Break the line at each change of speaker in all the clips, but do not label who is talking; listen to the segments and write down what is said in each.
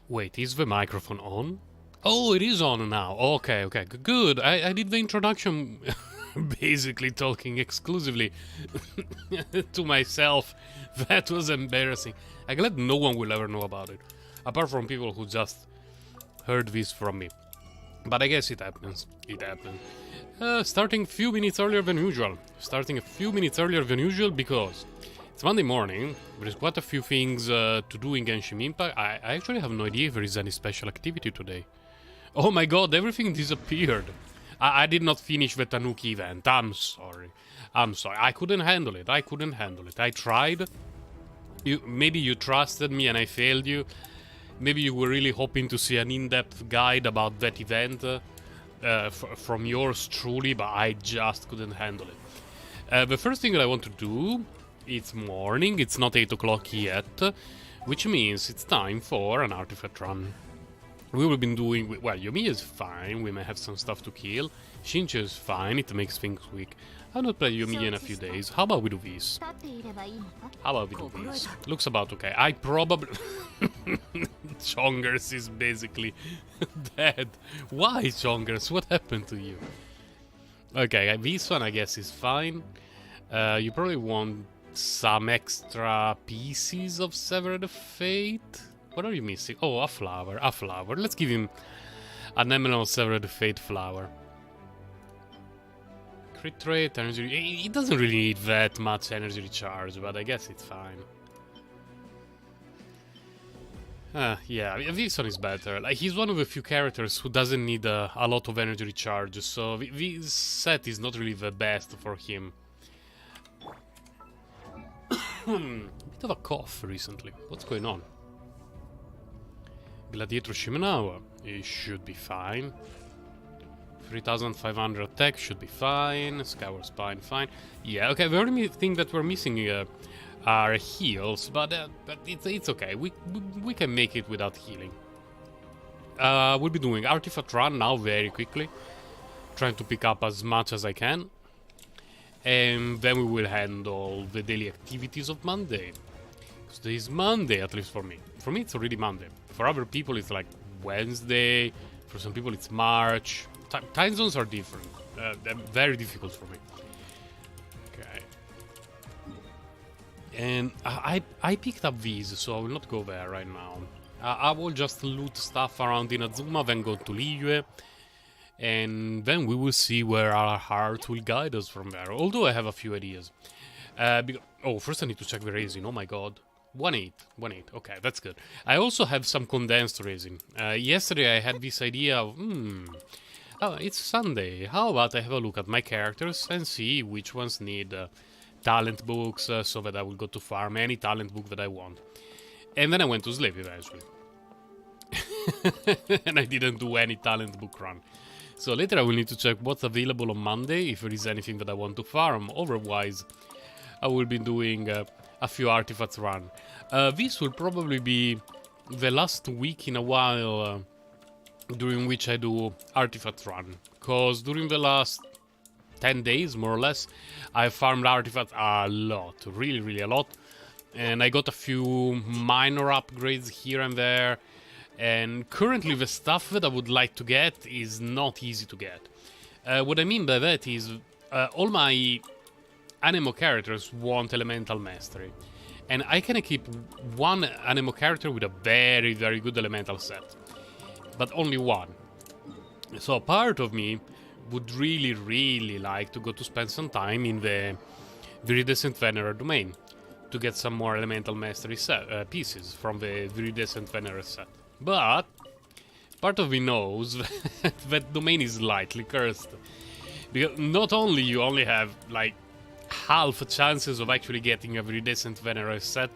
Wait, is the microphone on? Oh, it is on now. Okay, okay, good. I did the introduction basically talking exclusively to myself. That was embarrassing. I'm glad no one will ever know about it. Apart from people who just heard this from me. But I guess it happens. It happens. Starting a few minutes earlier than usual. Starting a few minutes earlier than usual because it's Monday morning. There is quite a few things to do in Genshin Impact. I actually have no idea if there is any special activity today. Oh my god, everything disappeared. I did not finish the Tanuki event. I'm sorry. I'm sorry. I couldn't handle it. I couldn't handle it. I tried. Maybe you trusted me and I failed you. Maybe you were really hoping to see an in-depth guide about that event from yours truly, but I just couldn't handle it. The first thing that I want to do, it's morning, it's not 8 o'clock yet, which means it's time for an artifact run. We will be doing, well, Yomi is fine, we may have some stuff to kill. Shinji is fine, it makes things quick. I'll not play Yomi in a few days. How about we do this? How about we do this? Looks about okay. I probably... Chongers is basically dead. Why, Chongers? What happened to you? Okay, this one I guess is fine. You probably want some extra pieces of Severed Fate. What are you missing? Oh, a flower. A flower. Let's give him an Emerald Severed Fate flower. Crit rate, energy... It doesn't really need that much energy recharge, but I guess it's fine. Yeah, this one is better. Like, he's one of the few characters who doesn't need a lot of energy recharge, so this set is not really the best for him. Bit of a cough recently. What's going on? Gladiator Shimenawa. It should be fine. 3500 attack should be fine. Skyward Spine, fine. Yeah, okay, the only thing that we're missing are heals, but it's okay. We can make it without healing. We'll be doing Artifact Run now very quickly. Trying to pick up as much as I can. And then we will handle the daily activities of Monday. Because today is Monday, at least for me. For me, it's already Monday. For other people, it's like Wednesday. For some people, it's March. Time zones are different. They're very difficult for me. Okay. And I picked up these, so I will not go there right now. I will just loot stuff around Inazuma, then go to Liyue. And then we will see where our heart will guide us from there. Although I have a few ideas. Oh, first I need to check the raising. Oh my god. 1-8. 1-8. Okay, that's good. I also have some condensed raising. Yesterday I had this idea of... Oh, it's Sunday. How about I have a look at my characters and see which ones need talent books so that I will go to farm any talent book that I want. And then I went to sleep eventually. And I didn't do any talent book run. So later I will need to check what's available on Monday, if there is anything that I want to farm. Otherwise, I will be doing a few artifacts run. This will probably be the last week in a while during which I do artifacts run. Because during the last 10 days, more or less, I farmed artifacts a lot. Really, really a lot. And I got a few minor upgrades here and there. And currently the stuff that I would like to get is not easy to get. What I mean by that is all my Anemo characters want Elemental Mastery. And I can equip one Anemo character with a very, very good Elemental set. But only one. So part of me would really, really like to go to spend some time in the Viridescent Venerer domain. To get some more Elemental Mastery pieces from the Viridescent Venerer set. But part of me knows that domain is slightly cursed. Because not only you only have like half chances of actually getting a Viridescent Venerer set,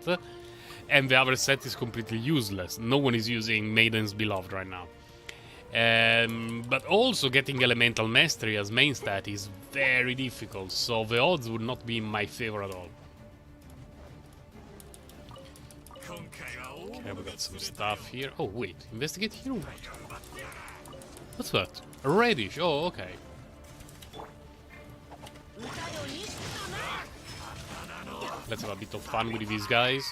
and the other set is completely useless. No one is using Maiden's Beloved right now. But also getting Elemental Mastery as main stat is very difficult, so the odds would not be in my favor at all. Okay, we got some stuff here. Oh, wait. Investigate here? What's that? A radish. Oh, okay. Let's have a bit of fun with these guys.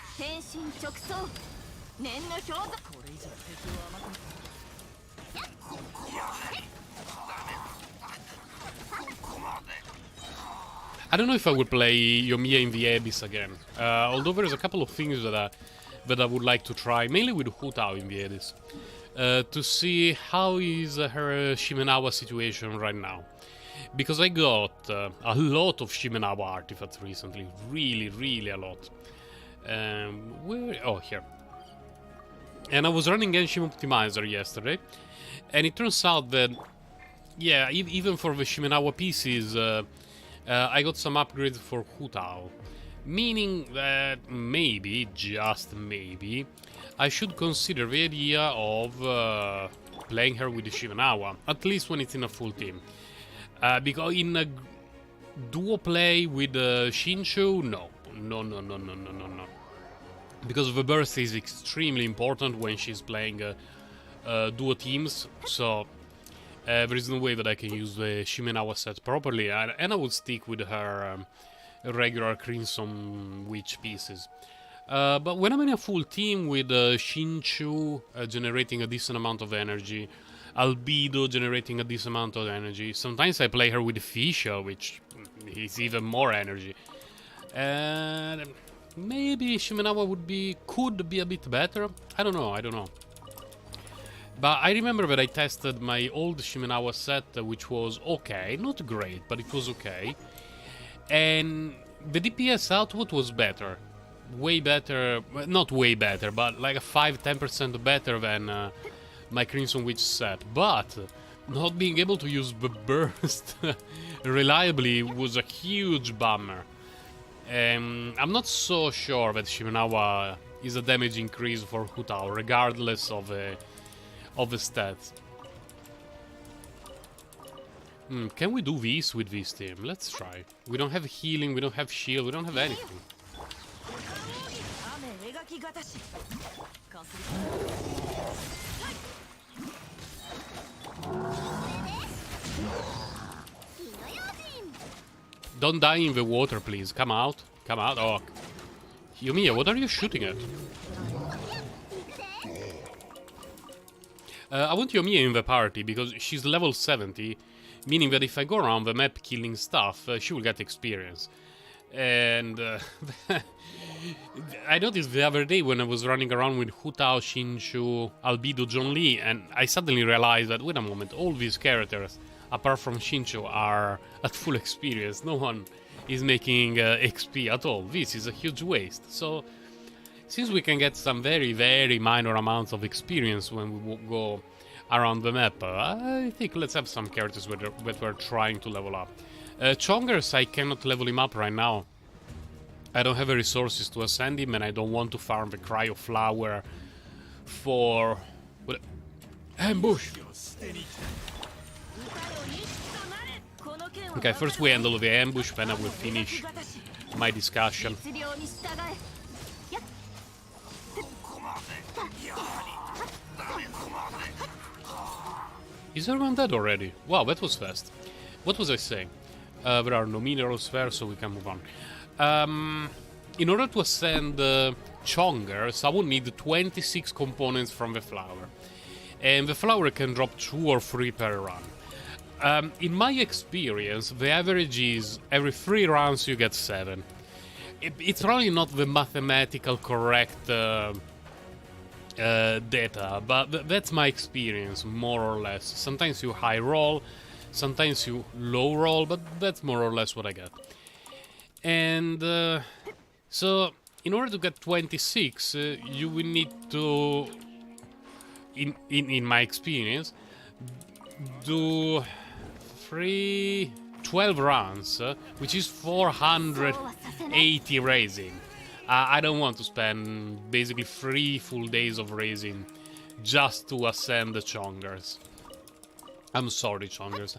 I don't know if I would play Yoimiya in the Abyss again, although there's a couple of things that I would like to try, mainly with Hu Tao in the Abyss, to see how is her Shimenawa situation right now. Because I got a lot of Shimenawa artifacts recently, really a lot. Where? Oh, here. And I was running Genshin Optimizer yesterday, and it turns out that, yeah, even for the Shimenawa pieces, I got some upgrades for Hu Tao. Meaning that maybe, just maybe, I should consider the idea of playing her with the Shimenawa, at least when it's in a full team. Because in a duo play with Shinchu, no. Because the burst is extremely important when she's playing duo teams, so there is no way that I can use the Shimenawa set properly, and I would stick with her regular Crimson Witch pieces. But when I'm in a full team with Shinchu generating a decent amount of energy, Albedo generating a decent amount of energy, sometimes I play her with Fisha, which is even more energy. And maybe Shimenawa could be a bit better. I don't know. But I remember that I tested my old Shimenawa set, which was okay, not great, but it was okay. And the DPS output was better. Way better, not way better, but like a 5-10% better than my Crimson Witch set. But not being able to use the burst reliably was a huge bummer. I'm not so sure that Shimenawa is a damage increase for Hu Tao, regardless of the stats. Can we do this with this team? Let's try. We don't have healing, we don't have shield, we don't have anything. Don't die in the water, please. Come out. Come out. Oh. Yoimiya, what are you shooting at? I want Yoimiya in the party because she's level 70, meaning that if I go around the map killing stuff, she will get experience. And I noticed the other day when I was running around with Hu Tao, Shinchu, Albedo, Zhongli, and I suddenly realized that, wait a moment, all these characters, apart from Shinchu, are at full experience. No one is making XP at all. This is a huge waste. So, since we can get some very minor amounts of experience when we go around the map, I think let's have some characters that we're trying to level up. Chongers, I cannot level him up right now. I don't have the resources to ascend him, and I don't want to farm the Cryo Flower for... What? Ambush! Okay, first we handle the ambush, then I will finish my discussion. Is everyone dead already? Wow, that was fast. What was I saying? There are no minerals there, so we can move on. In order to ascend Chongers, I will need 26 components from the flower. And the flower can drop 2 or 3 per run. In my experience, the average is every 3 rounds you get 7. It's really not the mathematical correct data, but that's my experience, more or less. Sometimes you high roll, sometimes you low roll, but that's more or less what I get. And so, in order to get 26, you will need to, in my experience, do 12 runs, which is 480 raising. I don't want to spend basically 3 full days of raising just to ascend the Chongers. I'm sorry, Chongers.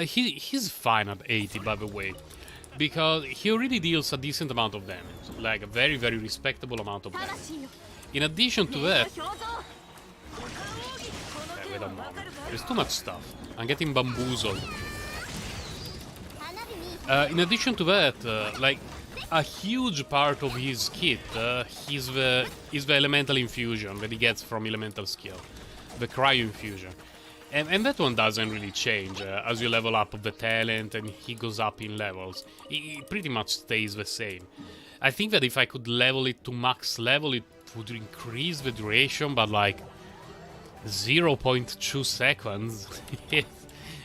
He's fine at 80, by the way, because he already deals a decent amount of damage, like a very respectable amount of damage. In addition to that... Okay, wait a moment. There's too much stuff. I'm getting bamboozled. In addition to that, like a huge part of his kit is the elemental infusion that he gets from elemental skill, the cryo infusion, and that one doesn't really change as you level up the talent and he goes up in levels. It pretty much stays the same. I think that if I could level it to max level, it would increase the duration, but like 0.2 seconds.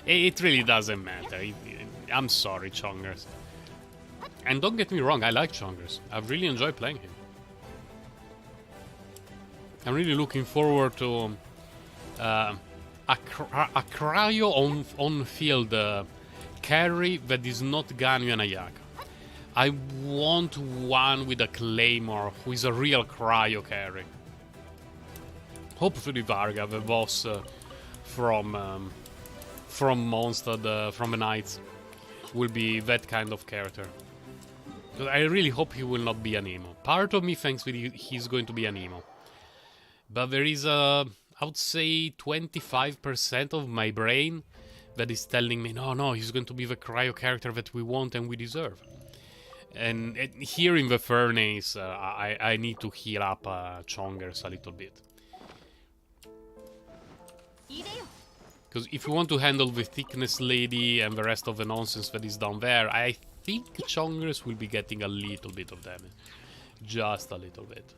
It really doesn't matter. I'm sorry, Chongers. And don't get me wrong, I like Chongers. I've really enjoyed playing him. I'm really looking forward to a cryo on-field carry that is not Ganyu and Ayaka. I want one with a Claymore who is a real cryo carry. Hopefully Varga, the boss from Mondstadt, from the Knights, will be that kind of character. I really hope he will not be an emo. Part of me thinks that he's going to be an emo. But there is I would say 25% of my brain that is telling me, no, he's going to be the cryo character that we want and we deserve. And here in the furnace, I need to heal up Chongers a little bit. Because if you want to handle the thickness lady and the rest of the nonsense that is down there, I think Chongers will be getting a little bit of damage. Just a little bit.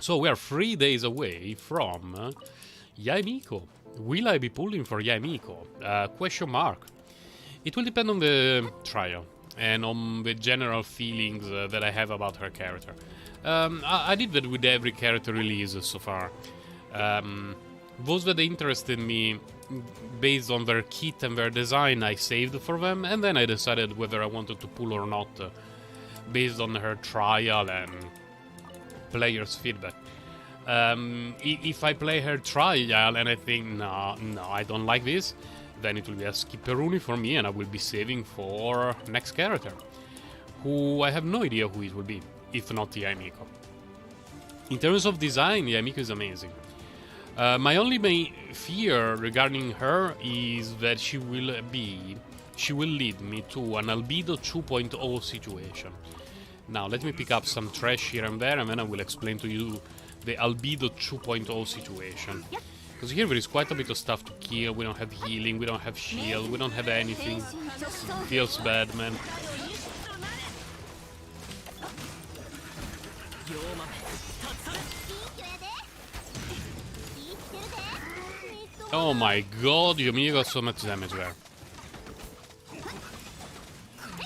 So we are 3 days away from Yae Miko. Will I be pulling for Yae Miko? Question mark. It will depend on the trial and on the general feelings that I have about her character. I did that with every character release so far. Those that interested me based on their kit and their design, I saved for them, and then I decided whether I wanted to pull or not based on her trial and players' feedback. If I play her trial and I think, no, I don't like this, then it will be a skipperoonie for me and I will be saving for next character, who I have no idea who it will be, if not Yae Miko. In terms of design, Yae Miko is amazing. My only main fear regarding her is that she will lead me to an Albedo 2.0 situation. Now, let me pick up some trash here and there, and then I will explain to you the Albedo 2.0 situation. Because here there is quite a bit of stuff to kill. We don't have healing, we don't have shield, we don't have anything. Feels bad, man. Oh my god, Yomi got so much damage there.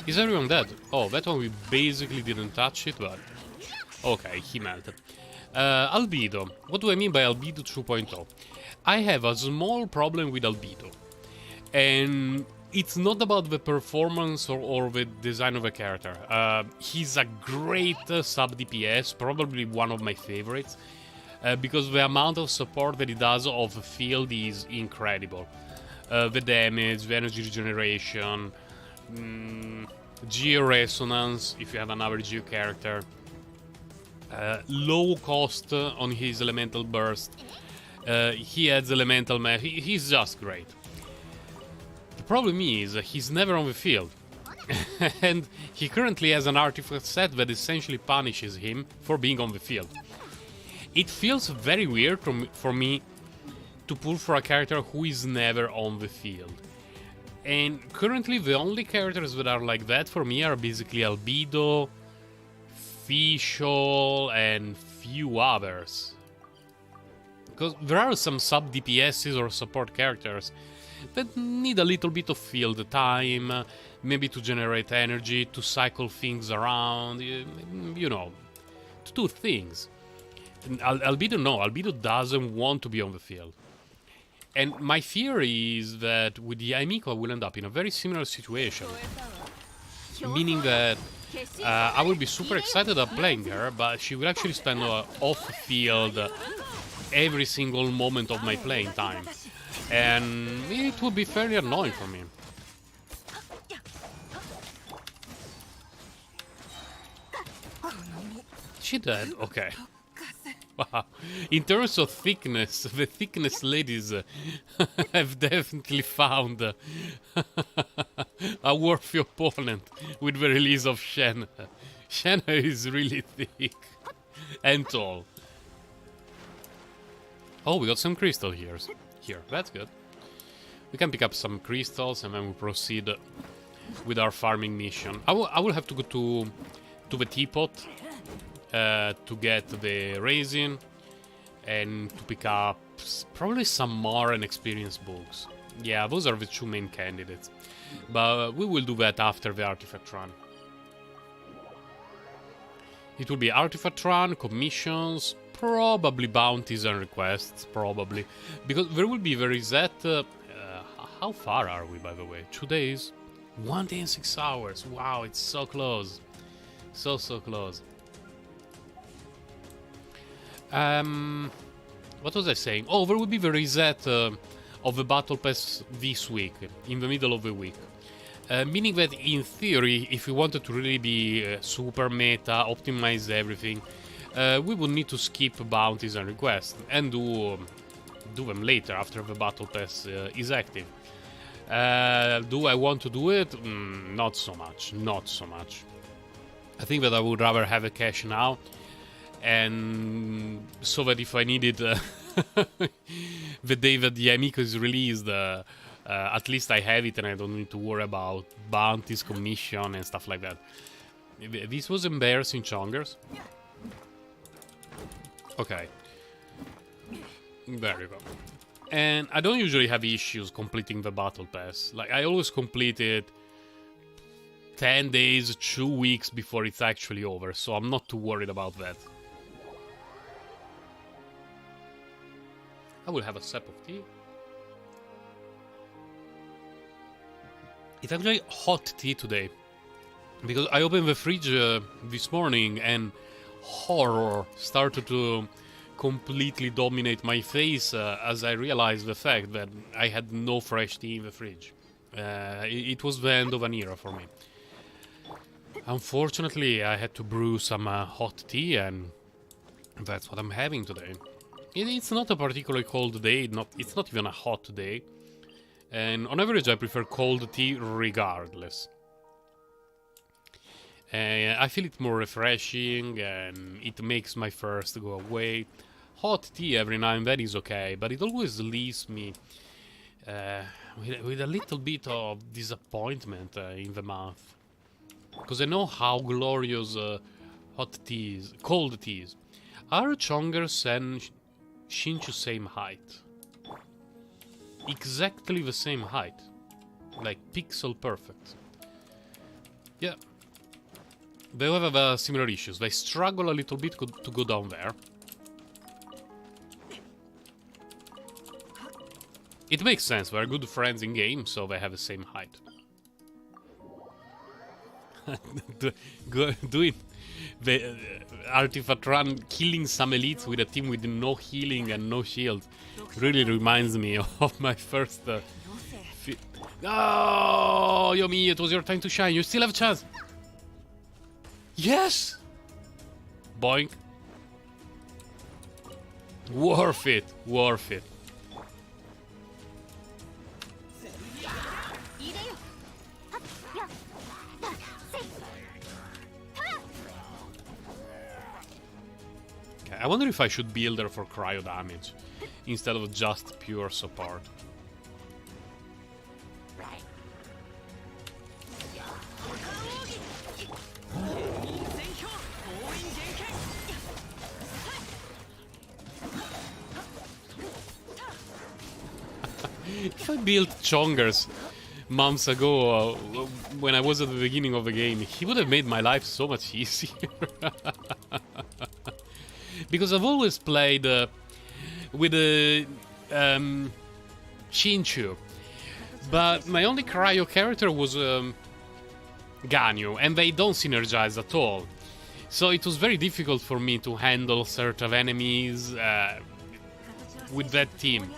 Is everyone dead? Oh, that one we basically didn't touch it, but... Okay, he melted. Albedo. What do I mean by Albedo 2.0? I have a small problem with Albedo. And it's not about the performance or the design of a character. He's a great sub DPS, probably one of my favorites. Because the amount of support that he does of the field is incredible. The damage, the energy regeneration, Geo Resonance, if you have another Geo character, low cost on his elemental burst, he adds elemental math, he's just great. The problem is, he's never on the field. And he currently has an artifact set that essentially punishes him for being on the field. It feels very weird for me to pull for a character who is never on the field. And currently the only characters that are like that for me are basically Albedo, Fischl, and few others. Because there are some sub DPSs or support characters that need a little bit of field time, maybe to generate energy, to cycle things around, you know, to do things. Albedo, no, Albedo doesn't want to be on the field. And my fear is that with Yae Miko I will end up in a very similar situation. Meaning that I will be super excited about playing her, but she will actually spend off-field every single moment of my playing time. And it would be fairly annoying for me. She dead? Okay. Wow. In terms of thickness, the thickness ladies have definitely found a worthy opponent with the release of Shen. Shen is really thick and tall. Oh, we got some crystal here. That's good. We can pick up some crystals and then we proceed with our farming mission. I will have to go to the teapot to get the resin and to pick up probably some more and experience books. Yeah, those are the two main candidates. But we will do that after the artifact run. It will be artifact run, commissions, probably bounties and requests, probably. Because there will be the reset... how far are we, by the way? 2 days? 1 day and 6 hours. Wow, it's so close. So close. What was I saying? Oh, there will be the reset of the battle pass this week, in the middle of the week. Meaning that, in theory, if we wanted to really be super meta, optimize everything, we would need to skip bounties and requests and do them later after the battle pass is active. Do I want to do it? Not so much. I think that I would rather have a cache now, and so that if I needed the day that the Amico is released, at least I have it and I don't need to worry about bounties, commission, and stuff like that. This was embarrassing, Chongers. Okay. There you go. And I don't usually have issues completing the battle pass. Like, I always complete it 10 days, 2 weeks before it's actually over, so I'm not too worried about that. I will have a sip of tea. It's actually hot tea today, because I opened the fridge this morning and horror started to completely dominate my face as I realized the fact that I had no fresh tea in the fridge. It was the end of an era for me. Unfortunately, I had to brew some hot tea, and that's what I'm having today. It's not a particularly cold day, it's not even a hot day. And on average, I prefer cold tea regardless. I feel it more refreshing, and it makes my thirst go away. Hot tea every now and then is okay, but it always leaves me with a little bit of disappointment in the mouth. Because I know how glorious hot teas, cold teas. Are Chongers and Shinchu same height? Exactly the same height. Like pixel perfect. Yeah. They have similar issues. They struggle a little bit to go down there. It makes sense. They're good friends in game, so they have the same height. Doing the artifact run, killing some elites with a team with no healing and no shield, really reminds me of my first. Oh, Yomi, it was your time to shine. You still have a chance. Yes. Boink. Worth it. Worth it. I wonder if I should build her for cryo damage instead of just pure support. If I built Chongers months ago, when I was at the beginning of the game, he would have made my life so much easier. Because I've always played with Shinchu, but my only cryo character was Ganyu, and they don't synergize at all. So it was very difficult for me to handle certain enemies with that team.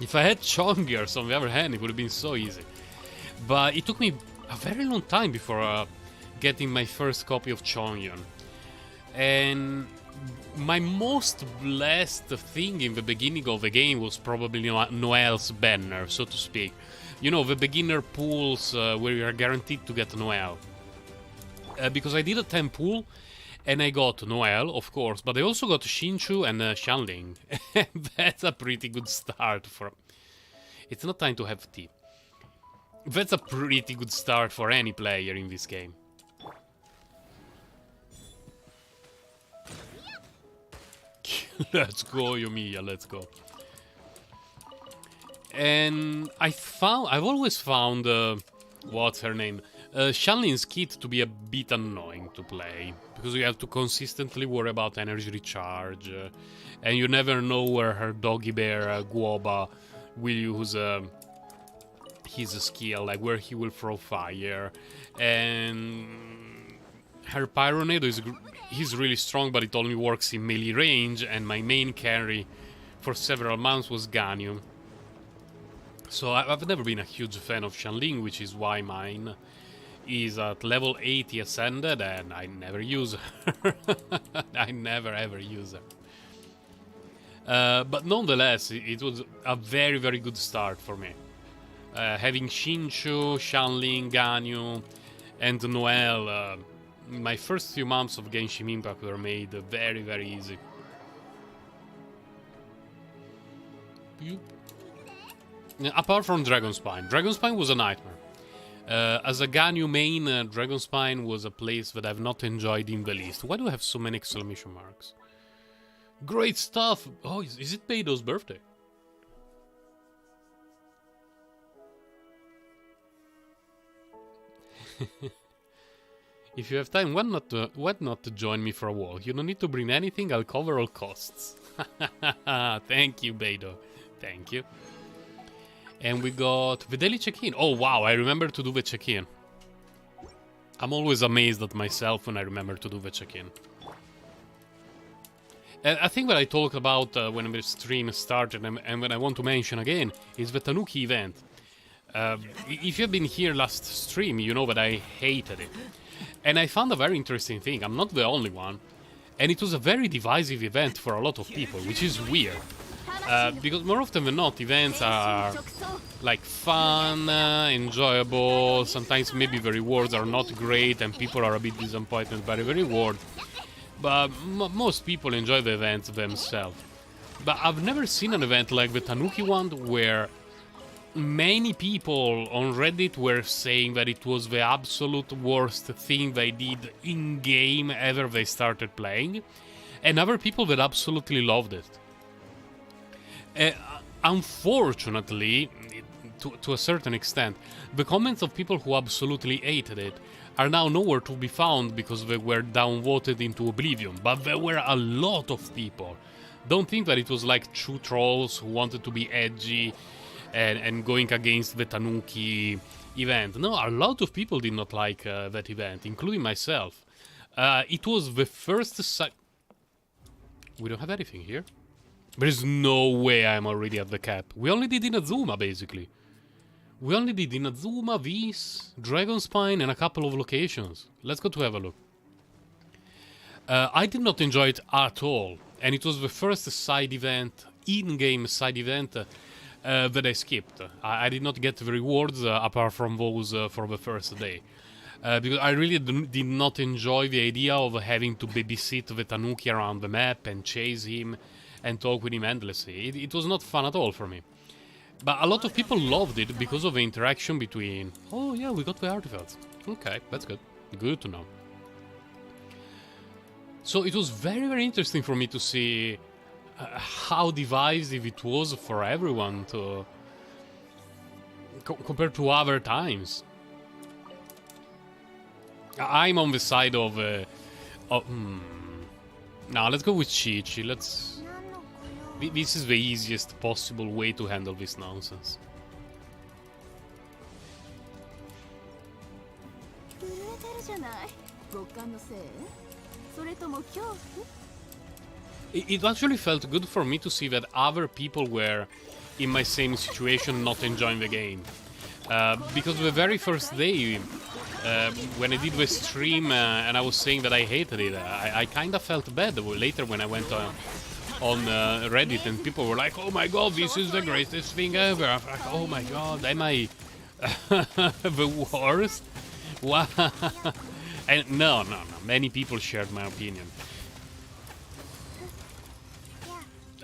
If I had Chongers, on the other hand, it would have been so easy. But it took me a very long time before getting my first copy of Chongyun. And my most blessed thing in the beginning of the game was probably Noel's banner, so to speak. You know, the beginner pools where you are guaranteed to get Noel. Because I did a 10 pool, and I got Noel, of course, but I also got Xingqiu and Xianling. That's a pretty good start for... It's not time to have tea. That's a pretty good start for any player in this game. Let's go, Yoimiya, let's go. And I've always found, what's her name? Xianling's kit to be a bit annoying to play. Because you have to consistently worry about energy recharge. And you never know where her doggy bear, Guoba, will use his skill, like where he will throw fire. And her Pyronado he's really strong, but it only works in melee range, and my main carry for several months was Ganyu. So I've never been a huge fan of Xianling, which is why mine is at level 80 ascended, and I never use her. I never ever use her. But nonetheless, it was a very, very good start for me. Having Xingqiu, Xianling, Ganyu, and Noel, my first few months of Genshin Impact were made very, very easy. Apart from Dragonspine. Dragonspine was a nightmare. As a Ganyu main, Dragonspine was a place that I've not enjoyed in the least. Why do I have so many exclamation marks? Great stuff! Oh, is it Beido's birthday? If you have time, why not to join me for a walk? You don't need to bring anything, I'll cover all costs. Thank you, Beido. Thank you. And we got the daily check-in. Oh wow, I remember to do the check-in. I'm always amazed at myself when I remember to do the check-in. I think what I talked about when the stream started, and when I want to mention again, is the Tanuki event. If you've been here last stream, you know that I hated it. And I found a very interesting thing. I'm not the only one. And it was a very divisive event for a lot of people, which is weird. Because more often than not, events are like fun, enjoyable, sometimes maybe the rewards are not great and people are a bit disappointed by the reward. But most people enjoy the events themselves. But I've never seen an event like the Tanuki one where many people on Reddit were saying that it was the absolute worst thing they did in-game ever they started playing, and other people that absolutely loved it. Unfortunately, to a certain extent, the comments of people who absolutely hated it are now nowhere to be found because they were downvoted into oblivion, but there were a lot of people. Don't think that it was like true trolls who wanted to be edgy and going against the Tanuki event. No, a lot of people did not like that event, including myself. It was the first We don't have anything here. There is no way I'm already at the cap. We only did Inazuma, basically. We only did Inazuma, Whis, Dragonspine, and a couple of locations. Let's go to have a look. I did not enjoy it at all. And it was the first side event, in-game side event, that I skipped. I did not get the rewards apart from those for the first day. Because I really did not enjoy the idea of having to babysit the Tanuki around the map and chase him and talk with him endlessly. It was not fun at all for me. But a lot of people loved it because of the interaction between... Oh yeah, we got the artifacts. Okay, that's good. Good to know. So it was very, very interesting for me to see how divisive it was for everyone to... compared to other times. I'm on the side of... Now, let's go with Chi-Chi. Let's... This is the easiest possible way to handle this nonsense. It actually felt good for me to see that other people were in my same situation, not enjoying the game. Because the very first day, when I did the stream and I was saying that I hated it, I kind of felt bad later when I went on Reddit and people were like, "Oh my god, this is the greatest thing ever." I'm like, "Oh my god, am I the worst?" What? And no. Many people shared my opinion.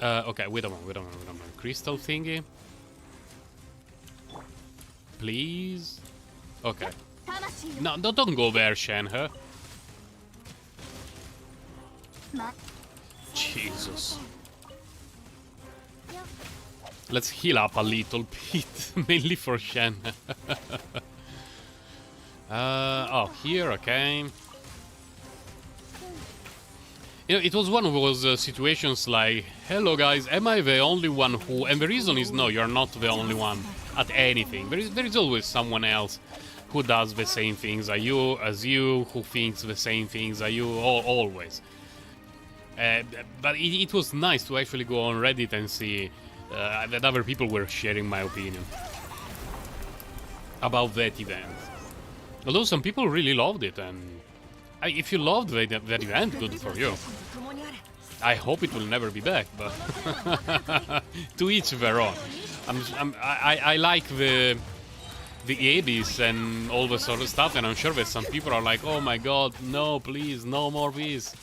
Okay, wait a moment. Crystal thingy. Please? Okay. No, don't go there, Shenhe. Jesus. Let's heal up a little bit, mainly for Shenhe. Oh, here, okay. You know, it was one of those situations like, hello guys, am I the only one who... And the reason is no, you're not the only one at anything. There is always someone else who does the same things as you, who thinks the same things as you, always. But it was nice to actually go on Reddit and see that other people were sharing my opinion about that event. Although some people really loved it, and if you loved that event, good for you. I hope it will never be back, but to each their own. I like the Abyss and all the sort of stuff, and I'm sure that some people are like, "Oh my god, no, please, no more this."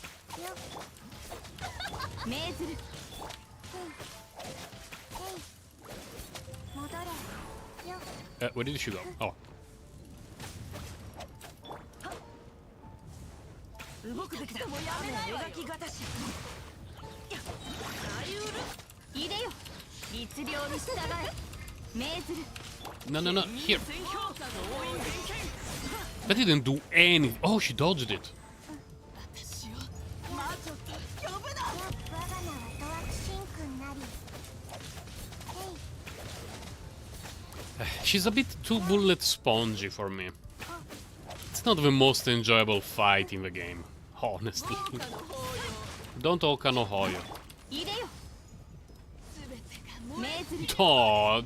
Where did she go? Oh. No, here. That didn't do anything. Oh, she dodged it. She's a bit too bullet spongy for me. It's not the most enjoyable fight in the game, honestly. Don't Oka no Hoyo. Oh,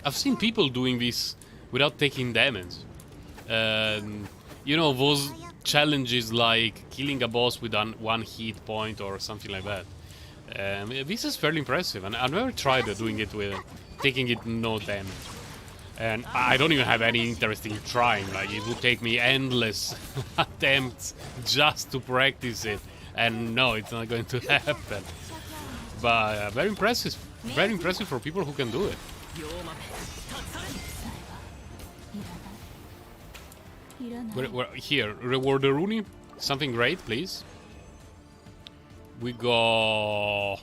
I've seen people doing this without taking damage. You know, those challenges like killing a boss with one hit point or something like that. This is fairly impressive, and I've never tried doing it with taking it no damage. And I don't even have any interest in trying. Like, it would take me endless attempts just to practice it, and no, it's not going to happen. But very impressive for people who can do it. Here, reward the Rooney. Something great, please. We got...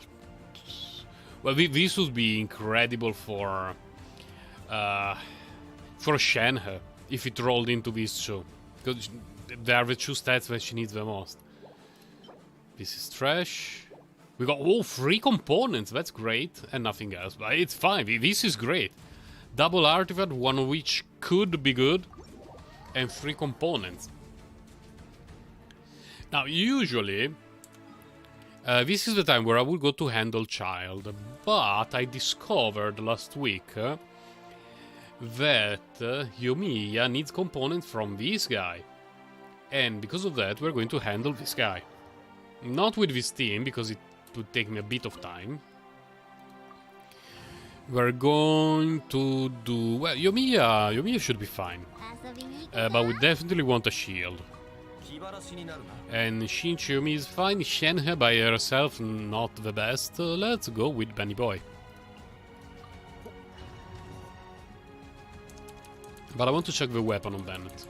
Well, this would be incredible for Shenhe if it rolled into this show, because they are the two stats that she needs the most. This is trash. We got all 3 components. That's great, and nothing else. But it's fine. This is great. Double artifact, one of which could be good, and 3 components. Now, usually, this is the time where I would go to handle child, but I discovered last week that Yoimiya needs components from this guy. And because of that, we're going to handle this guy. Not with this team, because it would take me a bit of time. We're going to do... Well, Yoimiya should be fine. But we definitely want a shield. And Shinchi Yomi is fine. Shenhe by herself, not the best. Let's go with Benny Boy. But I want to check the weapon on Bennett.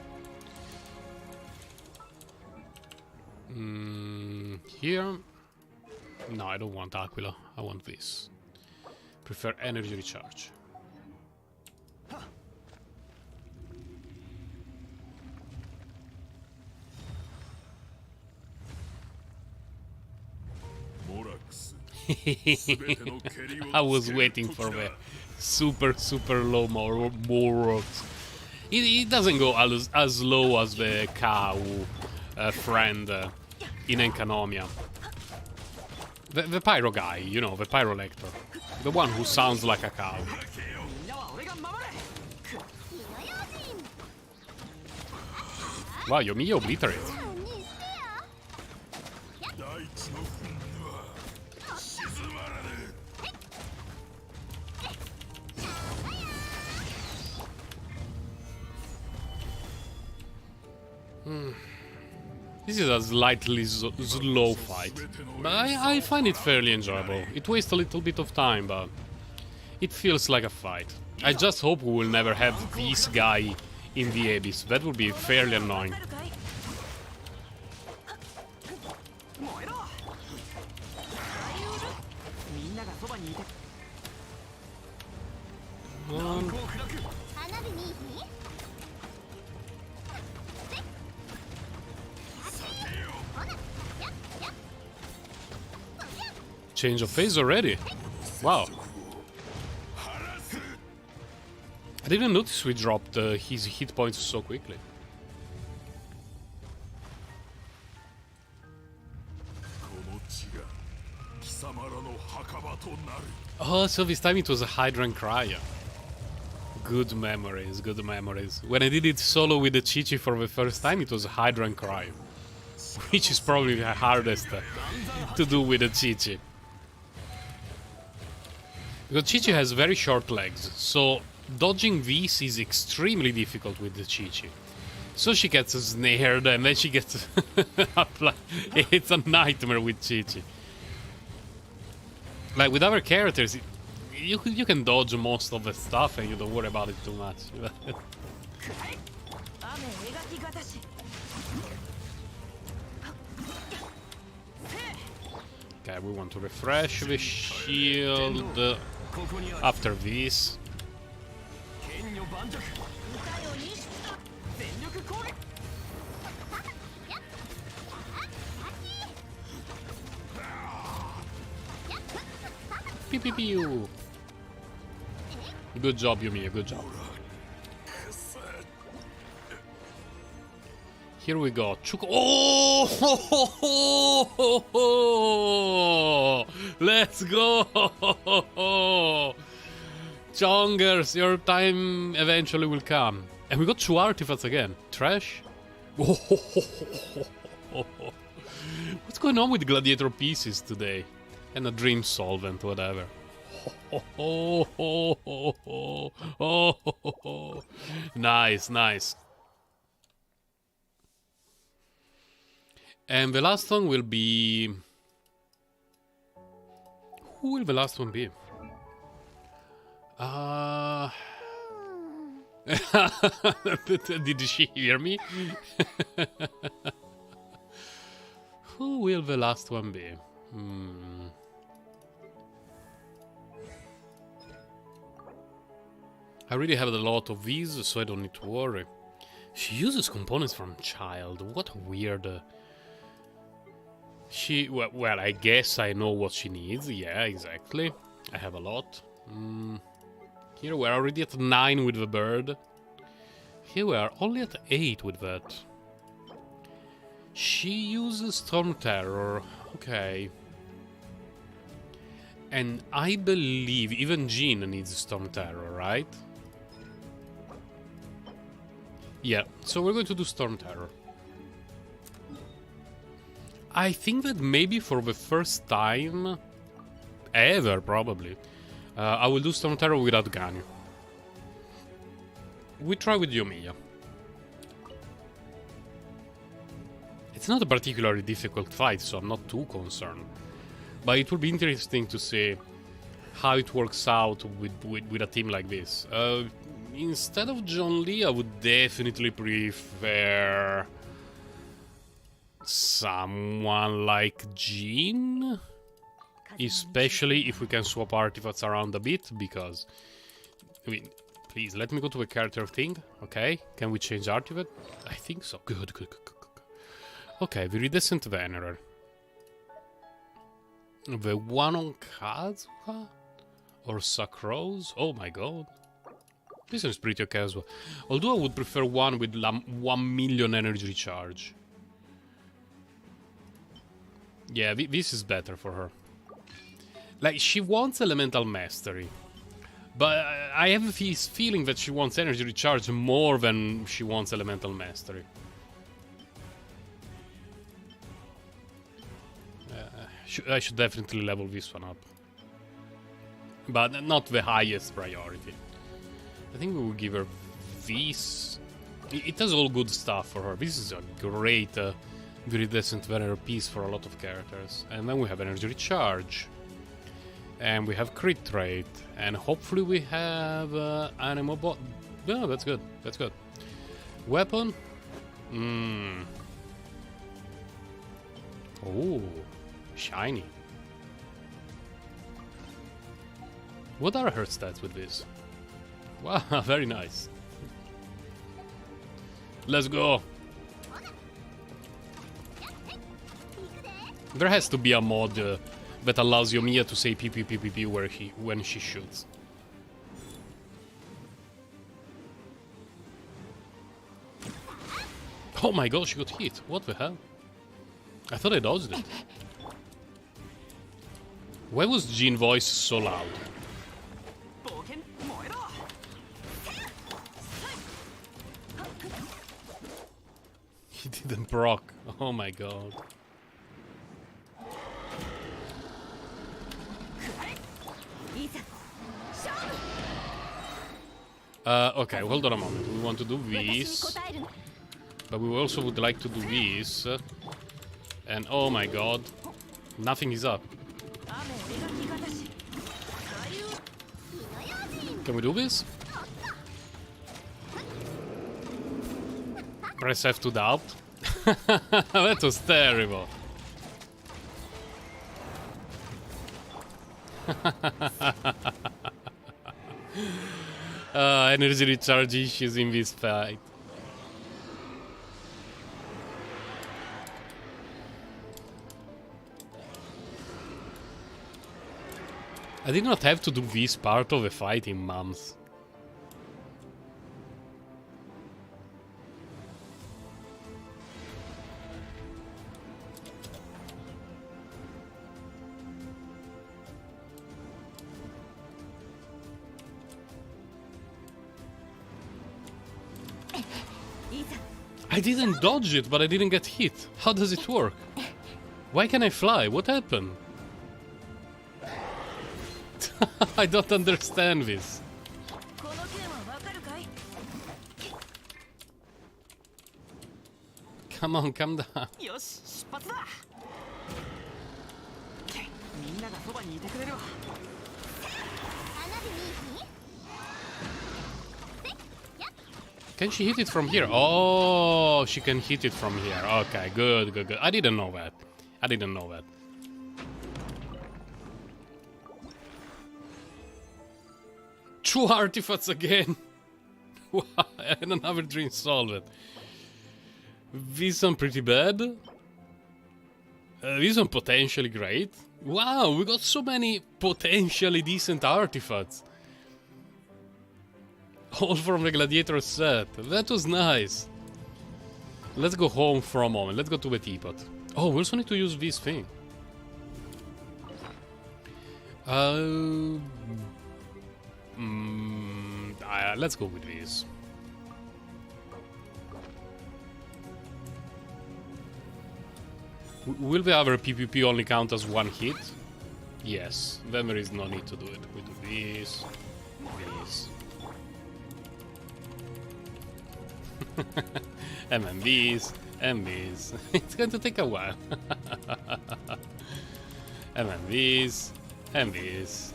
Here? No, I don't want Aquila. I want this. Prefer energy recharge. I was waiting for the super low Morox. It doesn't go as low as the cow friend in Enkanomiya. The pyro guy, you know, the pyrolector. The one who sounds like a cow. Wow, Yoimiya obliterates. This is a slightly slow fight, but I find it fairly enjoyable. It wastes a little bit of time, but it feels like a fight. I just hope we will never have this guy in the Abyss. That would be fairly annoying. Change of phase already? Wow. I didn't notice we dropped his hit points so quickly. Oh, so this time it was a Hydra and Cryo. Good memories, good memories. When I did it solo with the Chi-Chi for the first time, it was Hydra and Cryo. Which is probably the hardest to do with the Chi-Chi. Because Chi-Chi has very short legs, so dodging these is extremely difficult with the Chi-Chi. So she gets snared and then she gets... It's a nightmare with Chi-Chi. Like with other characters, you can dodge most of the stuff and you don't worry about it too much. Okay, we want to refresh the shield after this. Pew pew pew. Good job, Yoimiya, good job. Here we go. Oh! Let's go! Chongers, your time eventually will come. And we got 2 artifacts again. Trash? What's going on with gladiator pieces today? And a dream solvent, whatever. Nice, nice. And the last one will be... Who will the last one be? Did she hear me? Who will the last one be? I really have a lot of these, so I don't need to worry. She uses components from Child. What weird... Well, I guess I know what she needs. Yeah, exactly. I have a lot. Here we're already at 9 with the bird. Here we are only at 8 with that. She uses Storm Terror. Okay. And I believe even Jean needs Storm Terror, right? Yeah, so we're going to do Storm Terror. I think that maybe for the first time ever, probably, I will do Storm Terror without Ganyu. We try with Yoimiya. It's not a particularly difficult fight, so I'm not too concerned. But it will be interesting to see how it works out with a team like this. Instead of Zhongli, I would definitely prefer someone like Jean. Especially if we can swap artifacts around a bit, because... I mean, please, let me go to the character thing. Okay, can we change artifact? I think so. Good. Okay, the Iridescent Venerer. The one on Kazuha? Or Sacrose? Oh my god. This is pretty okay as well. Although I would prefer one with 1 million energy recharge. Yeah, this is better for her. Like, she wants Elemental Mastery. But I have this feeling that she wants Energy Recharge more than she wants Elemental Mastery. I should definitely level this one up. But not the highest priority. I think we will give her this. It has all good stuff for her. This is a great Viridescent Venerer piece for a lot of characters. And then we have Energy Recharge. And we have Crit Rate. And hopefully we have Anemo Bot. No, that's good. That's good. Weapon? Oh, shiny. What are her stats with this? Wow, very nice. Let's go. There has to be a mod that allows Yoimiya to say PPPPP when she shoots. Oh my god, she got hit. What the hell? I thought I dodged it. Why was Jean voice so loud? He didn't proc. Oh my god. Okay, hold on a moment. We want to do this. But we also would like to do this. And oh my god. Nothing is up. Can we do this? Press F to doubt. That was terrible. Energy recharge issues in this fight. I did not have to do this part of the fight in months. I didn't dodge it, but I didn't get hit. How does it work? Why can I fly? What happened? I don't understand this. Come on, calm down. Can she hit it from here? Oh, she can hit it from here. Okay, good, good, good. I didn't know that. I didn't know that. Two artifacts again. Wow, and another dream solved. This one pretty bad. This one potentially great. Wow, we got so many potentially decent artifacts. All from the Gladiator set. That was nice. Let's go home for a moment. Let's go to the teapot. Oh, we also need to use this thing. Let's go with this. Will the other PvP only count as one hit? Yes. Then there is no need to do it. We do this. This. And then these, and these. It's going to take a while. And then these, and these,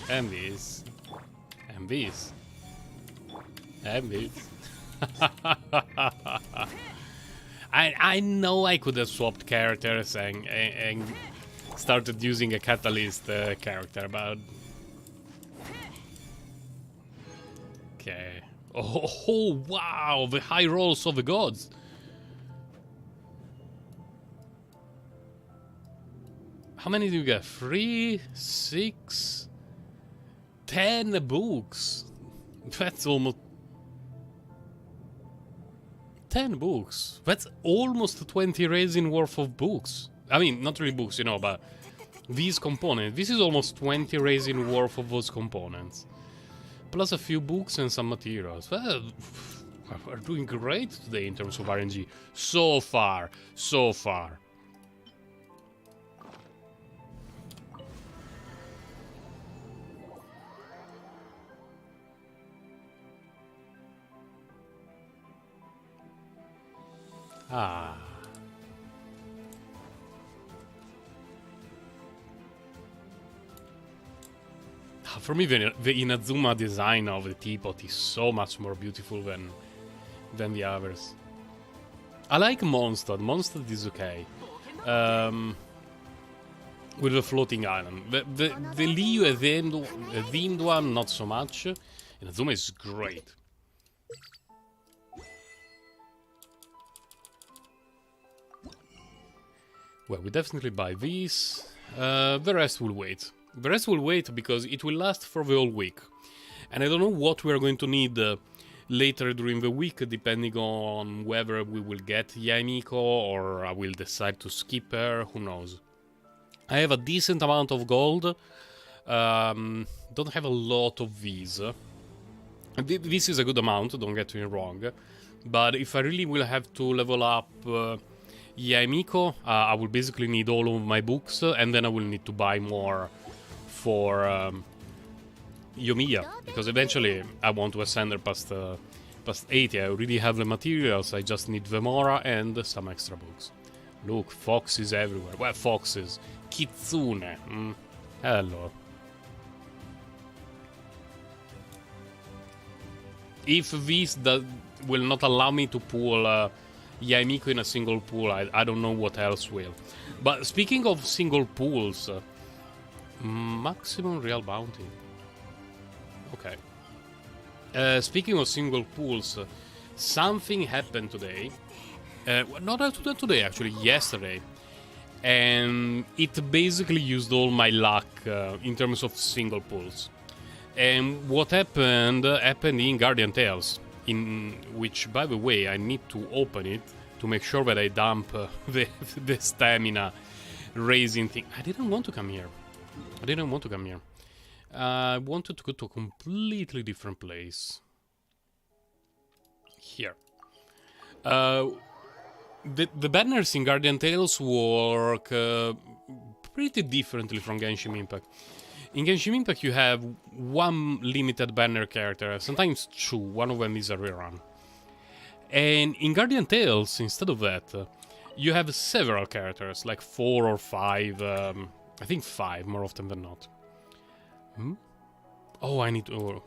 and these, and these, and these. I know I could have swapped characters and started using a catalyst character, but okay. Oh, wow, the high rolls of the gods. How many do you get? 3, 6, 10 books. That's almost 10 books. That's almost 20 resin worth of books. I mean, not really books, you know, but these components. This is almost 20 resin worth of those components. Plus a few books and some materials. Well, we're doing great today in terms of RNG. So far. So far. Ah. For me, the Inazuma design of the teapot is so much more beautiful than the others. I like Mondstadt. Mondstadt is okay. With the floating island. The Liu themed one, not so much. Inazuma is great. Well, we definitely buy these. The rest will wait. The rest will wait because it will last for the whole week. And I don't know what we are going to need later during the week, depending on whether we will get Yae Miko or I will decide to skip her, who knows. I have a decent amount of gold. Don't have a lot of these. This is a good amount, don't get me wrong. But if I really will have to level up Yae Miko, I will basically need all of my books, and then I will need to buy more for Yoimiya, because eventually I want to ascend her past 80. I already have the materials, I just need Vemora and some extra books. Look, foxes everywhere. Well, foxes. Kitsune. Hello. If this will not allow me to pull Yae Miko in a single pool, I don't know what else will. But speaking of single pools, maximum real bounty. Okay. Speaking of single pools, something happened today. Not today, actually, yesterday. And it basically used all my luck in terms of single pools. And what happened in Guardian Tales, in which, by the way, I need to open it to make sure that I dump the stamina raising thing. I didn't want to come here. I wanted to go to a completely different place. Here. The banners in Guardian Tales work pretty differently from Genshin Impact. In Genshin Impact you have one limited banner character, sometimes two, one of them is a rerun. And in Guardian Tales, instead of that, you have several characters, like 4 or 5, I think 5 more often than not. Oh, I need to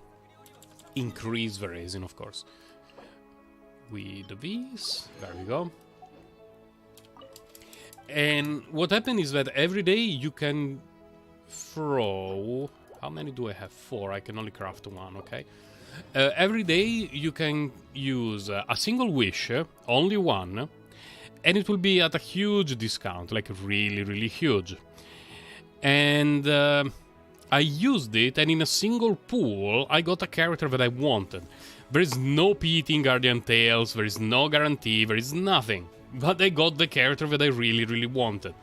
increase the resin, of course. With these, there we go. And what happened is that every day you can throw... How many do I have? 4. I can only craft 1, okay. Every day you can use a single wish, only one, and it will be at a huge discount, like really, really huge. And I used it, and in a single pool, I got a character that I wanted. There is no PT in Guardian Tales, there is no guarantee, there is nothing. But I got the character that I really, really wanted.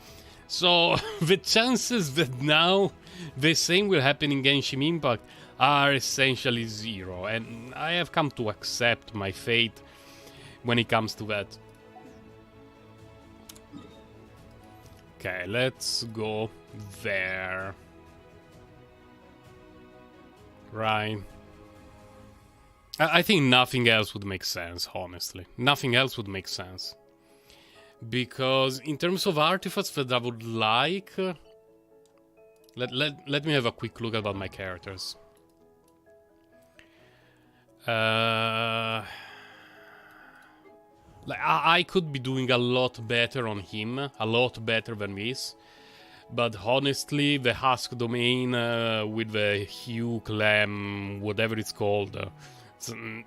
So, the chances that now the same will happen in Genshin Impact are essentially 0. And I have come to accept my fate when it comes to that. Okay, let's go there. Right. I think nothing else would make sense, honestly. Nothing else would make sense. Because in terms of artifacts that I would like... Let me have a quick look about my characters. Like I could be doing a lot better on him, a lot better than this. But honestly, the Husk domain with the Hue Clam, whatever it's called,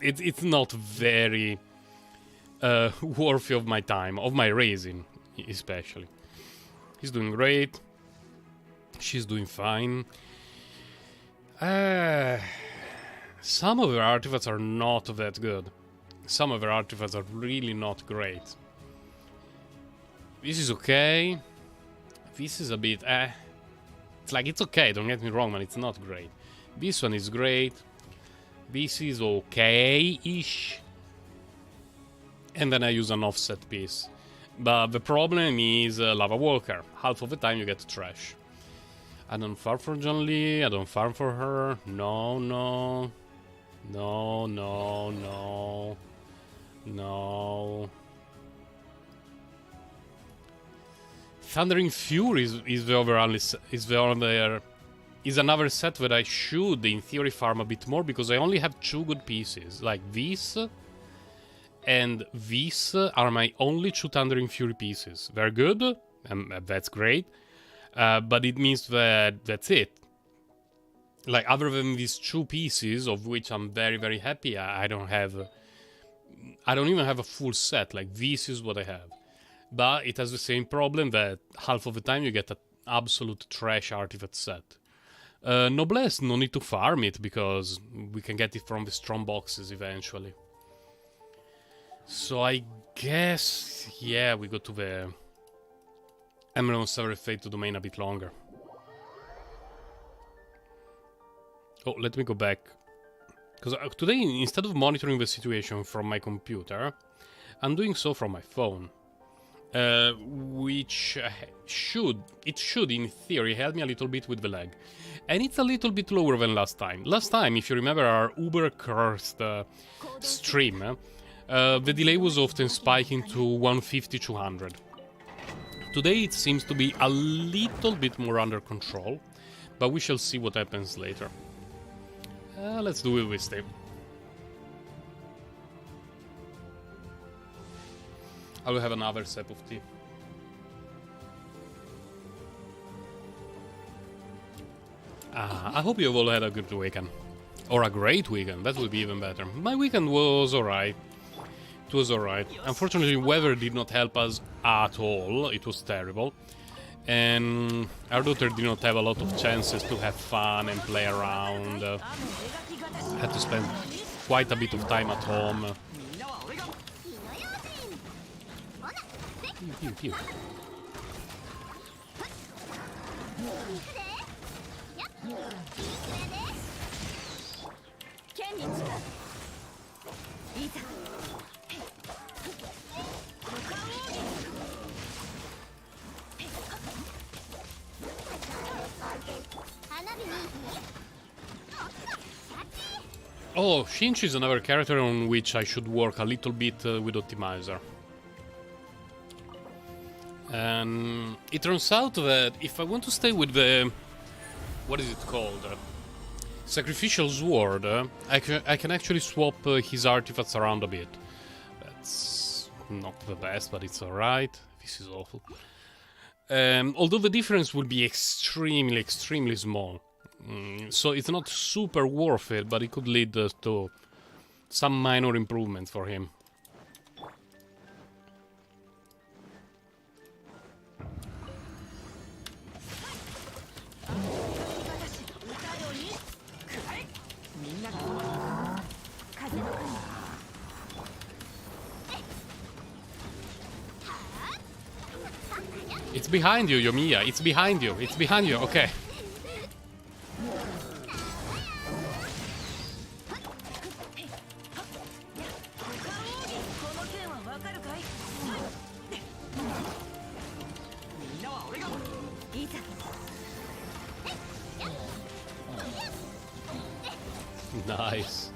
it's not very worthy of my time, of my raising, especially. He's doing great. She's doing fine. Some of her artifacts are not that good. Some of her artifacts are really not great. This is okay. This is a bit It's like, it's okay, don't get me wrong, man, it's not great. This one is great. This is okay-ish. And then I use an offset piece. But the problem is Lava Walker. Half of the time you get trash. I don't farm for Zhongli, I don't farm for her. No, no. No, no, no. No. Thundering Fury is another set that I should, in theory, farm a bit more, because I only have 2 good pieces. Like this and this are my only 2 Thundering Fury pieces. They're good, and that's great, but it means that that's it. Like, other than these 2 pieces, of which I'm very, very happy, I don't even have a full set. Like, this is what I have. But it has the same problem that half of the time you get an absolute trash artifact set. Noblesse, no need to farm it, because we can get it from the strong boxes eventually. So I guess, yeah, we go to the Emerald of Severed Fate to domain a bit longer. Oh, let me go back. Because today, instead of monitoring the situation from my computer, I'm doing so from my phone. Which should, in theory, help me a little bit with the lag. And it's a little bit lower than last time. Last time, if you remember our uber-cursed stream, the delay was often spiking to 150-200. Today it seems to be a little bit more under control, but we shall see what happens later. Let's do it this time. I will have another sip of tea. I hope you've all had a good weekend. Or a great weekend, that would be even better. My weekend was alright. It was alright. Unfortunately, weather did not help us at all. It was terrible. And our daughter did not have a lot of chances to have fun and play around. Had to spend quite a bit of time at home. Pew, pew, pew. Oh, Shinchi is another character on which I should work a little bit with Optimizer. And it turns out that if I want to stay with the... what is it called? Sacrificial Sword, I can actually swap his artifacts around a bit. That's not the best, but it's alright. This is awful. Although the difference will be extremely, extremely small. So it's not super worth it, but it could lead to some minor improvements for him. It's behind you, Yoimiya. It's behind you. It's behind you. Okay. Nice.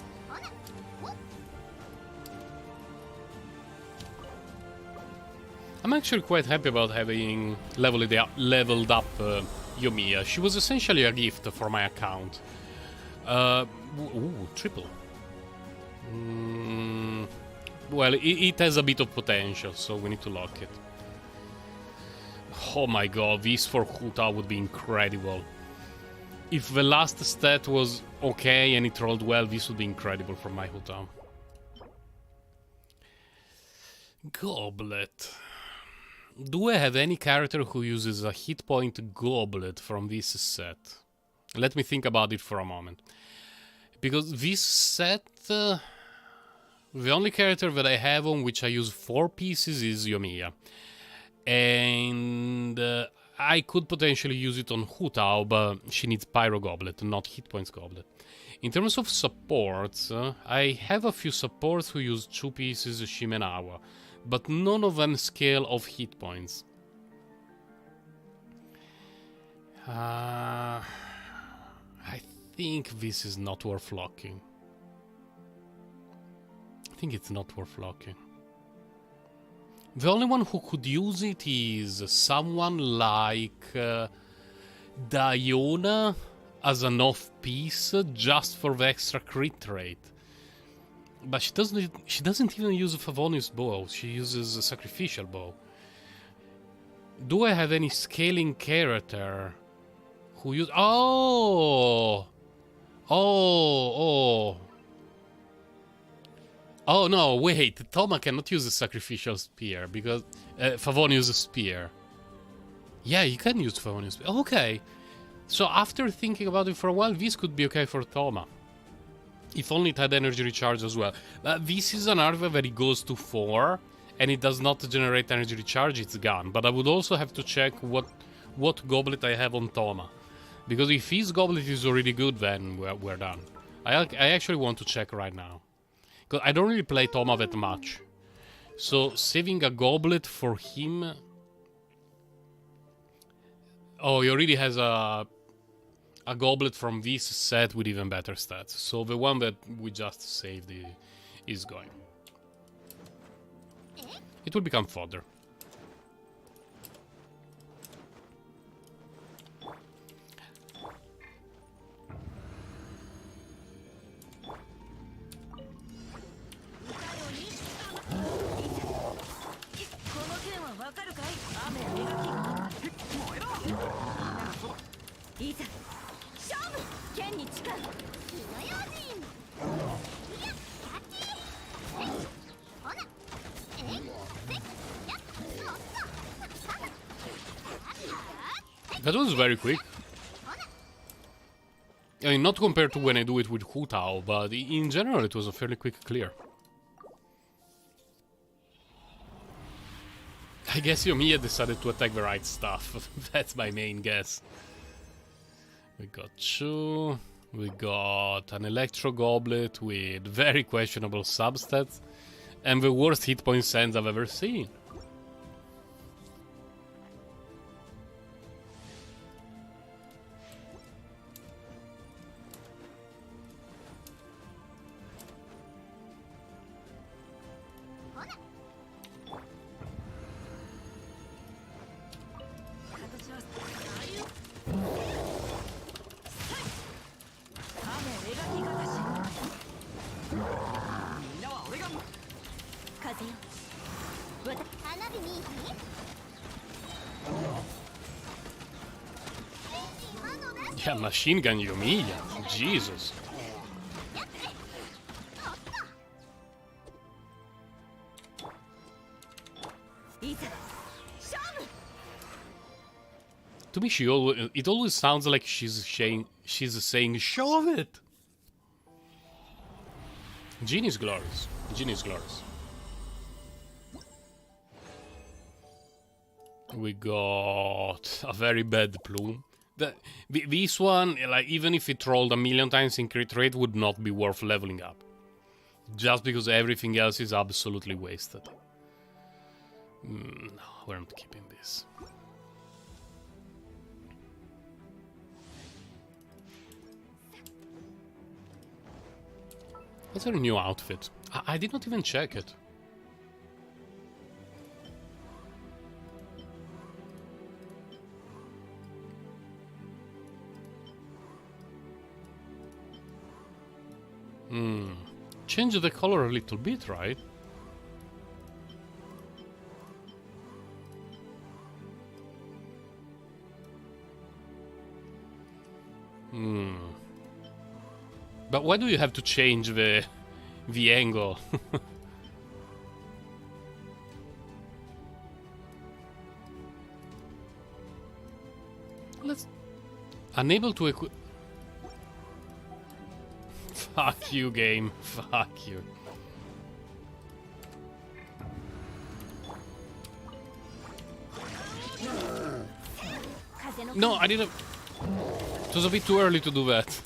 I'm actually quite happy about having leveled up Yoimiya. She was essentially a gift for my account. Ooh, triple. Well, it has a bit of potential, so we need to lock it. Oh my god, this for Hu Tao would be incredible. If the last stat was okay and it rolled well, this would be incredible for my Hu Tao. Goblet. Do I have any character who uses a hit point goblet from this set? Let me think about it for a moment. Because this set The only character that I have on which I use 4 pieces is Yoimiya. And I could potentially use it on Hu Tao, but she needs Pyro Goblet, not Hit Points Goblet. In terms of supports, I have a few supports who use 2 pieces Shimenawa, but none of them scale of hit points. I think this is not worth locking. I think it's not worth locking. The only one who could use it is someone like Diona as an off-piece just for the extra crit rate. But she doesn't even use a Favonius bow, she uses a sacrificial bow. Do I have any scaling character who use... Oh no, wait, Thoma cannot use a sacrificial spear because Favonius spear. Yeah, you can use Favonius spear. Okay. So after thinking about it for a while, this could be okay for Thoma. If only it had energy recharge as well. This is an artifact that it goes to 4 and it does not generate energy recharge, it's gone. But I would also have to check what goblet I have on Thoma. Because if his goblet is already good, then we're done. I actually want to check right now. Because I don't really play Thoma that much. So saving a goblet for him... Oh, he already has a goblet from this set with even better stats. So the one that we just saved is going. It will become fodder. That was very quick. I mean, not compared to when I do it with Hu Tao, but in general it was a fairly quick clear. I guess Yoimiya decided to attack the right stuff. That's my main guess. We got 2. We got an Electro Goblet with very questionable substats. And the worst hit point sense I've ever seen. Yeah, machine gun Yoimiya. Jesus. To me, it always sounds like she's saying, "Shove it." Jin is glorious. Jin is glorious. We got a very bad plume. This one, like, even if it rolled a million times in crit rate, would not be worth leveling up. Just because everything else is absolutely wasted. No, we're not keeping this. What's her new outfit? I did not even check it. Change the color a little bit, right? But why do you have to change the angle? Let's... Unable to equip... Fuck you, game. Fuck you. No, I didn't. It was a bit too early to do that.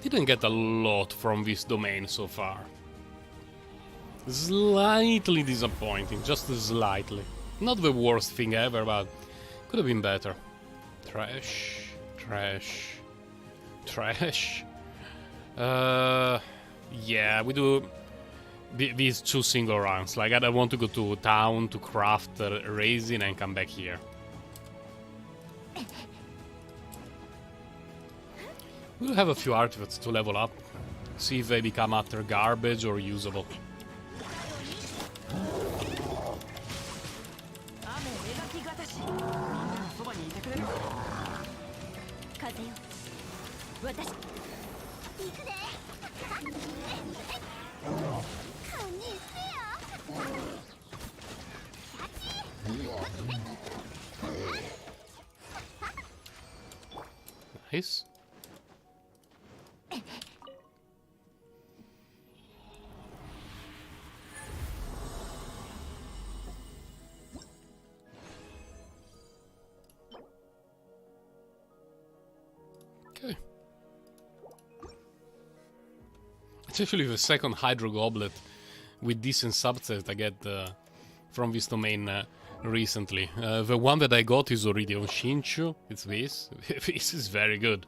Didn't get a lot from this domain so far. Slightly disappointing, just slightly. Not the worst thing ever, but could have been better. Trash, trash, trash. Yeah, we do these 2 single runs. Like, I don't want to go to town to craft resin and come back here. We'll have a few artifacts to level up. See if they become utter garbage or usable. Nice. Okay. It's actually the second Hydro Goblet with decent subset I get from this domain recently. The one that I got is already on Shinchu. It's this. This is very good.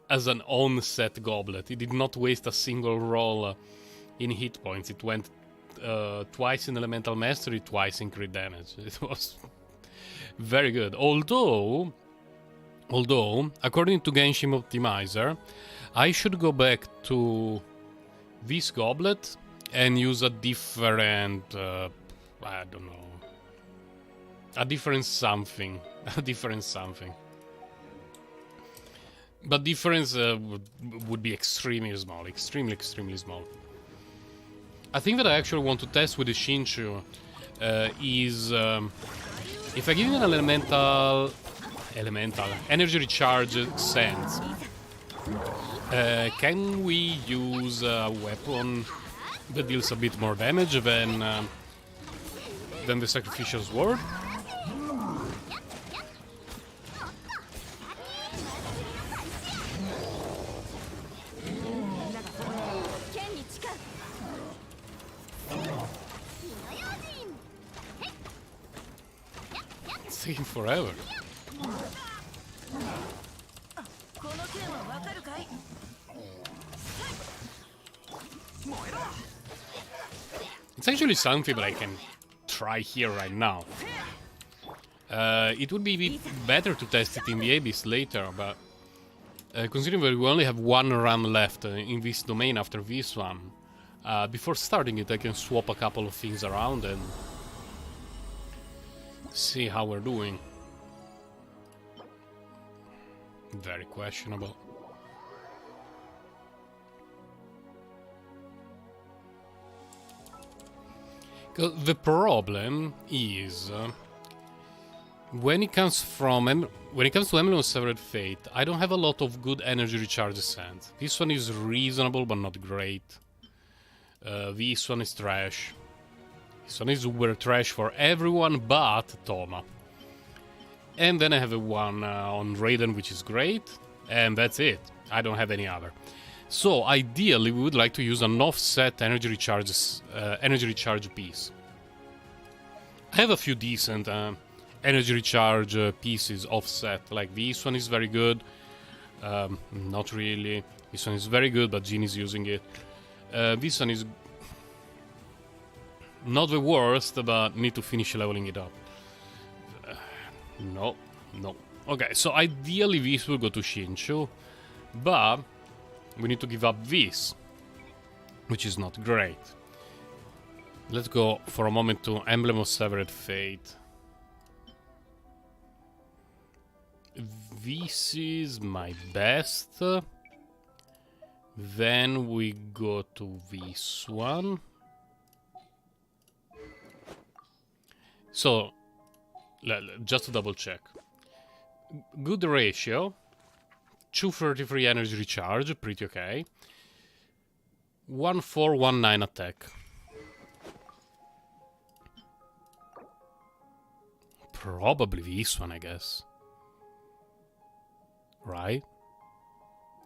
As an on-set goblet. It did not waste a single roll in hit points. It went twice in Elemental Mastery, twice in crit damage. It was very good. Although, according to Genshin Optimizer, I should go back to this goblet and use a different, I don't know, a different something, But difference would be extremely small, extremely small. I think that I actually want to test with the Shinchu is if I give you an elemental energy recharge sense. Can we use a weapon that deals a bit more damage than the Sacrificial Sword? It's taking forever. It's actually something that I can try here right now. It would be better to test it in the Abyss later, but considering that we only have one run left in this domain after this one, before starting it I can swap a couple of things around and see how we're doing. Very questionable. The problem is when it comes to Emblem of Severed Fate, I don't have a lot of good energy recharge sense. This one is reasonable but not great. This one is trash. This one is uber trash for everyone but Thoma. And then I have a one on Raiden, which is great, and that's it. I don't have any other. So ideally, we would like to use an offset energy recharge piece. I have a few decent energy recharge pieces offset. Like this one is very good. Not really. This one is very good, but Jin is using it. This one is not the worst, but need to finish leveling it up. No. Okay, so ideally this will go to Shinchu, but we need to give up this, which is not great. Let's go for a moment to Emblem of Severed Fate. This is my best. Then we go to this one. So, just to double check. Good ratio. 233 energy recharge, pretty okay. 1419 attack. Probably this one, I guess. Right?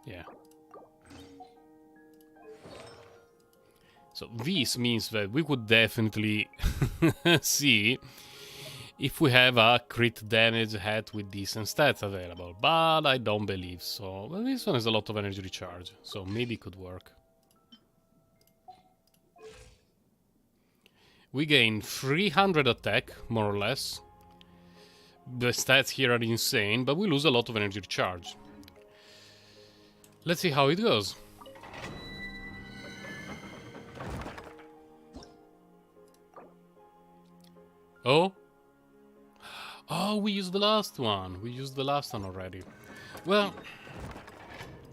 Yeah. So this means that we could definitely see if we have a crit damage hat with decent stats available, but I don't believe so. Well, this one has a lot of energy recharge, so maybe it could work. We gain 300 attack, more or less. The stats here are insane, but we lose a lot of energy recharge. Let's see how it goes. Oh? Oh, we used the last one. We used the last one already. Well,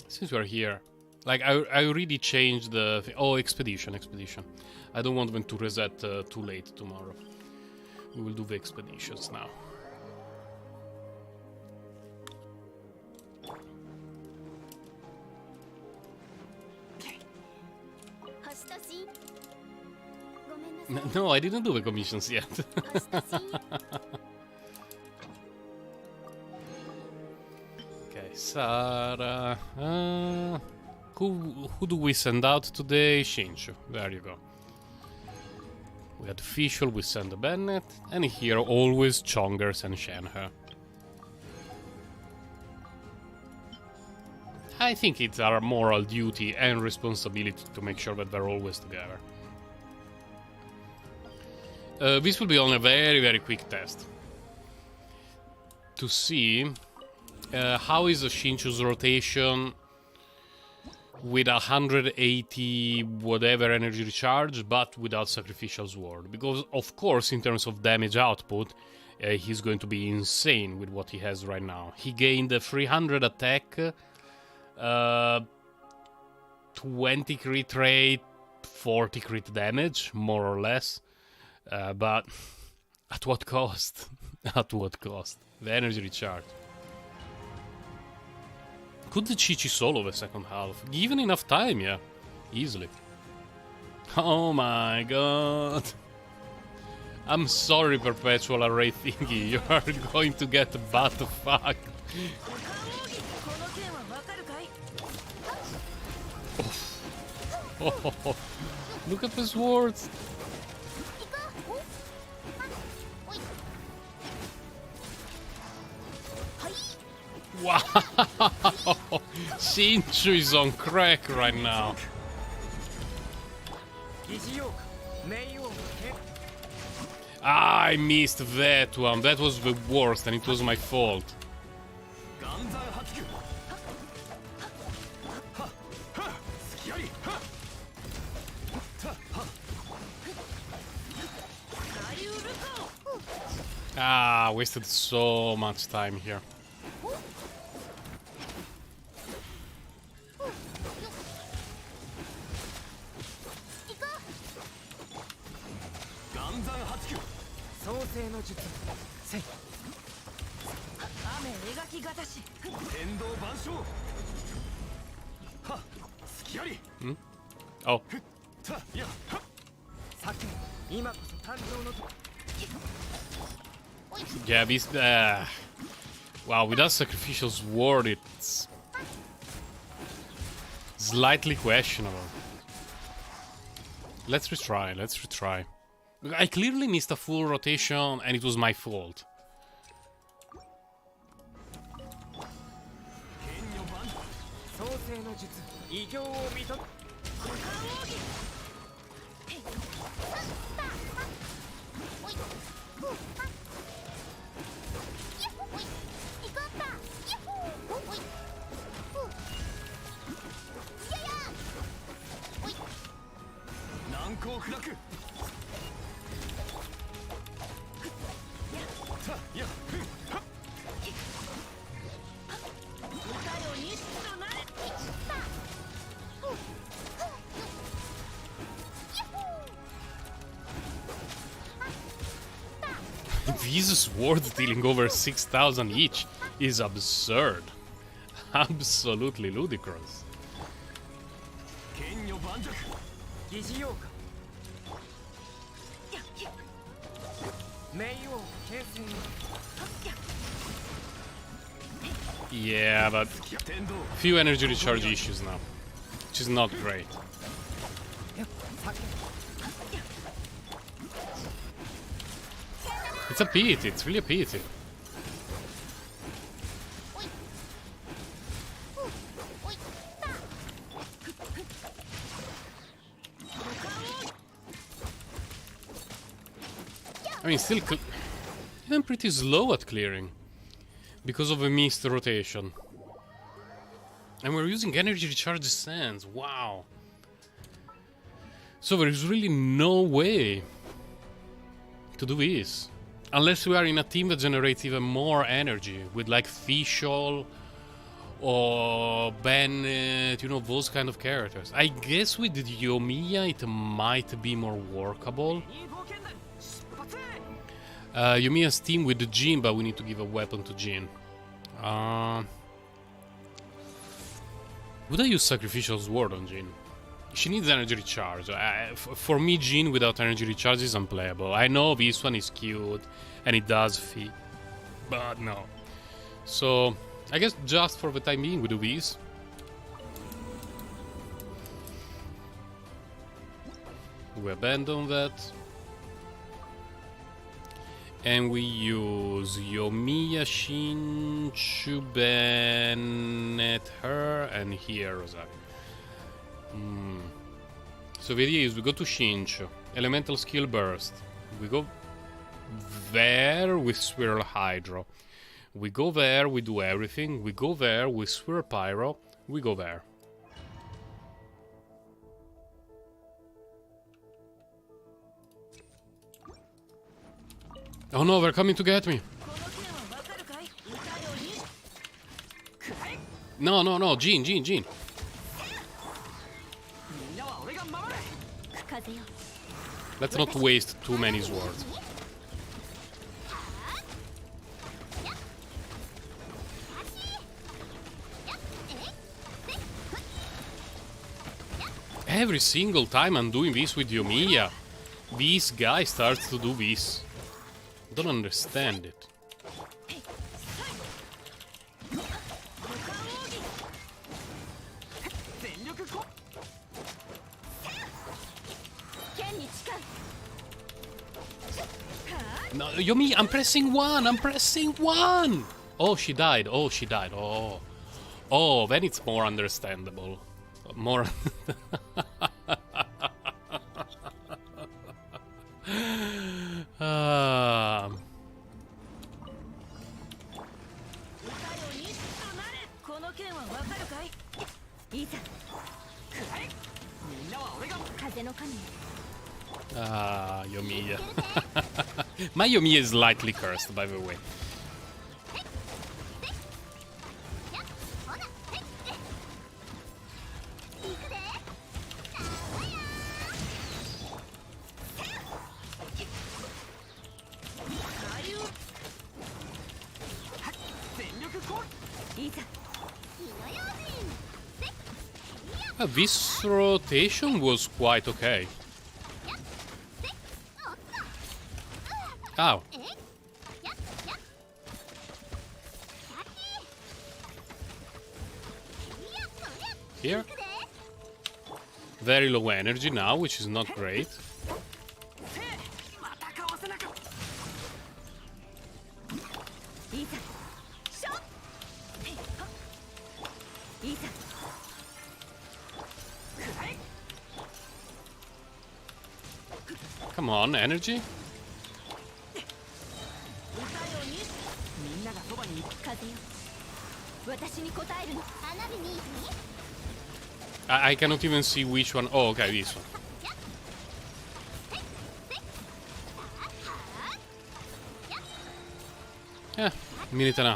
since we're here, like, I already changed the... Oh, expedition. I don't want them to reset too late tomorrow. We will do the expeditions now. No, I didn't do the commissions yet. Okay, Sara. Who do we send out today? Shinchu. There you go. We had official, we send the Bennett, and here always Chongers and Shenhe. I think it's our moral duty and responsibility to make sure that they're always together. This will be on a very, very quick test. To see how is Shinchu's rotation with 180 whatever energy recharge, but without Sacrificial Sword. Because, of course, in terms of damage output, he's going to be insane with what he has right now. He gained a 300 attack, 20 crit rate, 40 crit damage, more or less. But at what cost? At what cost? The energy recharge. Could the Chi-Chi solo the second half? Given enough time, yeah. Easily. Oh my god. I'm sorry, Perpetual Array Thingy. You are going to get butt fucked. Oh, look at the swords. Wow! Shinchu is on crack right now. I missed that one. That was the worst, and it was my fault. Ah, wasted so much time here. Hmm? Oh. Yeah, this... wow, without Sacrificial Sword, it's... slightly questionable. Let's retry. I clearly missed a full rotation, and it was my fault. These swords dealing over 6,000 each is absurd. Absolutely ludicrous. Yeah, but few energy recharge issues now, which is not great. It's a pity, it's really a pity. I mean, still even pretty slow at clearing because of a missed rotation. And we're using energy recharge sands. Wow. So there is really no way to do this unless we are in a team that generates even more energy with like Fischl or Bennett, you know, those kind of characters. I guess with Yoimiya it might be more workable. Yoimiya's team with the Jin, but we need to give a weapon to Jin. Would I use Sacrificial Sword on Jin? She needs energy recharge. For me, Jin without energy recharge is unplayable. I know this one is cute and it does fit, but no. So I guess just for the time being we do this. We abandon that. And we use Yoimiya, Shinchu, Bennett, her, and here Rosario. So the idea is we go to Shinchu, Elemental Skill Burst. We go there with Swirl Hydro. We go there, we do everything. We go there with Swirl Pyro. We go there. Oh no, they're coming to get me. No, no, no, Jin. Let's not waste too many swords. Every single time I'm doing this with Yoimiya, this guy starts to do this. I don't understand it. No, Yomi, I'm pressing one! Oh, she died. Oh, then it's more understandable. More... Yoimiya. My Yoimiya is lightly cursed, by the way. This rotation was quite okay. Ow. Here. Very low energy now, which is not great. Come on, energy. I cannot even see which one. Oh, okay, this one. Yeah, minute and a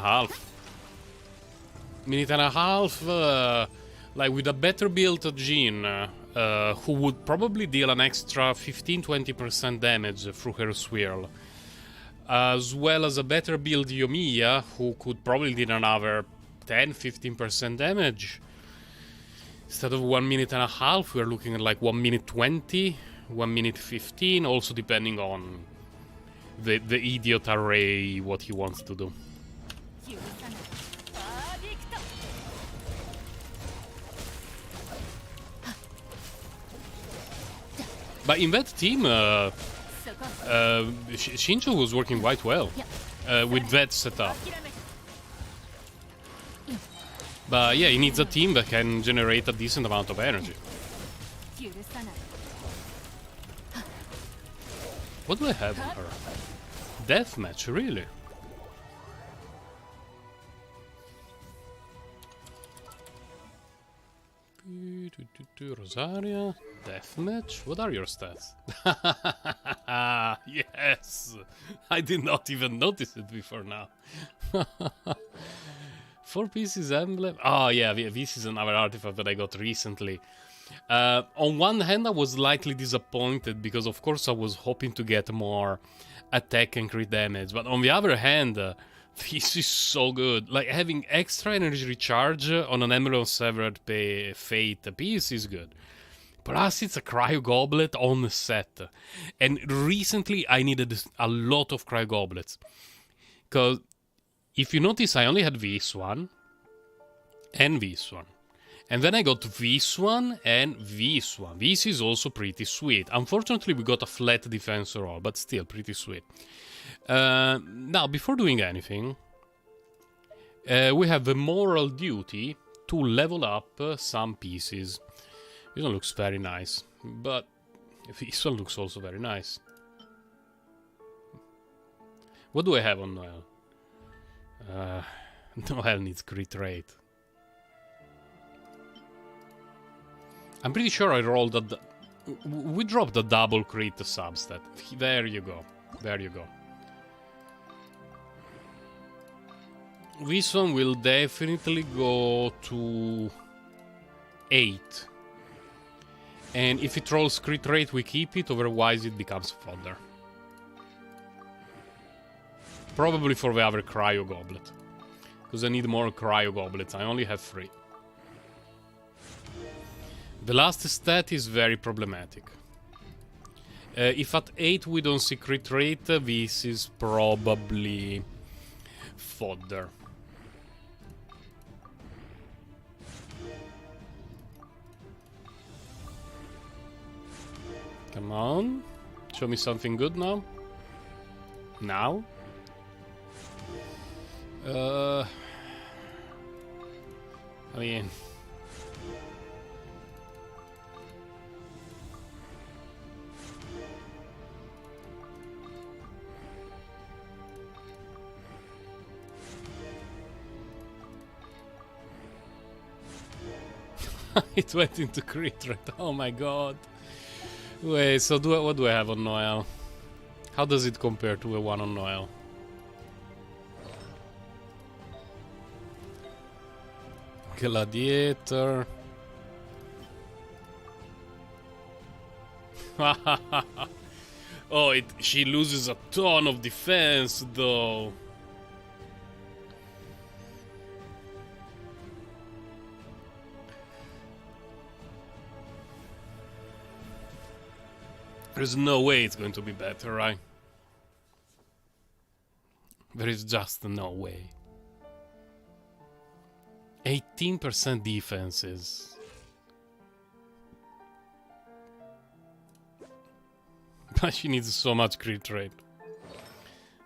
half. Like with a better built Jin, who would probably deal an extra 15-20% damage through her swirl. as well as a better build Yomiya, who could probably do another 10-15% damage. Instead of 1 minute and a half, we're looking at like 1 minute 20, 1 minute 15, also depending on the idiot array, what he wants to do. But in that team, Shinjo was working quite well with that setup. But yeah, he needs a team that can generate a decent amount of energy. What do I have on her? Deathmatch, really? Rosaria, deathmatch. What are your stats? Yes, I did not even notice it before now. 4 pieces emblem. Oh yeah, this is another artifact that I got recently. On one hand, I was slightly disappointed because, of course, I was hoping to get more attack and crit damage. But on the other hand, this is so good. Like, having extra energy recharge on an Emblem of Severed Fate piece is good. Plus, it's a Cryo Goblet on the set. And recently, I needed a lot of Cryo Goblets. Because, if you notice, I only had this one and this one. And then I got this one and this one. This is also pretty sweet. Unfortunately, we got a flat defense roll, but still pretty sweet. Now, before doing anything, we have the moral duty to level up some pieces. This one looks very nice, but this one looks also very nice. What do I have on Noel? Noel needs crit rate. I'm pretty sure I rolled a... We dropped a double crit substat. There you go. There you go. This one will definitely go to 8. And if it rolls crit rate, we keep it. Otherwise, it becomes fodder. Probably for the other Cryo Goblet. Because I need more Cryo Goblets. I only have 3. The last stat is very problematic. If at 8 we don't see crit rate, this is probably fodder. Come on. Show me something good now. Now? I mean... It went into crit rate. Oh my god. Wait, so what do I have on Noel? How does it compare to the one on Noel? Gladiator. Oh, she loses a ton of defense though. There's no way it's going to be better, right? There is just no way. 18% defenses. But she needs so much crit rate.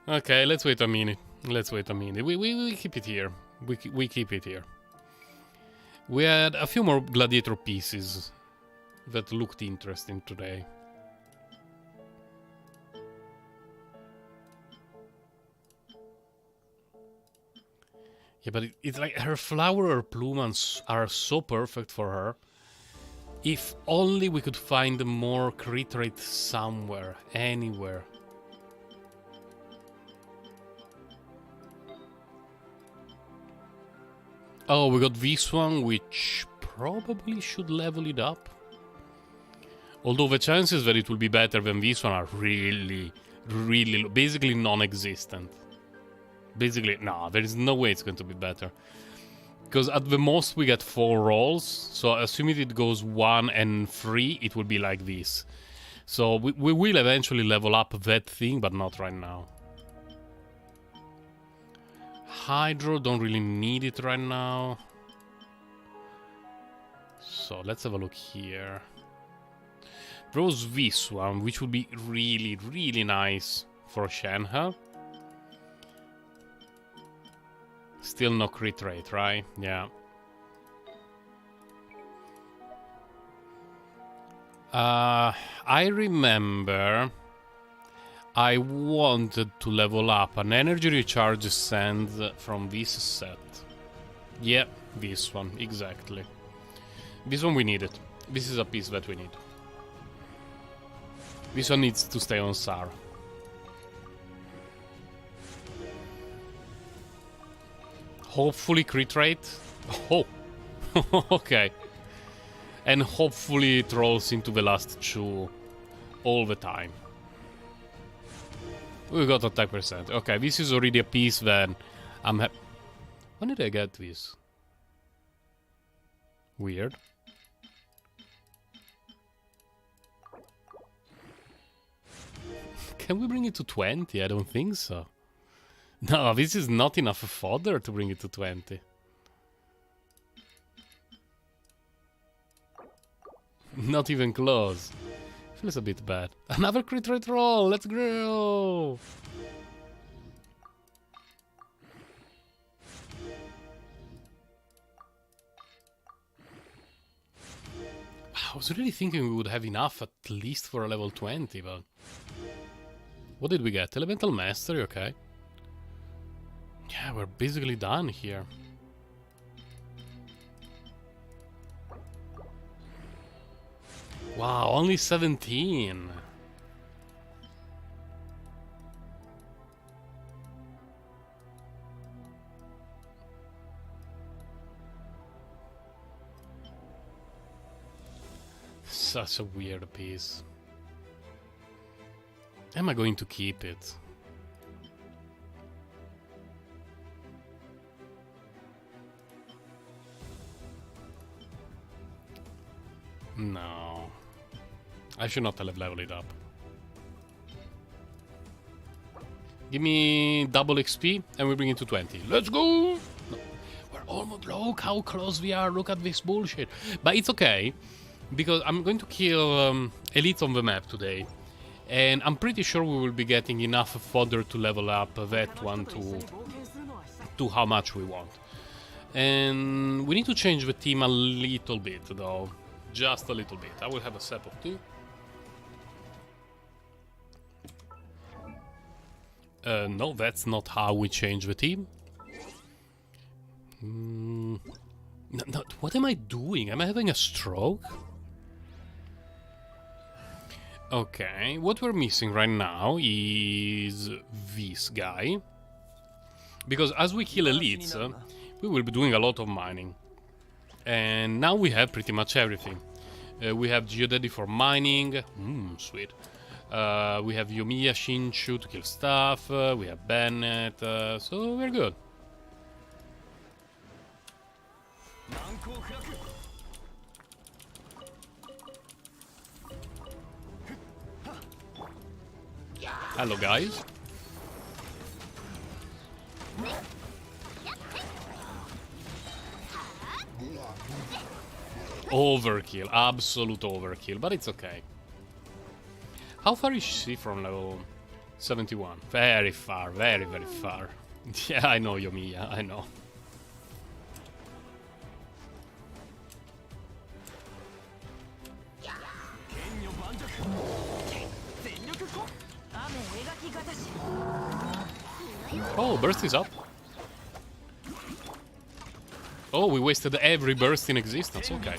Okay, let's wait a minute. Let's wait a minute. We keep it here. We keep it here. We had a few more gladiator pieces that looked interesting today. Yeah, but it's like her flower or plume are so perfect for her. If only we could find more crit rate somewhere, anywhere. Oh, we got this one, which probably should level it up. Although the chances that it will be better than this one are really, really low, basically non-existent. Basically, no, there is no way it's going to be better. Because at the most we get 4 rolls, so assuming it goes 1 and 3, it will be like this. So we will eventually level up that thing, but not right now. Hydro, don't really need it right now. So let's have a look here. There was this one, which would be really, really nice for Shenhe. Still no crit rate, right? Yeah. I remember I wanted to level up an energy recharge sand from this set. Yeah, this one, exactly. This one we need it. This is a piece that we need. This one needs to stay on Sar. Hopefully crit rate. Oh, okay. And hopefully it rolls into the last 2 all the time. We got attack percent. Okay, this is already a piece then. I'm happy. When did I get this? Weird. Can we bring it to 20? I don't think so. No, this is not enough fodder to bring it to 20. Not even close. Feels a bit bad. Another crit rate roll! Let's go! I was really thinking we would have enough at least for a level 20, but... What did we get? Elemental Mastery, okay. Yeah, we're basically done here. Wow, only 17. Such a weird piece. Am I going to keep it? No. I should not have leveled it up. Give me double XP and we bring it to 20. Let's go! No. We're almost... Look how close we are. Look at this bullshit. But it's okay. Because I'm going to kill elites on the map today. And I'm pretty sure we will be getting enough fodder to level up that one to how much we want. And we need to change the team a little bit though. Just a little bit. I will have a sip of tea. No, that's not how we change the team. No, what am I doing? Am I having a stroke? Okay, what we're missing right now is this guy. Because as we kill elites, we will be doing a lot of mining. And now we have pretty much everything. We have Geodaddy for mining. Sweet. We have Yoimiya Shinshu to kill stuff. We have Bennett. So we're good. Hello, guys. Overkill, absolute overkill, but it's okay. How far is she from level 71? Very far, very, very far. Yeah, I know, Yoimiya, I know. Oh, burst is up. Oh, we wasted every burst in existence, okay.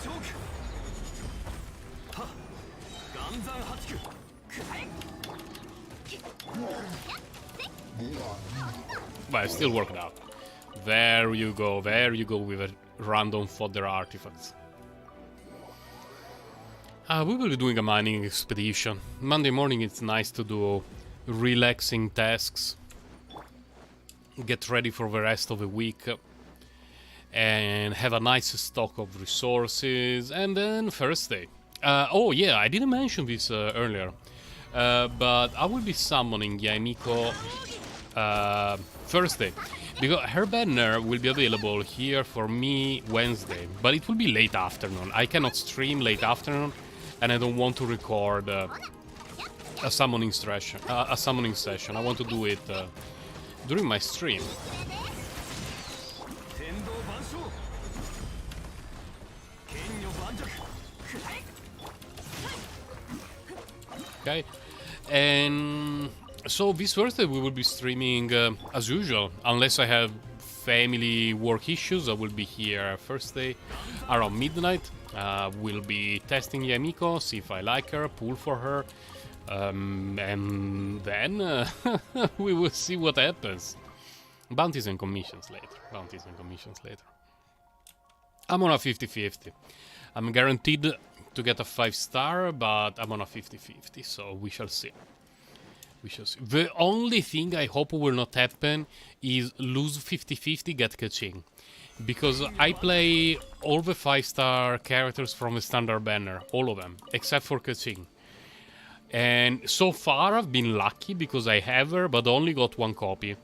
But it still worked out. There you go with a random fodder artifacts. We will be doing a mining expedition. Monday morning it's nice to do relaxing tasks, get ready for the rest of the week, and have a nice stock of resources, and then Thursday. Oh yeah, I didn't mention this earlier, but I will be summoning Yaemiko Thursday, because her banner will be available here for me Wednesday, but it will be late afternoon. I cannot stream late afternoon, and I don't want to record a summoning session. I want to do it during my stream. Okay, and so this Thursday we will be streaming as usual, unless I have family work issues. I will be here Thursday around midnight. We'll be testing Yaemiko, see if I like her, pull for her, and then we will see what happens. Bounties and commissions later. I'm on a 50-50. I'm guaranteed to get a 5-star, but I'm on a 50-50, so we shall see. The only thing I hope will not happen is lose 50-50, get Keqing. Because I play all the 5-star characters from the standard banner, all of them, except for Keqing. And so far I've been lucky because I have her, but only got one copy.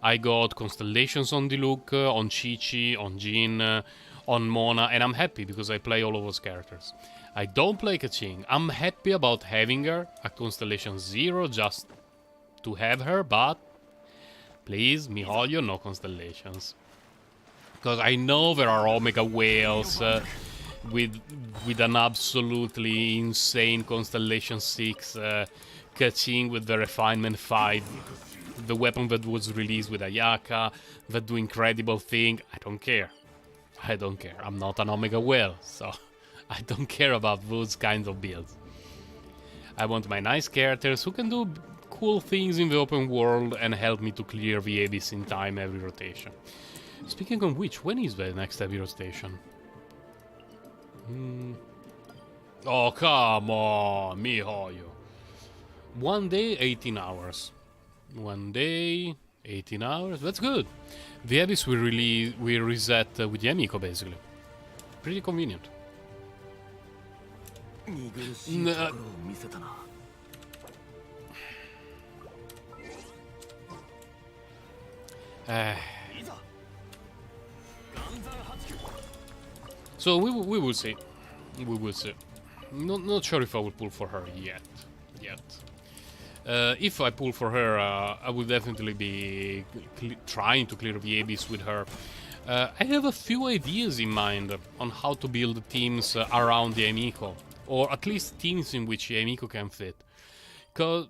I got Constellations on Diluc, on Qiqi, on Jin, on Mona, and I'm happy because I play all of those characters. I don't play Keqing. I'm happy about having her at Constellation 0 just to have her, but please, MiHoYo, no Constellations. Because I know there are Omega Whales with an absolutely insane Constellation 6, Keqing with the Refinement 5, the weapon that was released with Ayaka, that do incredible thing. I don't care. I'm not an Omega Whale, so I don't care about those kinds of builds. I want my nice characters who can do cool things in the open world and help me to clear the Abyss in time every rotation. Speaking of which, when is the next heavy rotation? Oh, come on, MiHoYo. 1 day, 18 hours. 1 day, 18 hours. That's good. The Abyss will reset with Yaemiko, basically. Pretty convenient. So we will see. We will see. Not sure if I will pull for her yet. If I pull for her, I will definitely be trying to clear the Abyss with her. I have a few ideas in mind on how to build teams around Yaemiko, or at least teams in which Yaemiko can fit. Because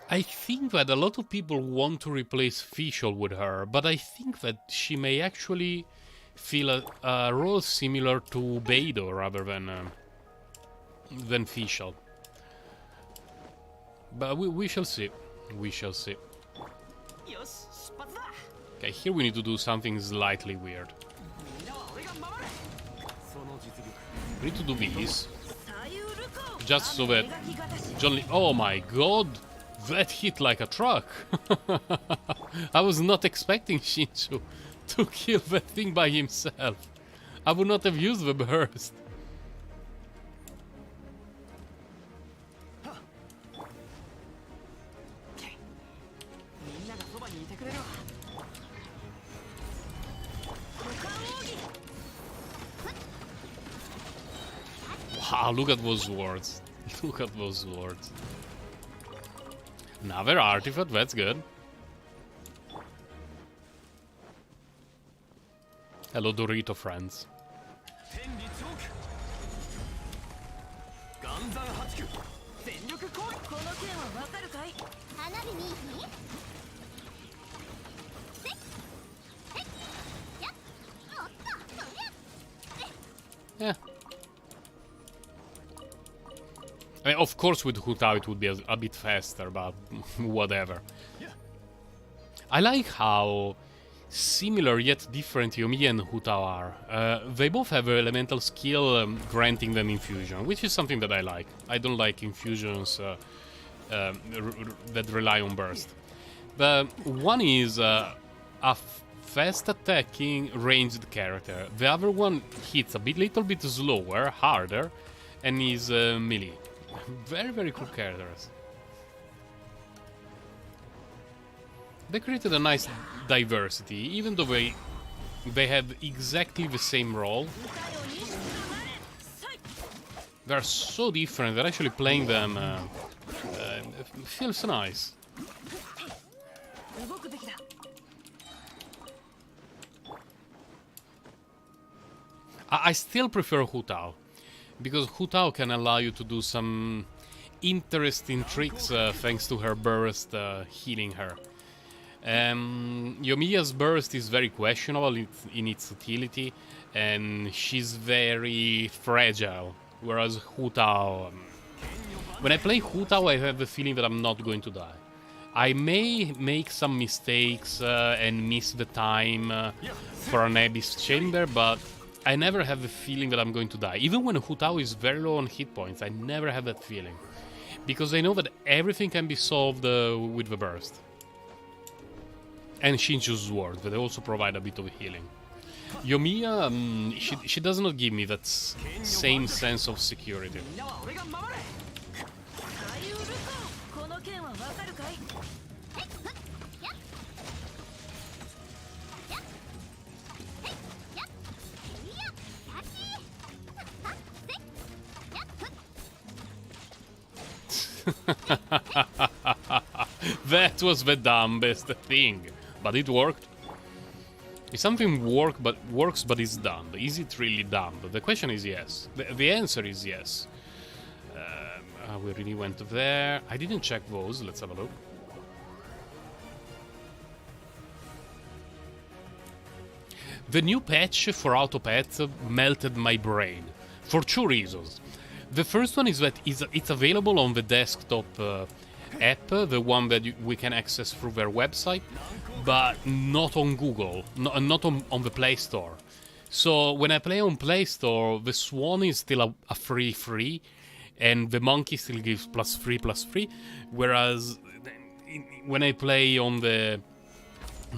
I think that a lot of people want to replace Fischl with her, but I think that she may actually fill a role similar to Beidou rather than Fischl. But we shall see. We shall see. Okay, here we need to do something slightly weird. We need to do this. Just so that John Lee... Oh my god! That hit like a truck! I was not expecting Shinju to kill that thing by himself. I would not have used the burst. Wow, look at those swords. Look at those swords. Another artifact, that's good. Hello, Dorito friends. Yeah. I mean, of course with Hu Tao it would be a bit faster, but whatever. I like how similar yet different Yomi and Hu Tao are. They both have elemental skill granting them infusion, which is something that I like. I don't like infusions that rely on burst. The one is fast attacking ranged character. The other one hits a little bit slower, harder, and is melee. Very, very cool characters. They created a nice diversity, even though they have exactly the same role. They're so different that actually playing them feels nice. I still prefer Hu Tao, because Hu Tao can allow you to do some interesting tricks thanks to her burst healing her. Yoimiya's burst is very questionable in its utility, and she's very fragile, whereas Hu Tao... when I play Hu Tao, I have the feeling that I'm not going to die. I may make some mistakes and miss the time for an Abyss Chamber, but I never have the feeling that I'm going to die. Even when Hu Tao is very low on hit points, I never have that feeling. Because I know that everything can be solved with the burst. And Shinju's sword, that also provide a bit of healing. Yoimiya, she does not give me that same sense of security. That was the dumbest thing, but it worked. If something works but is dumb, is it really dumb? The question is yes. The answer is yes. We really went there. I didn't check those. Let's have a look. The new patch for Autopets melted my brain for two reasons. The first one is that it's available on the desktop app, the one that we can access through their website, but not on Google, not on the Play Store. So when I play on Play Store, the Swan is still a free, and the Monkey still gives +3, whereas when I play on the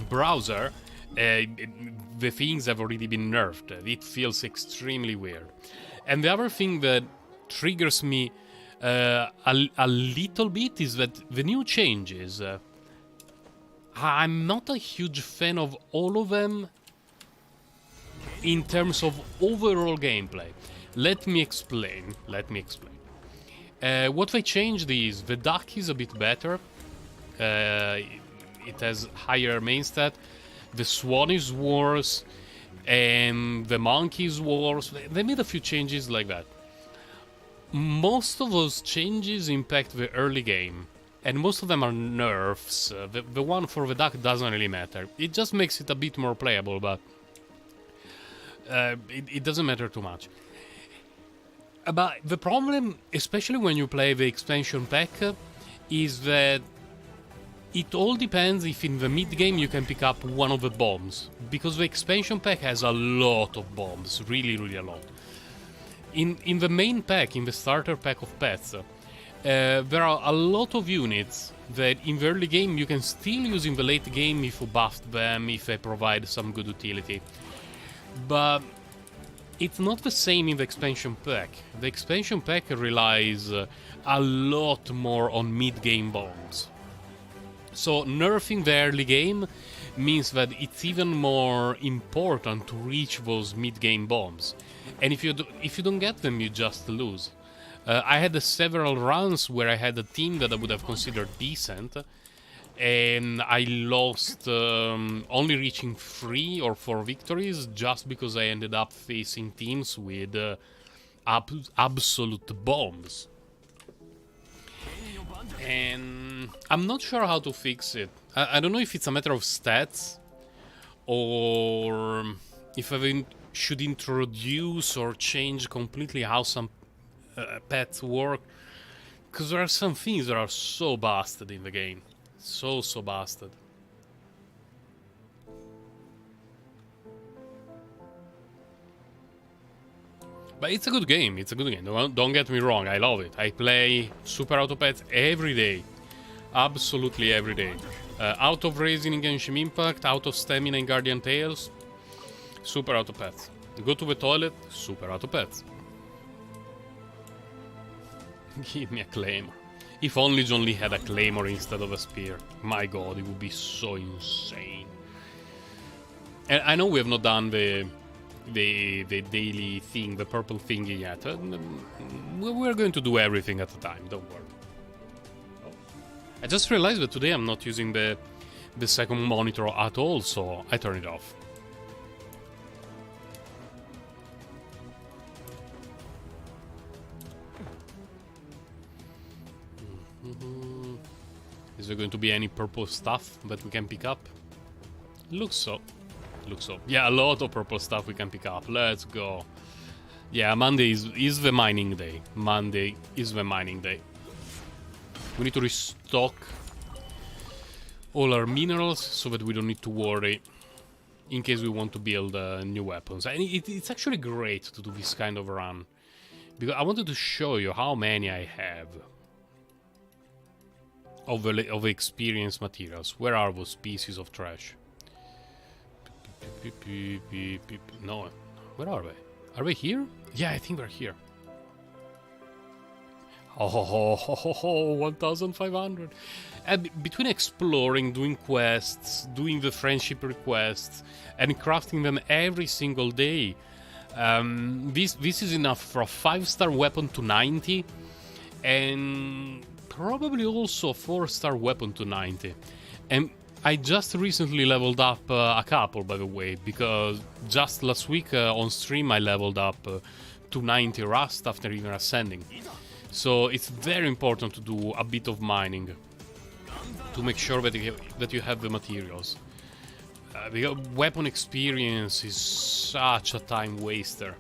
browser, the things have already been nerfed. It feels extremely weird. And the other thing that triggers me a little bit is that the new changes, I'm not a huge fan of all of them in terms of overall gameplay. Let me explain. What they changed is the duck is a bit better. It has higher main stat. The Swan is worse, and the Monkey is worse. They made a few changes like that. Most of those changes impact the early game, and most of them are nerfs. The one for the duck doesn't really matter. It just makes it a bit more playable, but it doesn't matter too much. But the problem, especially when you play the expansion pack, is that it all depends if in the mid-game you can pick up one of the bombs, because the expansion pack has a lot of bombs, really a lot. In the main pack, in the starter pack of pets, there are a lot of units that in the early game you can still use in the late game if you buffed them, if they provide some good utility. But it's not the same in the expansion pack. The expansion pack relies a lot more on mid-game bombs. So nerfing the early game means that it's even more important to reach those mid-game bombs. And if you don't get them, you just lose. I had several runs where I had a team that I would have considered decent, and I lost only reaching 3 or 4 victories just because I ended up facing teams with absolute bombs. And I'm not sure how to fix it. I don't know if it's a matter of stats, or if I should introduce or change completely how some pets work. Because there are some things that are so busted in the game. So busted. But it's a good game, it's a good game. Don't get me wrong, I love it. I play Super Auto Pets every day. Absolutely every day. Out of Racing in Genshin Impact, out of Stamina in Guardian Tales, Super Auto Pets. Go to the toilet, Super Auto Pets. Give me a Claymore. If only John Lee had a Claymore instead of a spear. My god, it would be so insane. And I know we have not done the daily thing, the purple thingy yet. We're going to do everything at a time, don't worry. I just realized that today I'm not using the second monitor at all, so I turn it off. Is there going to be any purple stuff that we can pick up? Looks so. Looks so. Yeah, a lot of purple stuff we can pick up. Let's go. Yeah, Monday is the mining day. Monday is the mining day. We need to restock all our minerals so that we don't need to worry in case we want to build new weapons. And it's actually great to do this kind of run, because I wanted to show you how many I have of experienced materials. Where are those pieces of trash? No, where are they? Are they here? Yeah, I think they're here. Oh, 1,500. And between exploring, doing quests, doing the friendship requests, and crafting them every single day, this is enough for a 5-star weapon to 90, and probably also a 4-star weapon to 90. And I just recently leveled up a couple, by the way, because just last week on stream I leveled up to 90 Rust after even ascending. So it's very important to do a bit of mining to make sure that you have the materials. Because weapon experience is such a time waster.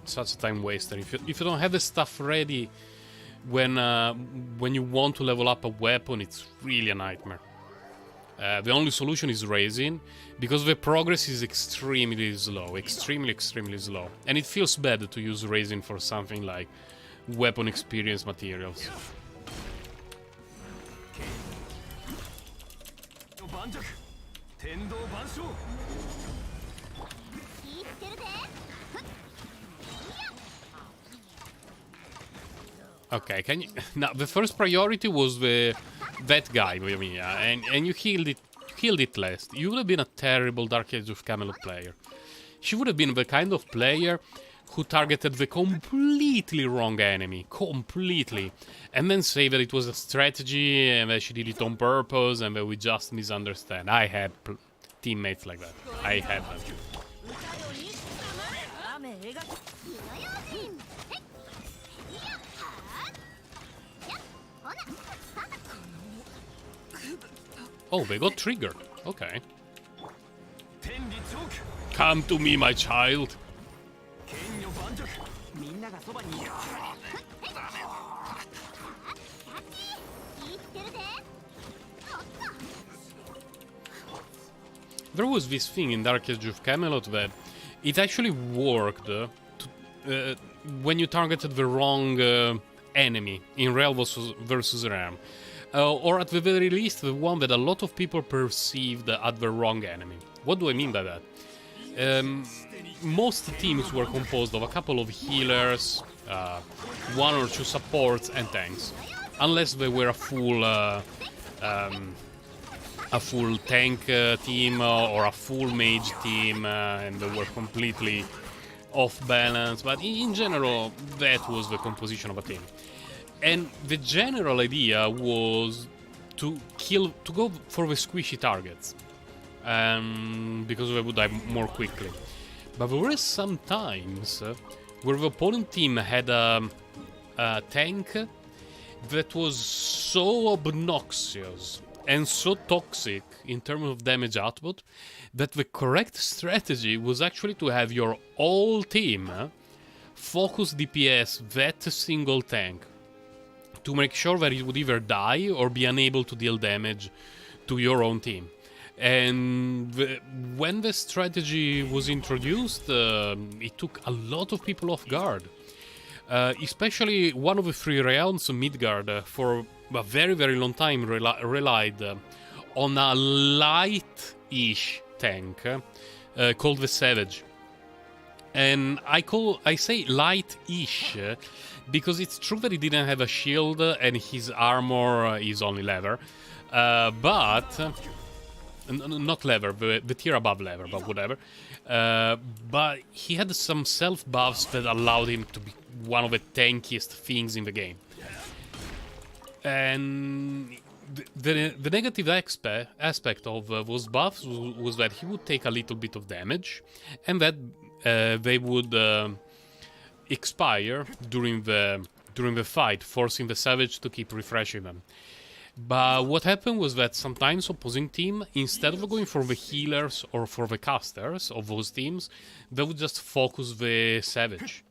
Such a time waster. If you don't have the stuff ready when you want to level up a weapon, it's really a nightmare. The only solution is resin, because the progress is extremely slow. Extremely slow. And it feels bad to use resin for something like weapon experience materials. Okay, can you... Now, the first priority was that guy, and you killed it last. You would have been a terrible Dark Age of Camelot player. She would have been the kind of player who targeted the completely wrong enemy. Completely. And then say that it was a strategy, and that she did it on purpose, and that we just misunderstand. I had teammates like that. I had them. Oh, they got triggered. Okay. Come to me, my child. There was this thing in Dark Age of Camelot that it actually worked when you targeted the wrong enemy in Real versus Ram. Or at the very least, the one that a lot of people perceived as the wrong enemy. What do I mean by that? Most teams were composed of a couple of healers, 1 or 2 supports, and tanks. Unless they were a full tank team or a full mage team, and they were completely off balance. But in general, that was the composition of a team. And the general idea was to go for the squishy targets, because they would die more quickly. But there were some times where the opponent team had a tank that was so obnoxious and so toxic in terms of damage output that the correct strategy was actually to have your whole team focus DPS that single tank, to make sure that it would either die or be unable to deal damage to your own team. And when the strategy was introduced, it took a lot of people off guard. Especially one of the three realms, Midgard, for a very, very long time relied on a light-ish tank called the Savage. And I say light-ish because it's true that he didn't have a shield and his armor is only leather. But not leather, the tier above leather, but whatever. But he had some self buffs that allowed him to be one of the tankiest things in the game. And the negative aspect of those buffs was that he would take a little bit of damage, and that they would expire during the fight, forcing the Savage to keep refreshing them. But what happened was that sometimes opposing team, instead of going for the healers or for the casters of those teams, they would just focus the Savage.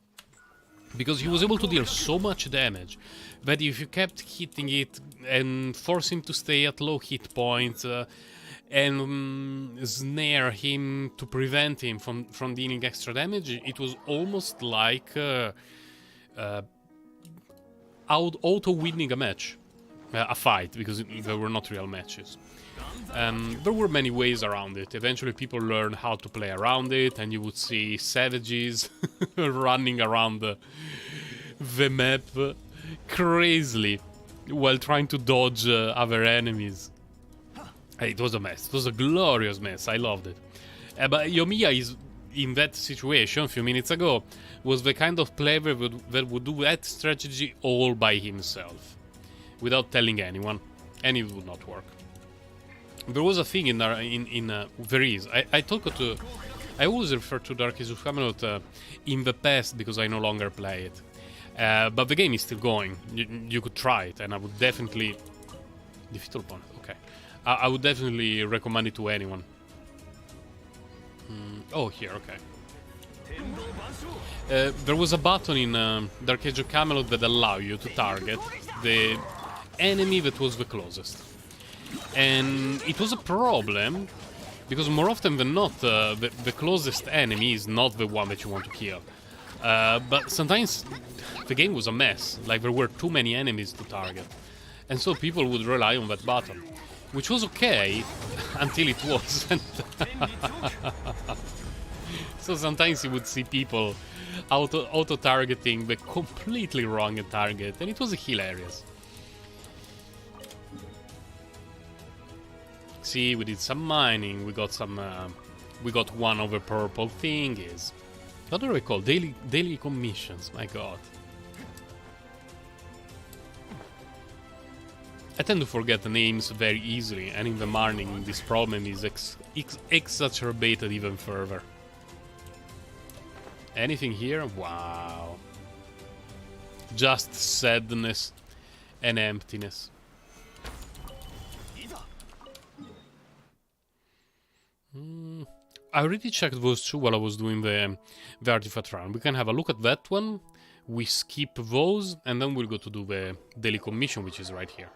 Because he was able to deal so much damage that if you kept hitting it and force him to stay at low hit points and snare him to prevent him from dealing extra damage, it was almost like auto-winning a match. A fight, because there were not real matches. There were many ways around it. Eventually people learned how to play around it, and you would see savages running around the map crazily while trying to dodge other enemies. It was a mess. It was a glorious mess. I loved it. But Yoimiya is in that situation a few minutes ago was the kind of player that would do that strategy all by himself, without telling anyone, and it would not work. There was a thing there is. I always refer to Dark Age of Camelot in the past because I no longer play it. But the game is still going. You could try it, and I would definitely defeat all opponent. Okay, I would definitely recommend it to anyone. Oh, here, okay. There was a button in Dark Age of Camelot that allowed you to target the enemy that was the closest. And it was a problem, because more often than not, the closest enemy is not the one that you want to kill. But sometimes the game was a mess, like there were too many enemies to target. And so people would rely on that button, which was okay, until it wasn't. So sometimes you would see people auto-targeting the completely wrong target, and it was hilarious. See, we did some mining, we got one of the purple thingies. What do I call? Daily commissions, my god. I tend to forget the names very easily, and in the morning this problem is exacerbated even further. Anything here? Wow. Just sadness and emptiness. I already checked those two while I was doing the artifact run. We can have a look at that one. We skip those, and then we'll go to do the daily commission, which is right here.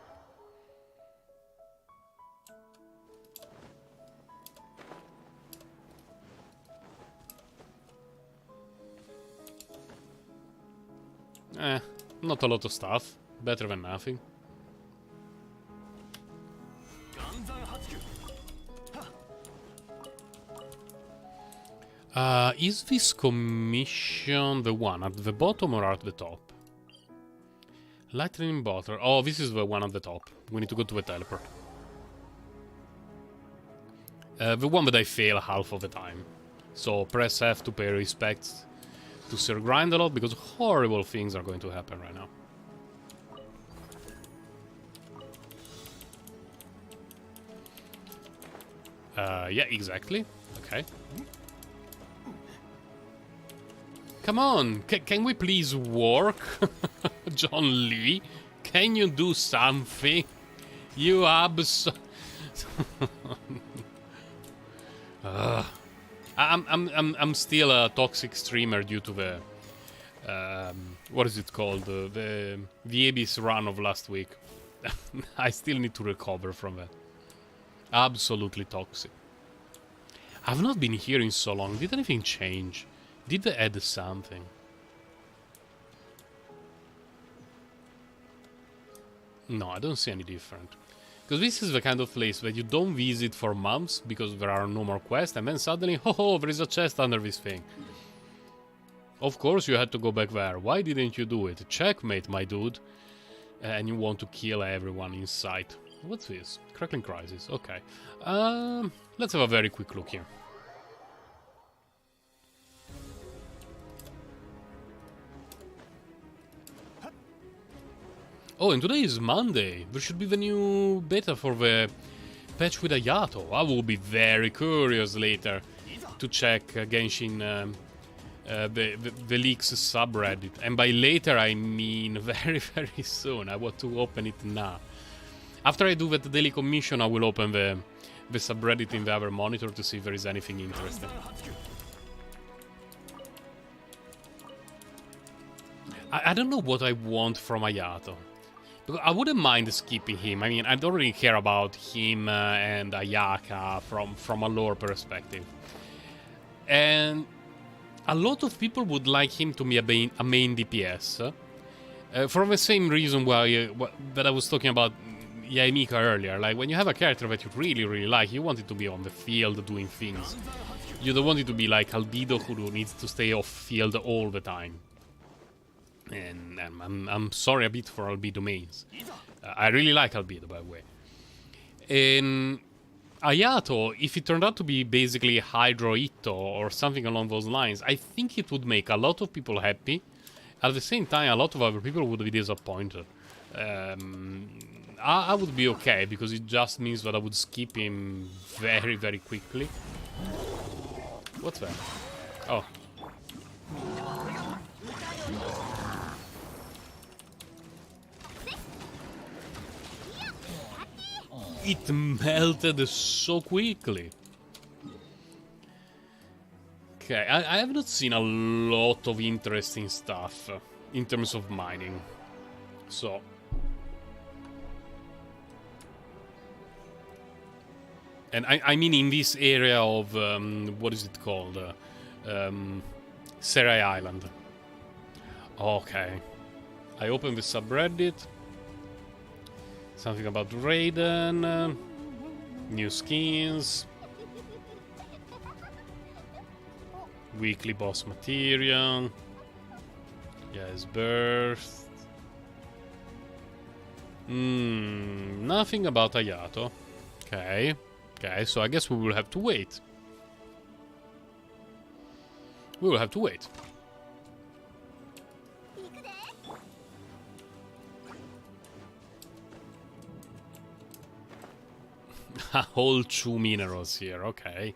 Not a lot of stuff. Better than nothing. Is this commission the one at the bottom or at the top? Lightning bottle. Oh, this is the one at the top. We need to go to the teleport. The one that I fail half of the time. So press F to pay respects to Sir Grindelwald, because horrible things are going to happen right now. Yeah, exactly. Okay. Come on, can we please work? John Lee, can you do something? You I'm still a toxic streamer due to the what is it called? The Abyss run of last week. I still need to recover from that. Absolutely toxic. I've not been here in so long. Did anything change? Did they add something? No, I don't see any different. Because this is the kind of place that you don't visit for months because there are no more quests, and then suddenly, oh, there is a chest under this thing. Of course you had to go back there. Why didn't you do it? Checkmate, my dude. And you want to kill everyone in sight. What's this? Crackling Crisis. Okay. Let's have a very quick look here. Oh, and today is Monday. There should be the new beta for the patch with Ayato. I will be very curious later to check Genshin the leaks subreddit. And by later I mean very, very soon. I want to open it now. After I do the daily commission, I will open the subreddit in the other monitor to see if there is anything interesting. I don't know what I want from Ayato. I wouldn't mind skipping him. I mean, I don't really care about him and Ayaka from a lore perspective. And a lot of people would like him to be a main DPS. For the same reason why that I was talking about Yaemika earlier. Like, when you have a character that you really, really like, you want it to be on the field doing things. You don't want it to be like Albedo, who needs to stay off field all the time. And I'm sorry a bit for Albedo mains. I really like Albedo, by the way. And Ayato, if it turned out to be basically Hydro Itto or something along those lines, I think it would make a lot of people happy. At the same time, a lot of other people would be disappointed. I would be okay, because it just means that I would skip him very, very quickly. What's that? Oh. It melted so quickly. Okay, I have not seen a lot of interesting stuff in terms of mining. So... And I mean in this area of... what is it called? Serai Island. Okay. I opened the subreddit. Something about Raiden, new skins, weekly boss material, yes, birth. Nothing about Ayato. Okay, so I guess we will have to wait. We will have to wait. A whole 2 minerals here, okay.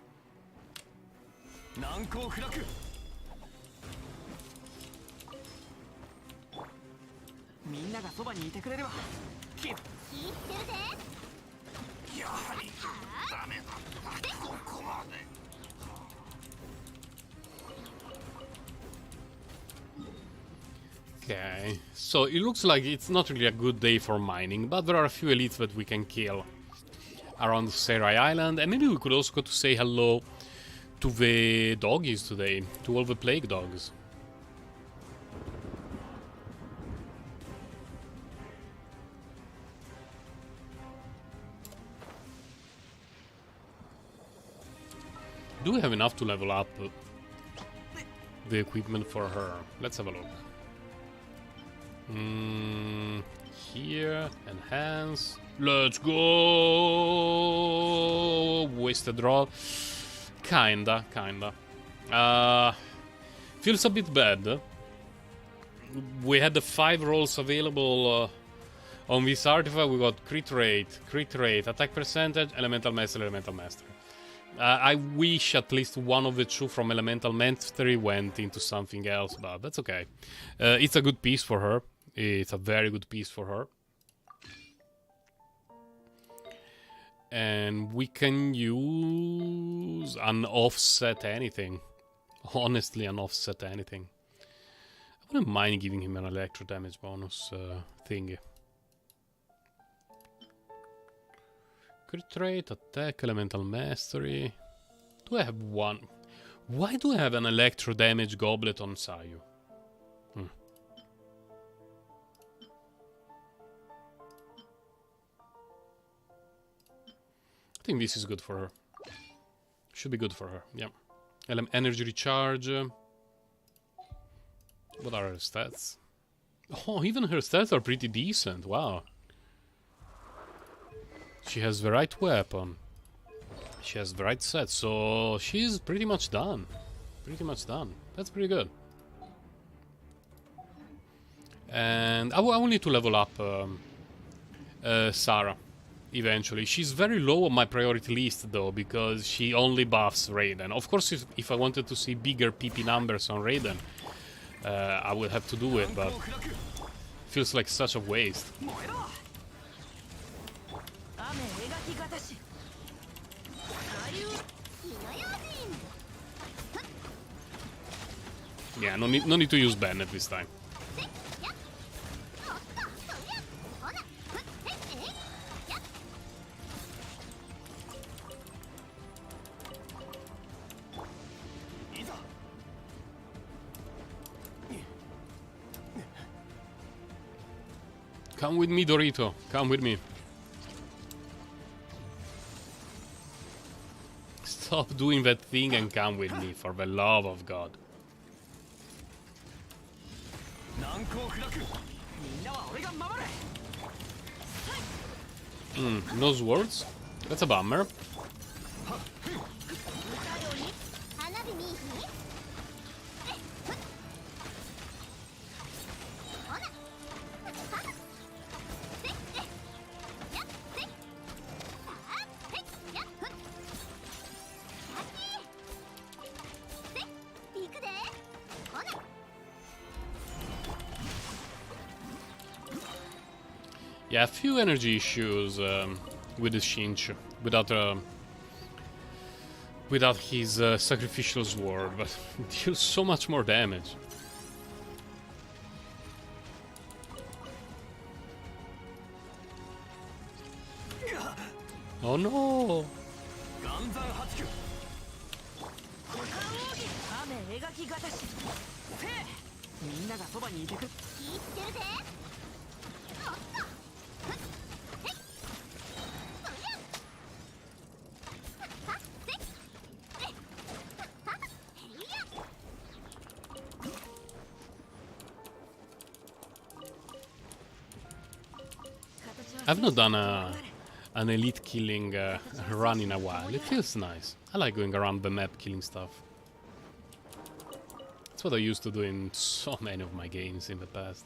Okay, so it looks like it's not really a good day for mining, but there are a few elites that we can kill around Serai Island, and maybe we could also go to say hello to the doggies today, to all the plague dogs. Do we have enough to level up the equipment for her? Let's have a look. Here, enhance. Let's go! Wasted roll. Kinda. Feels a bit bad. We had the 5 rolls available on this artifact. We got crit rate, attack percentage, elemental mastery. I wish at least one of the 2 from elemental mastery went into something else, but that's okay. It's a good piece for her. It's a very good piece for her. And we can use an offset anything. Honestly, an offset anything. I wouldn't mind giving him an electro damage bonus thingy. Crit trait, attack, elemental mastery. Do I have one? Why do I have an electro damage goblet on Sayu? I think this is good for her. Should be good for her, yeah. Energy recharge. What are her stats? Oh, even her stats are pretty decent, wow. She has the right weapon. She has the right set, so she's pretty much done. Pretty much done. That's pretty good. And I will need to level up Sarah eventually. She's very low on my priority list though, because she only buffs Raiden. Of course, if I wanted to see bigger PP numbers on Raiden, I would have to do it, but feels like such a waste. Yeah, no need to use Bennett this time. Come with me, Dorito. Come with me. Stop doing that thing and come with me, for the love of God. No swords? That's a bummer. Yeah, a few energy issues with the Shinch, without his sacrificial sword, but deals so much more damage. Oh no! I've not done an elite killing run in a while. It feels nice. I like going around the map killing stuff. That's what I used to do in so many of my games in the past.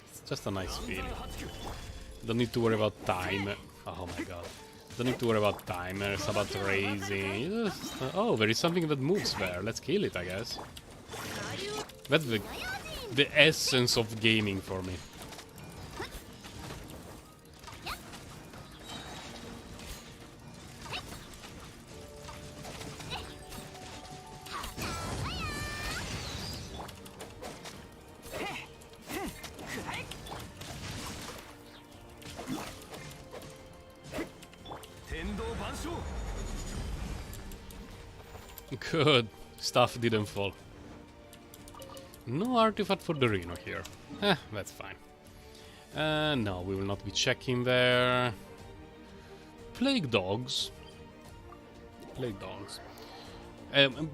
It's just a nice feeling. Don't need to worry about time. Oh my god. Don't need to worry about timers, about raising. Just, oh, there is something that moves there. Let's kill it, I guess. That's the essence of gaming for me. Good. Stuff didn't fall. No artifact for the Rhino here. That's fine. No, we will not be checking there. Plague Dogs. Plague Dogs.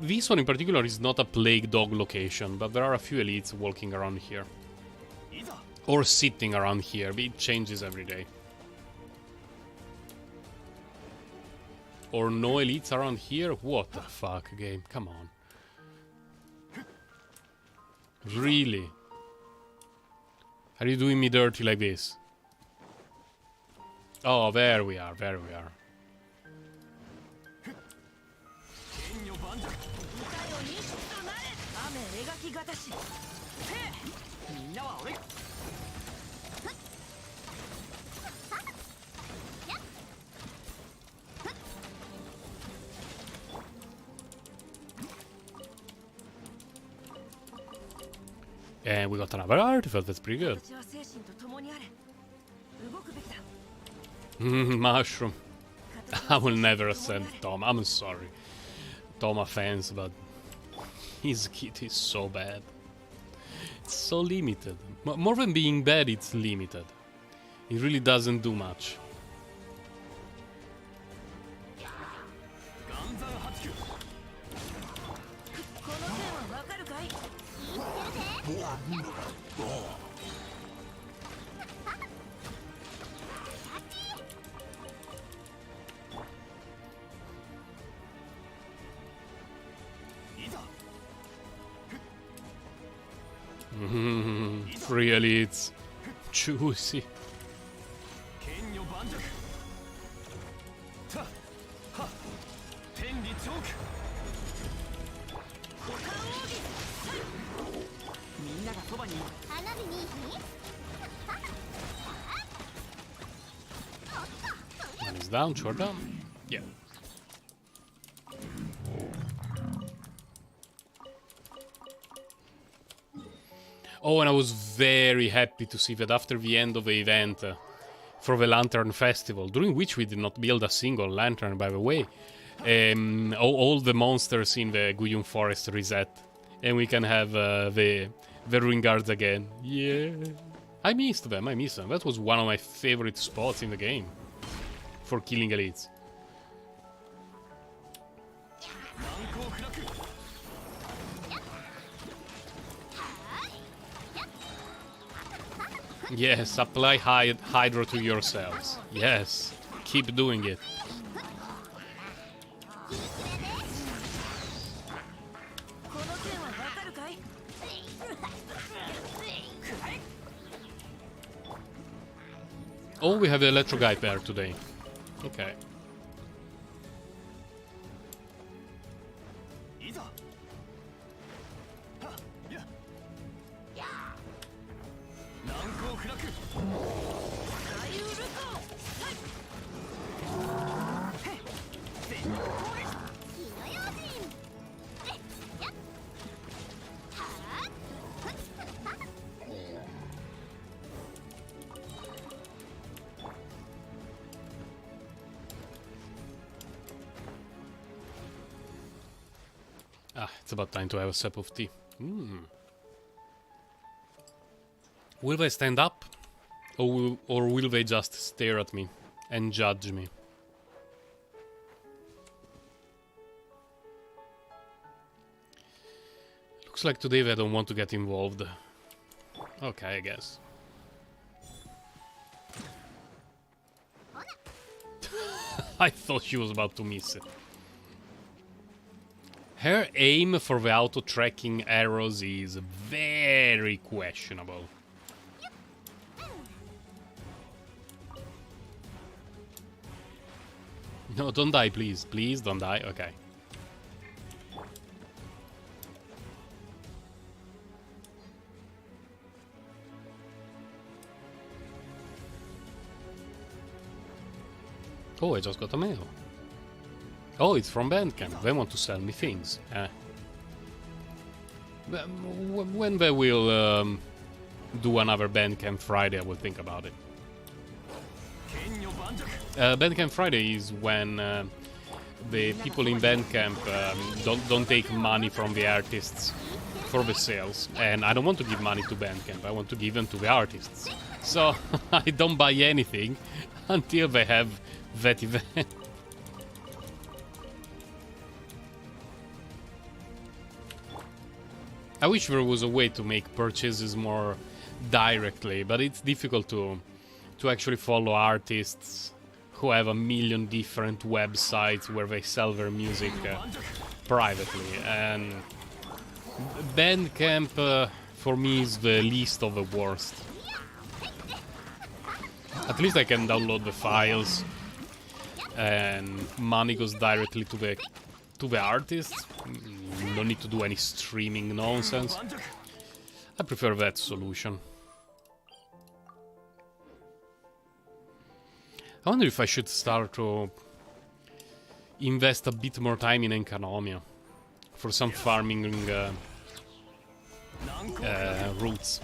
This one in particular is not a Plague Dog location, but there are a few elites walking around here. Or sitting around here. It changes every day. Or no elites around here? What the fuck, game? Come on. Really? Are you doing me dirty like this? Oh, there we are, there we are. And we got another artifact, that's pretty good. Mushroom. I will never ascend Tom. I'm sorry, Toma fans, but his kit is so bad. It's so limited. More than being bad, it's limited. It really doesn't do much. Really, it's juicy. One is down, short down. Yeah. Oh, and I was very happy to see that after the end of the event for the Lantern Festival, during which we did not build a single lantern, by the way, all the monsters in the Guyun Forest reset, and we can have the Ruin Guards again. Yeah. I missed them. That was one of my favorite spots in the game for killing elites. Yes, apply Hydro to yourselves. Yes, keep doing it. Oh, we have the Electro Guy pair today. Okay. It's about time to have a sip of tea. Will they stand up? Or will they just stare at me and judge me? Looks like today they don't want to get involved. Okay, I guess. I thought she was about to miss it. Her aim for the auto-tracking arrows is very questionable. No, don't die, please. Please, don't die. Okay. Oh, I just got a mail. Oh, it's from Bandcamp. They want to sell me things. When they will do another Bandcamp Friday, I will think about it. Bandcamp Friday is when the people in Bandcamp don't take money from the artists for the sales. And I don't want to give money to Bandcamp. I want to give them to the artists. So I don't buy anything until they have that event. I wish there was a way to make purchases more directly, but it's difficult to actually follow artists who have a million different websites where they sell their music privately. And Bandcamp, for me, is the least of the worst. At least I can download the files, and money goes directly to the artists. No need to do any streaming nonsense. I prefer that solution. I wonder if I should start to invest a bit more time in Enkanomiya for some farming routes.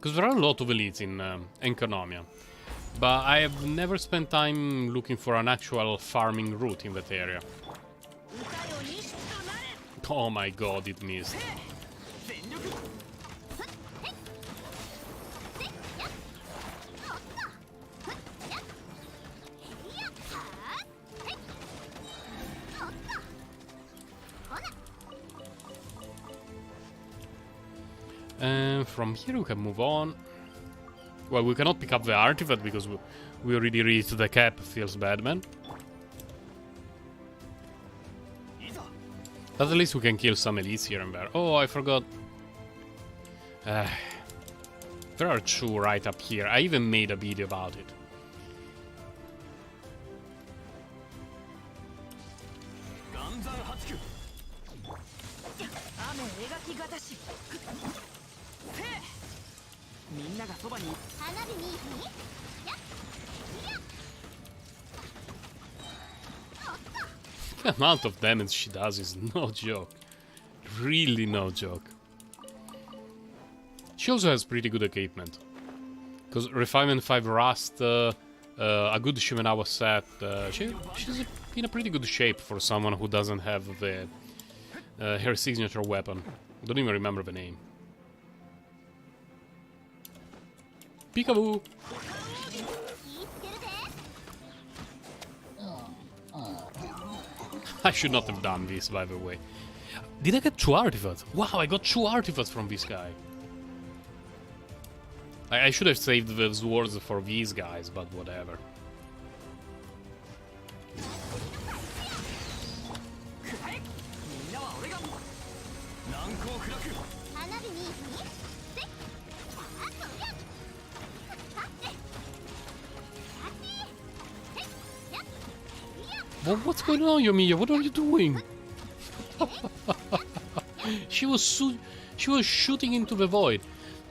Because there are a lot of elites in Enkarnomia. But I have never spent time looking for an actual farming route in that area. Oh my god, it missed. And from here we can move on. Well, we cannot pick up the artifact because we already reached the cap. Feels bad, man. But at least we can kill some elites here and there. Oh, I forgot. There are two right up here. I even made a video about it. The amount of damage she does is no joke. Really no joke. She also has pretty good equipment. Because Refinement 5 Rust, a good Shimenawa set, she's in a pretty good shape for someone who doesn't have the her signature weapon. I don't even remember the name. Peekaboo! I should not have done this, by the way. Did I get 2 artifacts? Wow, I got 2 artifacts from this guy. I should have saved the swords for these guys, but whatever. What's going on, Yoimiya? What are you doing? She was shooting into the void.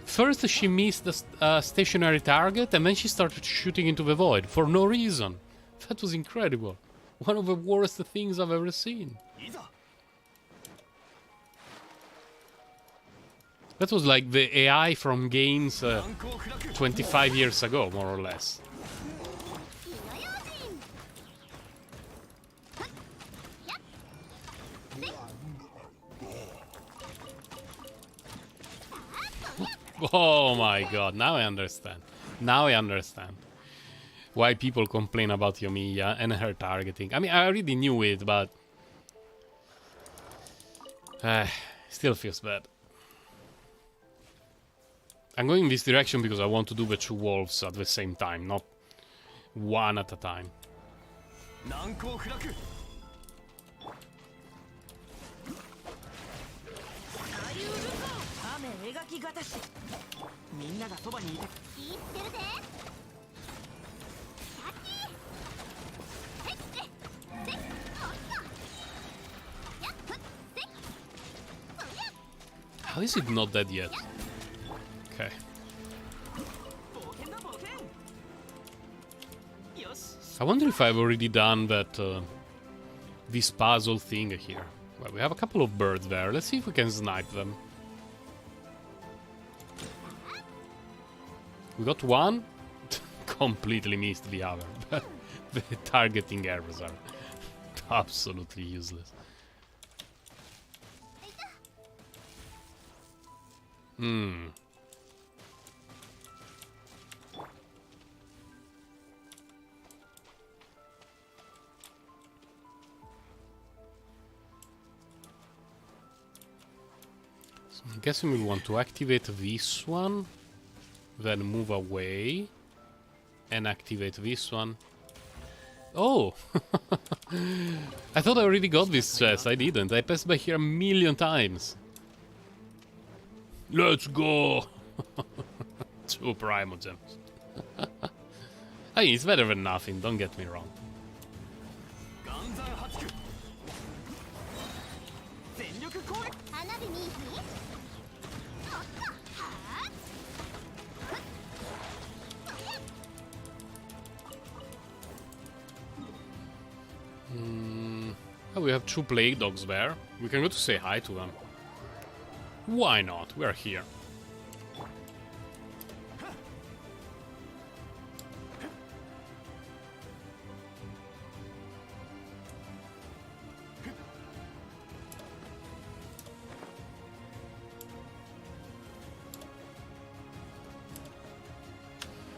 First she missed the stationary target, and then she started shooting into the void for no reason. That was incredible. One of the worst things I've ever seen. That was like the AI from games 25 years ago, more or less. Oh my god, now I understand. Now I understand why people complain about Yoimiya and her targeting. I mean, I already knew it, but still feels bad. I'm going in this direction because I want to do the 2 wolves at the same time, not one at a time. How is it not dead yet? Okay. I wonder if I've already done that this puzzle thing here. Well, we have a couple of birds there. Let's see if we can snipe them. We got one. Completely missed the other. The targeting errors are absolutely useless. So I'm guessing we want to activate this one, then move away, and activate this one. Oh! I thought I already got this chest. I didn't. I passed by here a million times. Let's go! 2 Primogems. I mean, it's better than nothing, don't get me wrong. Oh, we have 2 plague dogs there. We can go to say hi to them. Why not? We're here.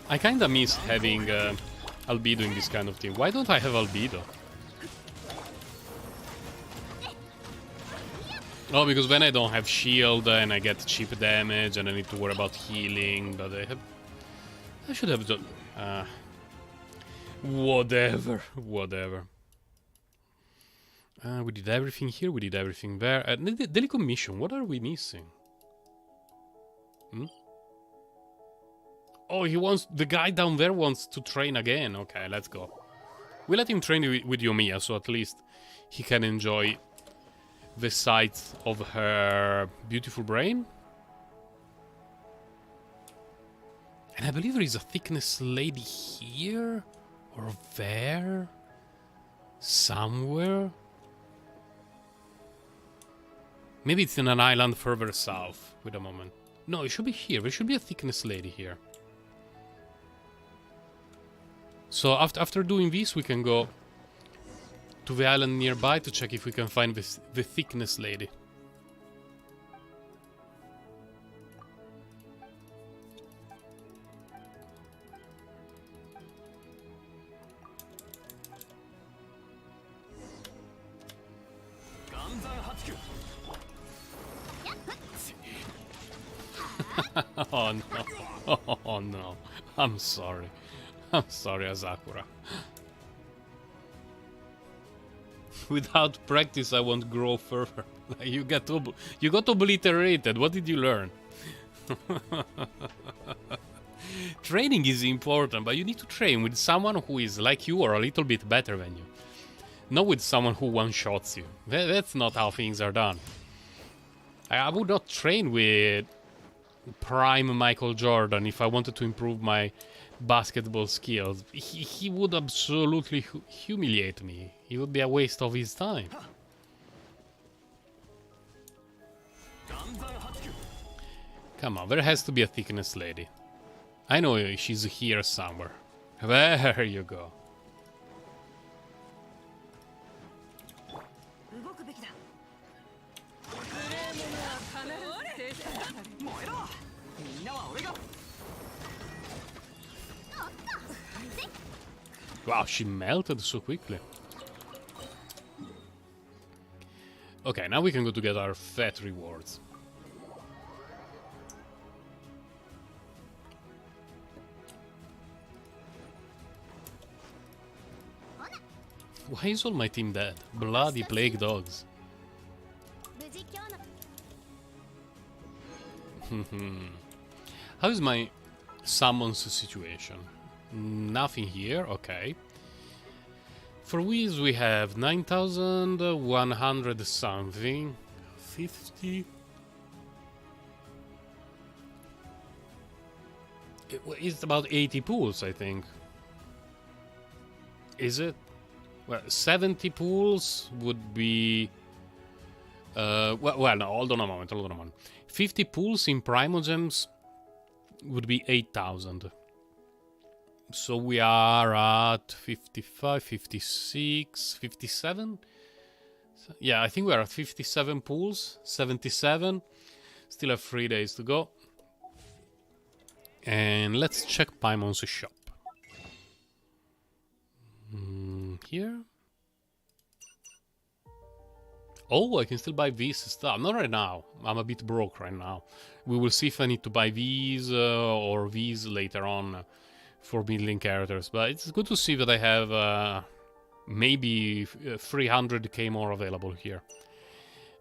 I kinda miss having Albedo in this kind of team. Why don't I have Albedo? Oh, because when I don't have shield and I get cheap damage and I need to worry about healing, but I should have done... whatever. We did everything here, we did everything there. Daily Commission, what are we missing? Oh, the guy down there wants to train again. Okay, let's go. We let him train with Yomiya, so at least he can enjoy the sights of her beautiful brain. And I believe there is a thickness lady here or there somewhere. Maybe it's in an island further south. Wait a moment. No, it should be here. There should be a thickness lady here. So after doing this, we can go to the island nearby to check if we can find the thickness lady. Oh no. Oh no. I'm sorry. I'm sorry, Asakura. Without practice, I won't grow further. You got obliterated. What did you learn? Training is important, but you need to train with someone who is like you or a little bit better than you. Not with someone who one-shots you. That's not how things are done. I would not train with prime Michael Jordan if I wanted to improve my basketball skills. He would absolutely humiliate me. It would be a waste of his time. Come on, there has to be a thickness lady. I know she's here somewhere. There you go. Wow, she melted so quickly. Okay, now we can go to get our fat rewards. Why is all my team dead? Bloody plague dogs. How is my summons situation? Nothing here, okay. For Wiz we have 9,100 something. 50. It's about 80 pools, I think. Is it? Well, 70 pools would be... well, no, hold on a moment. 50 pools in Primogems would be 8,000. So we are at 55, 56, 57? Yeah, I think we are at 57 pools, 77. Still have 3 days to go. And let's check Paimon's shop. Here? Oh, I can still buy these stuff. Not right now. I'm a bit broke right now. We will see if I need to buy these or these later on for building characters. But it's good to see that I have maybe 300k more available here.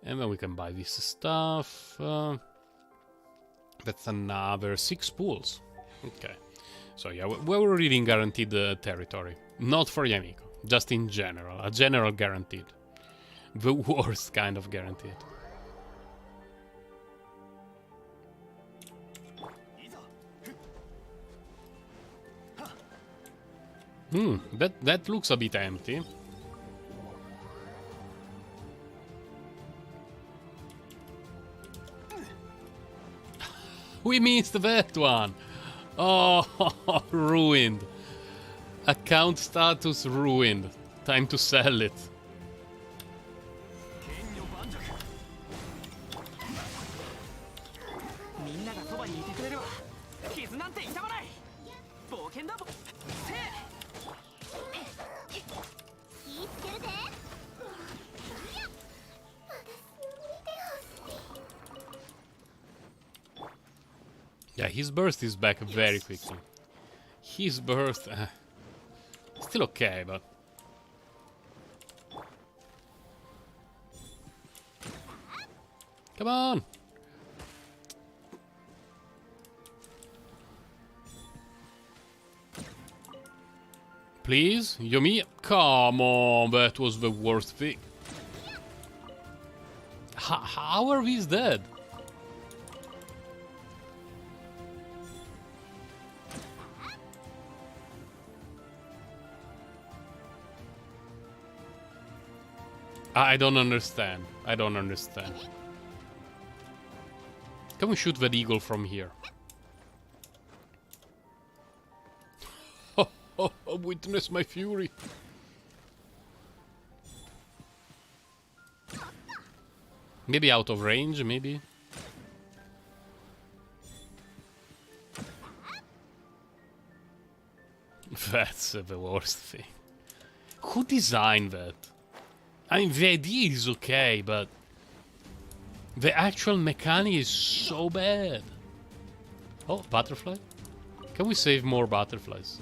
And then we can buy this stuff. That's another 6 pools. Okay. So yeah, we're already in guaranteed territory. Not for Yamiko, just in general. A general guaranteed. The worst kind of guaranteed. That looks a bit empty. We missed that one! Oh, ruined. Account status ruined. Time to sell it. Yeah, his burst is back very quickly. His burst... still okay, but... Come on! Please, Yomi? Come on, that was the worst thing. How are we dead? I don't understand. I don't understand. Can we shoot that eagle from here? Oh, witness my fury. Maybe out of range, maybe? That's the worst thing. Who designed that? I mean, the idea is okay, but... the actual mechanic is so bad. Oh, butterfly? Can we save more butterflies?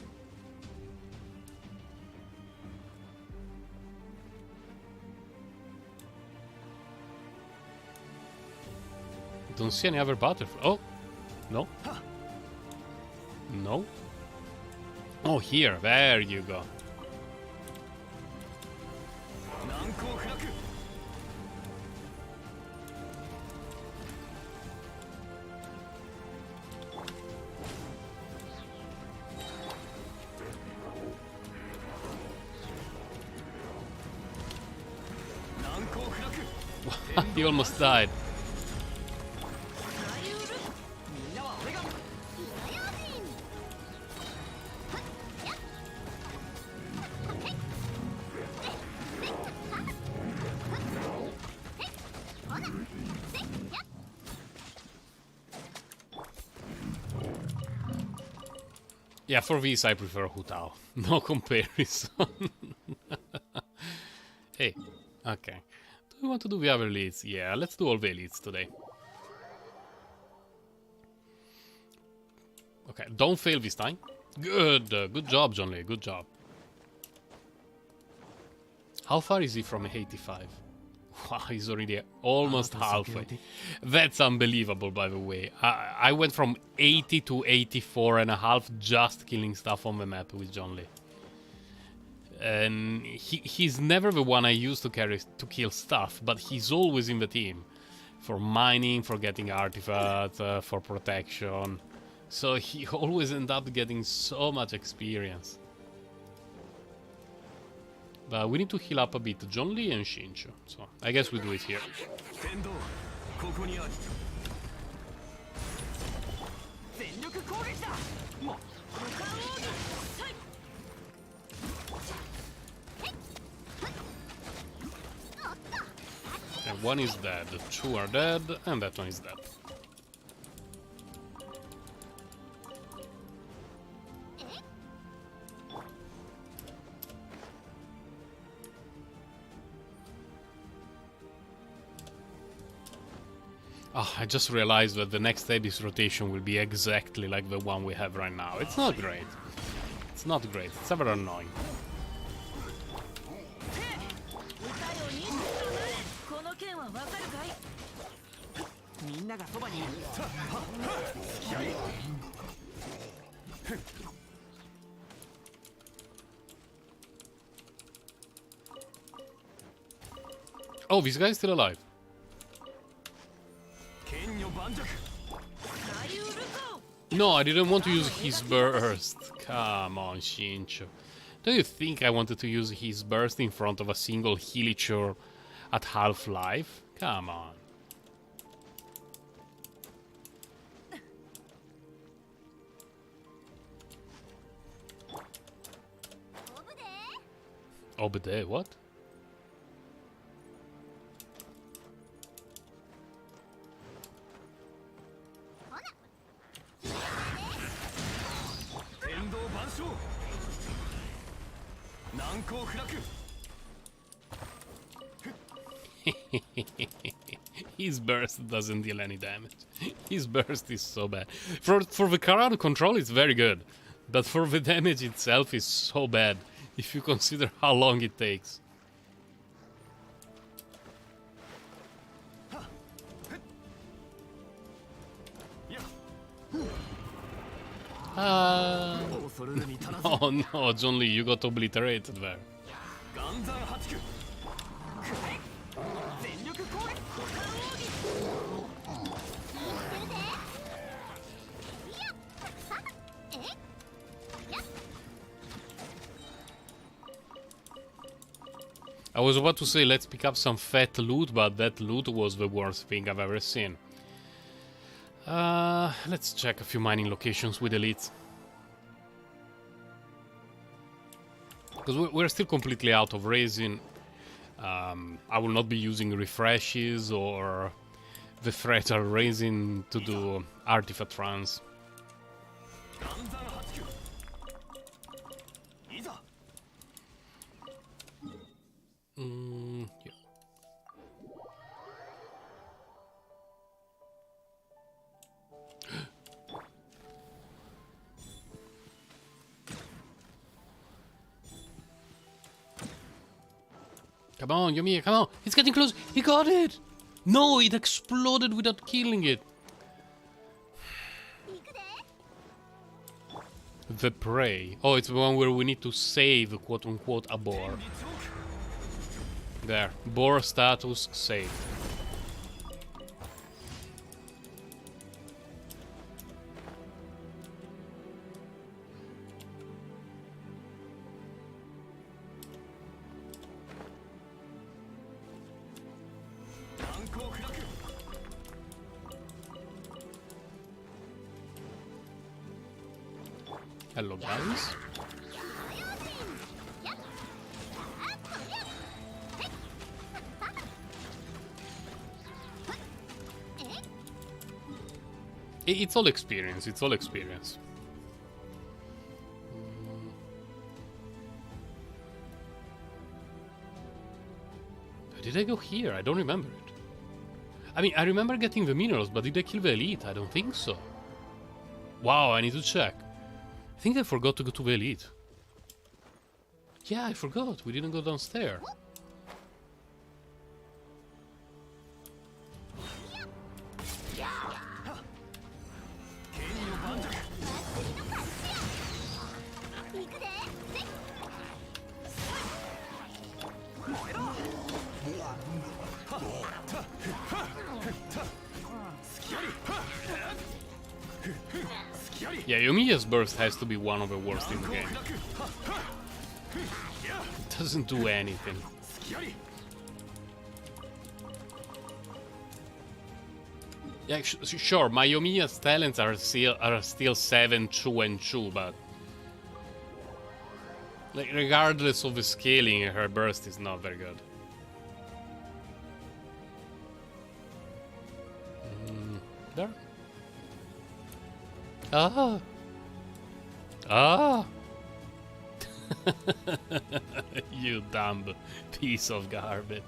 Don't see any other butterfly. Oh, no. No. Oh, here. There you go. He almost died. Yeah, for these I prefer Hu Tao. No comparison. Hey, okay. Do we want to do the other leads? Yeah, let's do all the leads today. Okay, don't fail this time. Good, good job, John Lee, good job. How far is he from 85? Wow, he's already almost halfway. That's unbelievable, by the way. I went from 80 to 84 and a half just killing stuff on the map with John Lee. And he's never the one I use to kill stuff, but he's always in the team. For mining, for getting artifacts, for protection. So he always ends up getting so much experience. But we need to heal up a bit John Lee and Shincho. So I guess we do it here. And one is dead, two are dead, and that one is dead. Oh, I just realized that the next Abyss rotation will be exactly like the one we have right now. It's not great. It's not great. It's ever annoying. Oh, this guy is still alive. No, I didn't want to use his burst. Come on, Shincho. Do you think I wanted to use his burst in front of a single Hilichurl at half-life? Come on. Obede, what? His burst doesn't deal any damage. His burst is so bad. For the crowd control it's very good, but for the damage itself is so bad if you consider how long it takes. Oh no, John Lee, you got obliterated there. I was about to say let's pick up some fat loot, but that loot was the worst thing I've ever seen. Let's check a few mining locations with elites. Because we're still completely out of resin. I will not be using refreshes or the fragile resin to do artifact runs. Yeah. Come on, Yoimiya, come on! It's getting close! He got it! No, it exploded without killing it! The prey. Oh, it's the one where we need to save, quote-unquote, a boar. There. Boar status saved. Hello, guys. It's all experience, it's all experience. Did I go here? I don't remember it. I mean, I remember getting the minerals, but did I kill the elite? I don't think so. Wow, I need to check. I think I forgot to go to the elite. Yeah, I forgot. We didn't go downstairs. Yeah, Yoimiya's burst has to be one of the worst in the game. It doesn't do anything. Yeah, sure, my Yoimiya's talents are still 7, 2, and 2, but like, regardless of the scaling, her burst is not very good. There. Ah! Ah! You dumb piece of garbage.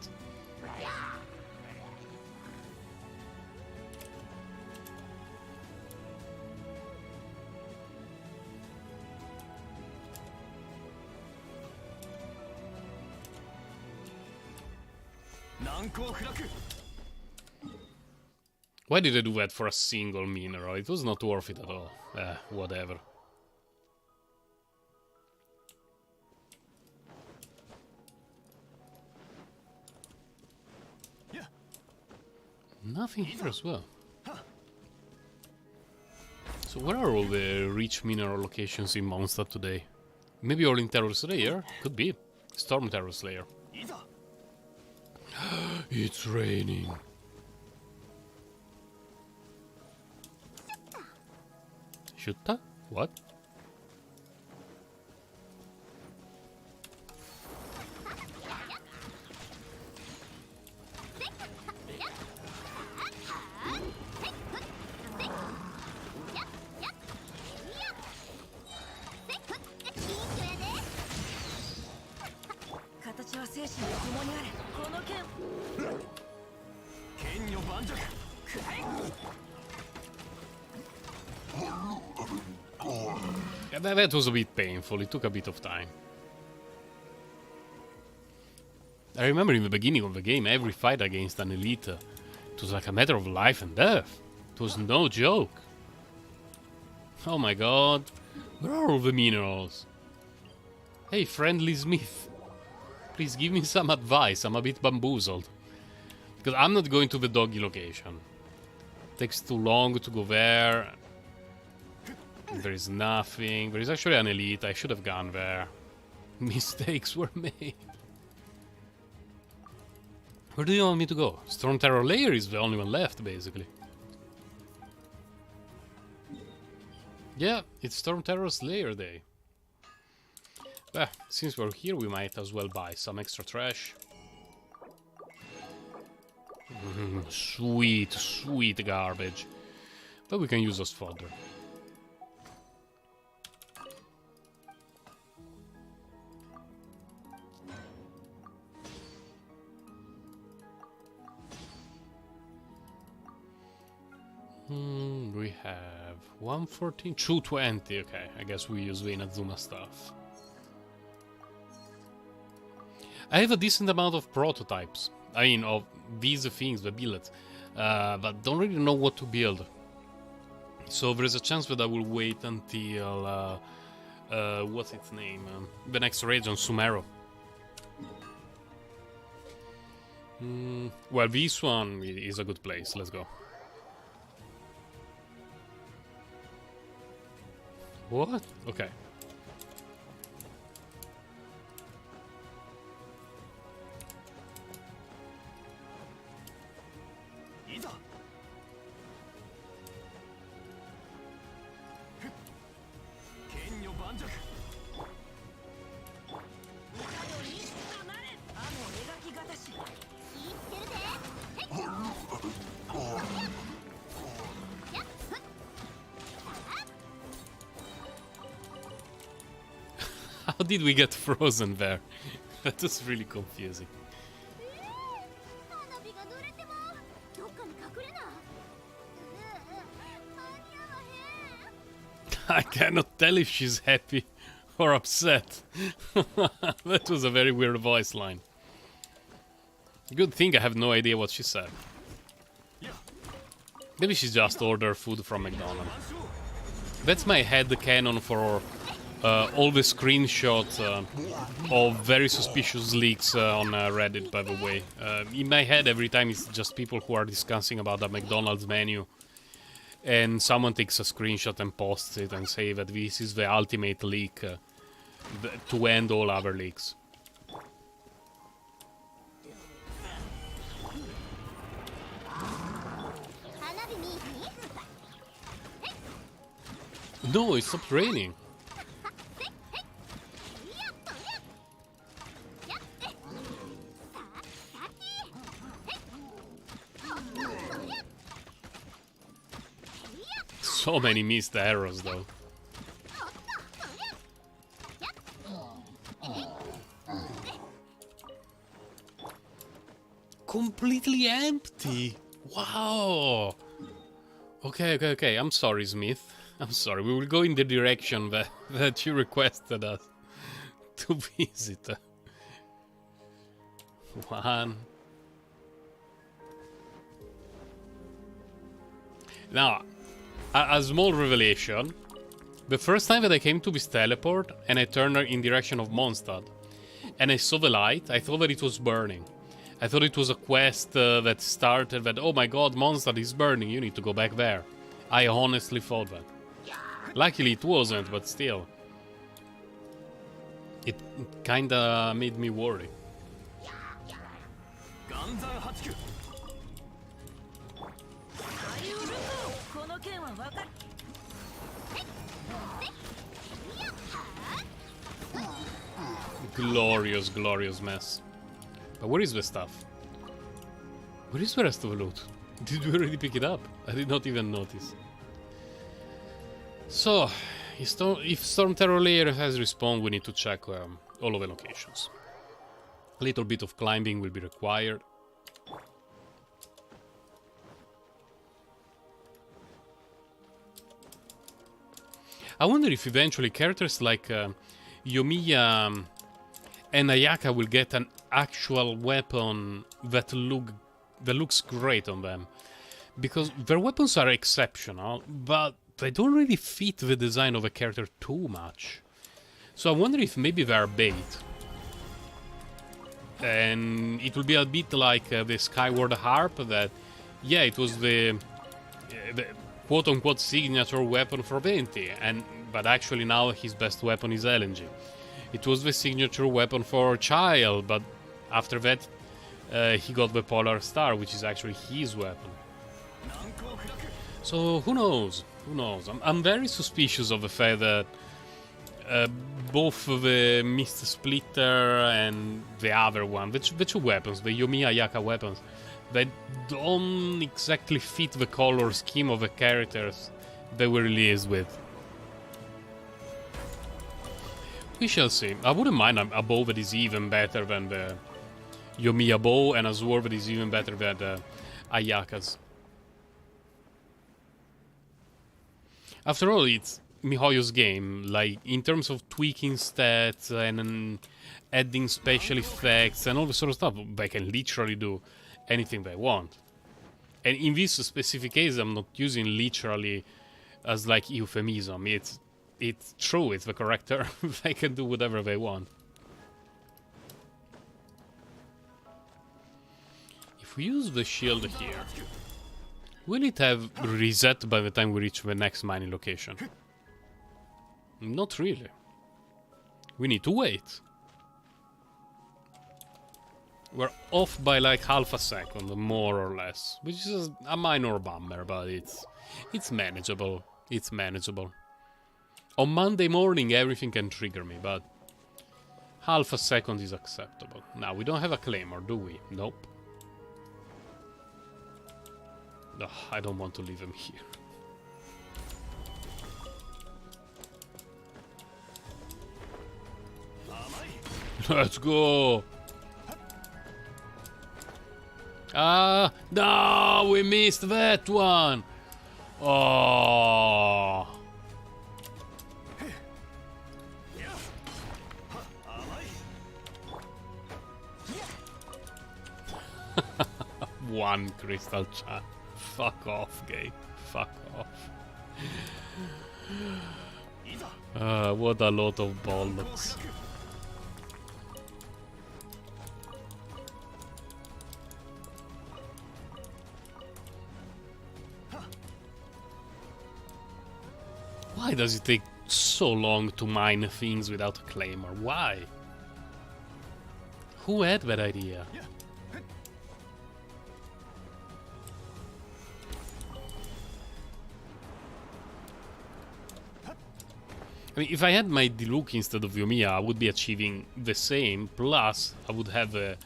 Why did I do that for a single mineral? It was not worth it at all. Whatever. Nothing here as well. So where are all the rich mineral locations in Mondstadt today? Maybe all in Terror Slayer? Could be. Storm Terror Slayer. It's raining. Shutta? What? Yeah, that was a bit painful. It took a bit of time. I remember in the beginning of the game, every fight against an elite, it was like a matter of life and death. It was no joke. Oh my god. Where are all the minerals? Hey, friendly Smith. Please give me some advice. I'm a bit bamboozled. Because I'm not going to the doggy location. It takes too long to go there. There is nothing. There is actually an elite. I should have gone there. Mistakes were made. Where do you want me to go? Storm Terror Lair is the only one left, basically. Yeah, it's Storm Terror's Lair day. Since we're here, we might as well buy some extra trash. Sweet, sweet garbage. But we can use as fodder. We have 114, 220. Okay, I guess we use the Inazuma stuff. I have a decent amount of prototypes. I mean, of these things, the billets, but don't really know what to build. So there's a chance that I will wait until what's its name? The next region, Sumeru. Well, this one is a good place. Let's go. What? Okay. How did we get frozen there? That was really confusing. I cannot tell if she's happy or upset. That was a very weird voice line. Good thing I have no idea what she said. Maybe she just ordered food from McDonald's. That's my headcanon for all the screenshots of very suspicious leaks on Reddit, by the way. In my head, every time it's just people who are discussing about the McDonald's menu, and someone takes a screenshot and posts it and say that this is the ultimate leak to end all other leaks. No, it stopped raining. So many missed arrows, though. Completely empty. Wow. Okay. I'm sorry, Smith. I'm sorry. We will go in the direction that you requested us to visit. One. Now, a small revelation. The first time that I came to this teleport and I turned in direction of Mondstadt and I saw the light, I thought that it was burning. I thought it was a quest that started that, oh my god, Mondstadt is burning, you need to go back there. I honestly thought that. Luckily it wasn't, but still. It kinda made me worry. Glorious, glorious mess. But where is the stuff? Where is the rest of the loot? Did we already pick it up? I did not even notice. So, if Storm Terror Lair has respawned, we need to check all of the locations. A little bit of climbing will be required. I wonder if eventually characters like Yomiya and Ayaka will get an actual weapon that looks great on them. Because their weapons are exceptional, but they don't really fit the design of a character too much. So I wonder if maybe they're bait. And it will be a bit like the Skyward Harp that, yeah, it was the quote-unquote signature weapon for Venti, but actually now his best weapon is LNG. It was the signature weapon for Child, but after that he got the Polar Star, which is actually his weapon. So who knows? Who knows? I'm very suspicious of the fact that both the Mist Splitter and the other one, the two weapons, the Yomiya Ayaka weapons, they don't exactly fit the color scheme of the characters they were released with. We shall see. I wouldn't mind a bow that is even better than the Yomiya bow, and a sword that is even better than the Ayaka's. After all, it's MiHoYo's game. Like, in terms of tweaking stats and adding special effects and all this sort of stuff, they can literally do anything they want. And in this specific case, I'm not using literally as like euphemism. It's true, it's the correct term. They can do whatever they want. If we use the shield here, will it have reset by the time we reach the next mining location? Not really. We need to wait. We're off by like half a second, more or less, which is a minor bummer, but it's manageable. It's manageable. On Monday morning, everything can trigger me, but half a second is acceptable. Now, we don't have a claymore, do we? Nope. Ugh, I don't want to leave him here. Let's go! Ah, no, we missed that one. Oh. One crystal chat. Fuck off, game. Fuck off. What a lot of bollocks. Why does it take so long to mine things without a claymore? Why? Who had that idea? I mean, if I had my Diluc instead of Yomiya, I would be achieving the same, plus I would have a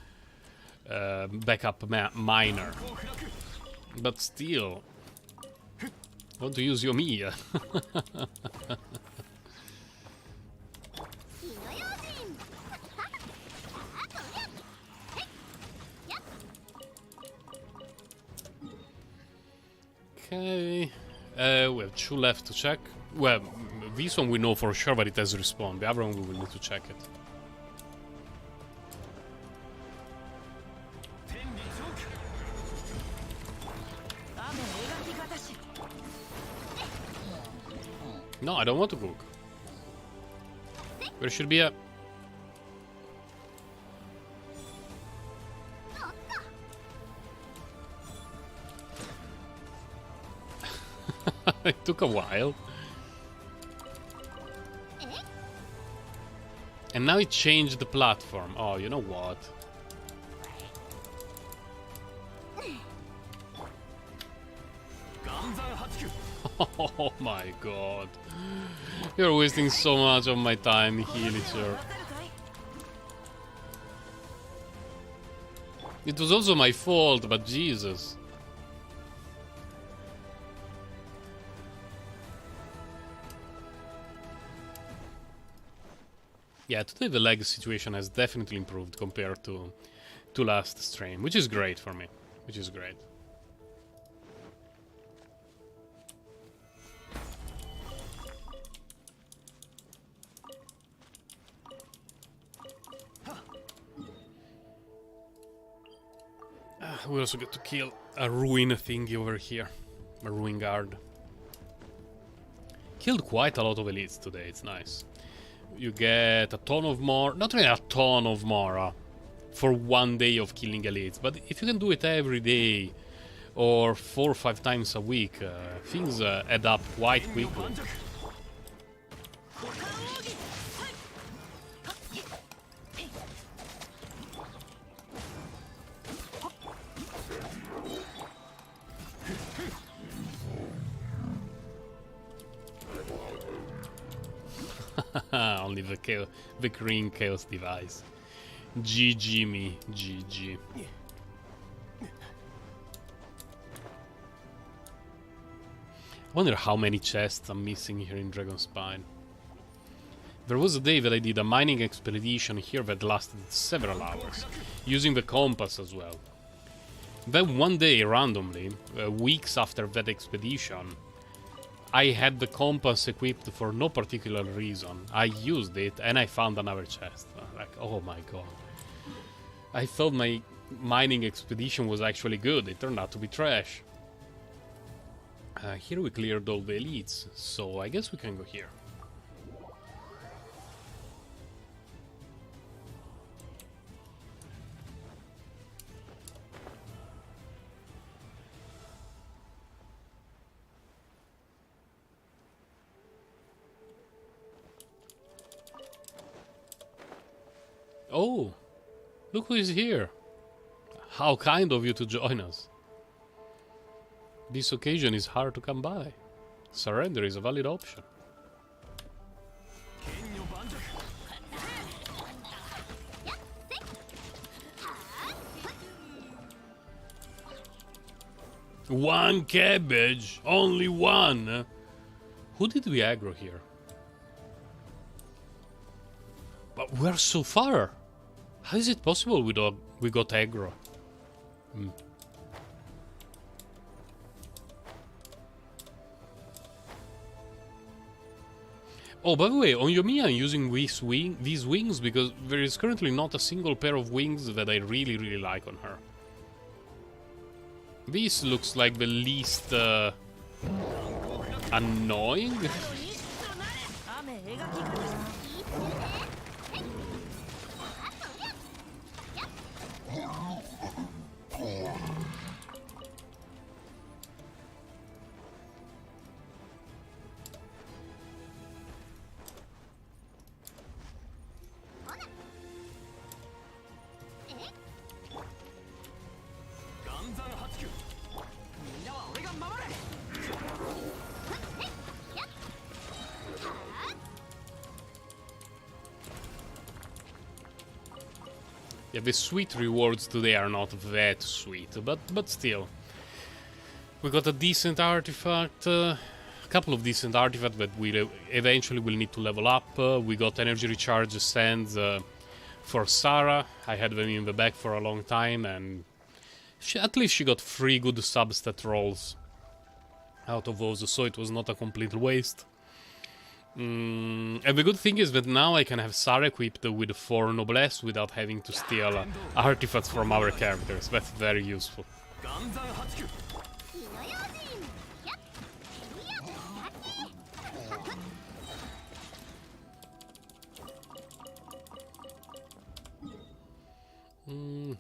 backup miner. But still, I want to use Yomiya. Okay, we have 2 left to check. Well, this one we know for sure that it has respawned. The other one we will need to check it. No, I don't want to cook. There should be a... It took a while. And now it changed the platform. Oh, you know what? Oh my god. You're wasting so much of my time, Heelicher. It was also my fault, but Jesus. Yeah, today the lag situation has definitely improved compared to last stream, which is great for me. Which is great. We also get to kill a ruin thingy over here. A ruin guard. Killed quite a lot of elites today, it's nice. You get a ton of more, not really a ton of Mara for one day of killing elites, but if you can do it every day or 4 or 5 times a week, things add up quite quickly. Only the green chaos device. GG me, GG. I wonder how many chests I'm missing here in Dragonspine. There was a day that I did a mining expedition here that lasted several hours, using the compass as well. Then one day, randomly, weeks after that expedition, I had the compass equipped for no particular reason. I used it and I found another chest. Like, oh my god. I thought my mining expedition was actually good. It turned out to be trash. Here we cleared all the elites, so I guess we can go here. Oh, look who is here. How kind of you to join us. This occasion is hard to come by. Surrender is a valid option. One cabbage? Only one? Who did we aggro here? But we're so far. How is it possible we got aggro? Oh, by the way, on Yoimiya I'm using these wings because there is currently not a single pair of wings that I really like on her. This looks like the least annoying. Yeah, the sweet rewards today are not that sweet, but still. We got a decent artifact, a couple of decent artifacts that we eventually will need to level up. We got energy recharge sands for Sarah. I had them in the bag for a long time, and at least she got 3 good substat rolls out of those, so it was not a complete waste. And the good thing is that now I can have Sarah equipped with 4 noblesse without having to steal artifacts from our characters. That's very useful.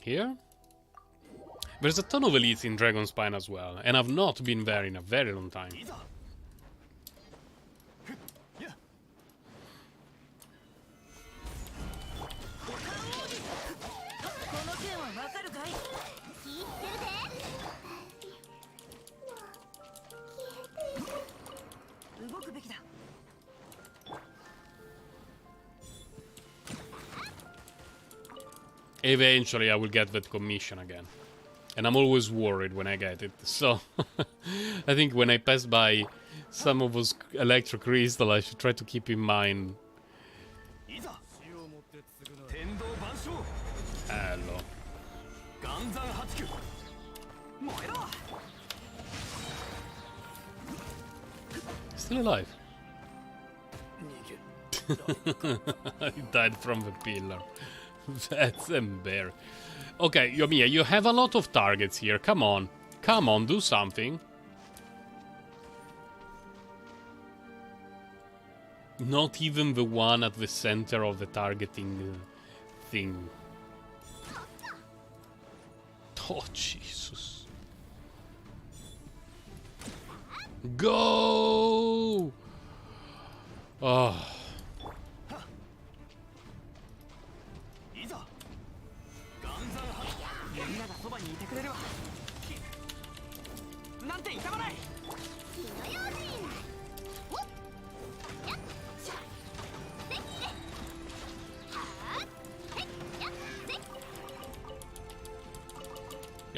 Here? There's a ton of elites in Dragonspine as well, and I've not been there in a very long time. Eventually I will get that commission again. And I'm always worried when I get it. So I think when I pass by some of those electro crystal I should try to keep in mind. Hello. Still alive. He died from the pillar. That's embarrassing. Okay, Yoimiya, you have a lot of targets here. Come on. Come on, do something. Not even the one at the center of the targeting thing. Oh, Jesus. Go! Oh.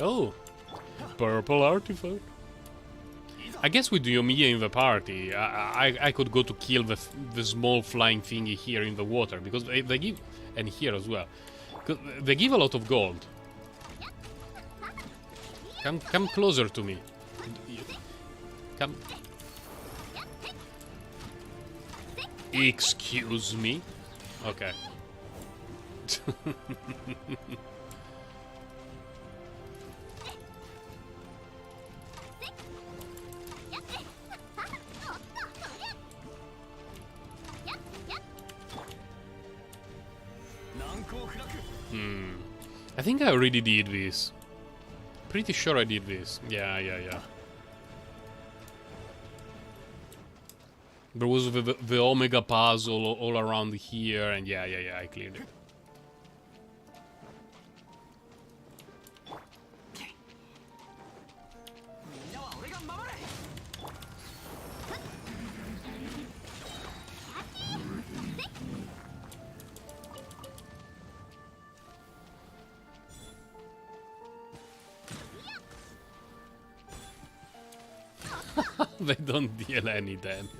Oh, purple artifact. I guess with Yoimiya in the party, I could go to kill the small flying thingy here in the water, because they give, and here as well, they give a lot of gold. Come closer to me. Come. Excuse me. Okay. I think I already did this. Pretty sure I did this. Yeah. There was the Omega puzzle all around here, and yeah, I cleared it. They don't deal any damage.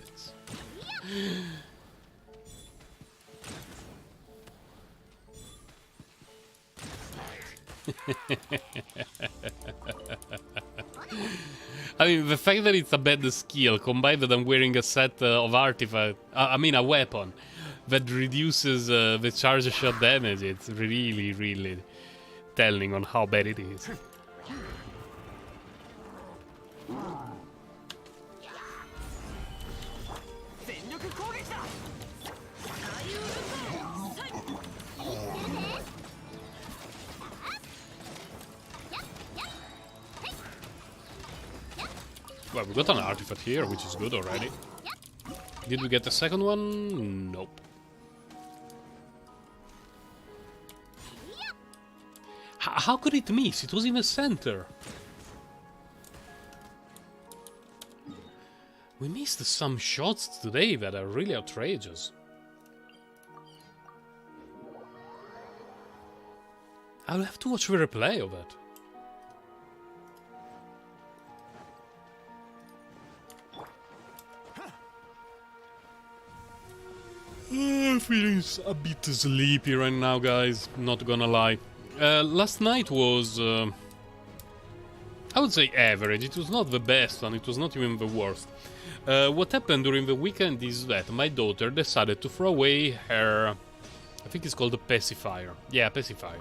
I mean, the fact that it's a bad skill combined that I'm wearing a set of artifact, I mean a weapon that reduces the charge shot damage, it's really telling on how bad it is. Well, we got an artifact here, which is good already. Did we get the second one? Nope. How could it miss? It was in the center. We missed some shots today that are really outrageous. I'll have to watch the replay of it. I'm feeling a bit sleepy right now, guys. Not gonna lie. Last night was, I would say average. It was not the best and it was not even the worst. What happened during the weekend is that my daughter decided to throw away her, I think it's called a pacifier. Yeah, pacifier.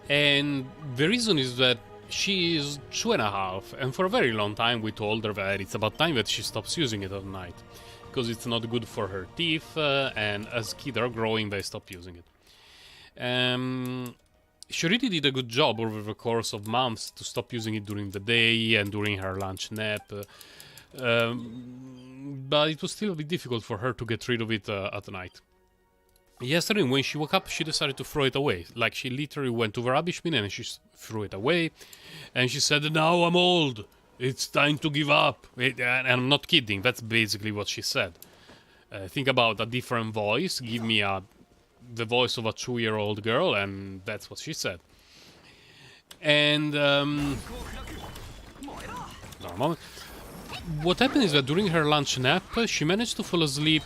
And the reason is that she is 2.5, and for a very long time we told her that it's about time that she stops using it at night, because it's not good for her teeth, and as kids are growing, they stop using it. She really did a good job over the course of months to stop using it during the day and during her lunch nap, but it was still a bit difficult for her to get rid of it at night. Yesterday, when she woke up, she decided to throw it away. Like, she literally went to the rubbish bin and she threw it away. And she said, "Now I'm old. It's time to give up." And I'm not kidding. That's basically what she said. Think about a different voice. Give me the voice of a 2-year-old girl, and that's what she said. And what happened is that during her lunch nap, she managed to fall asleep.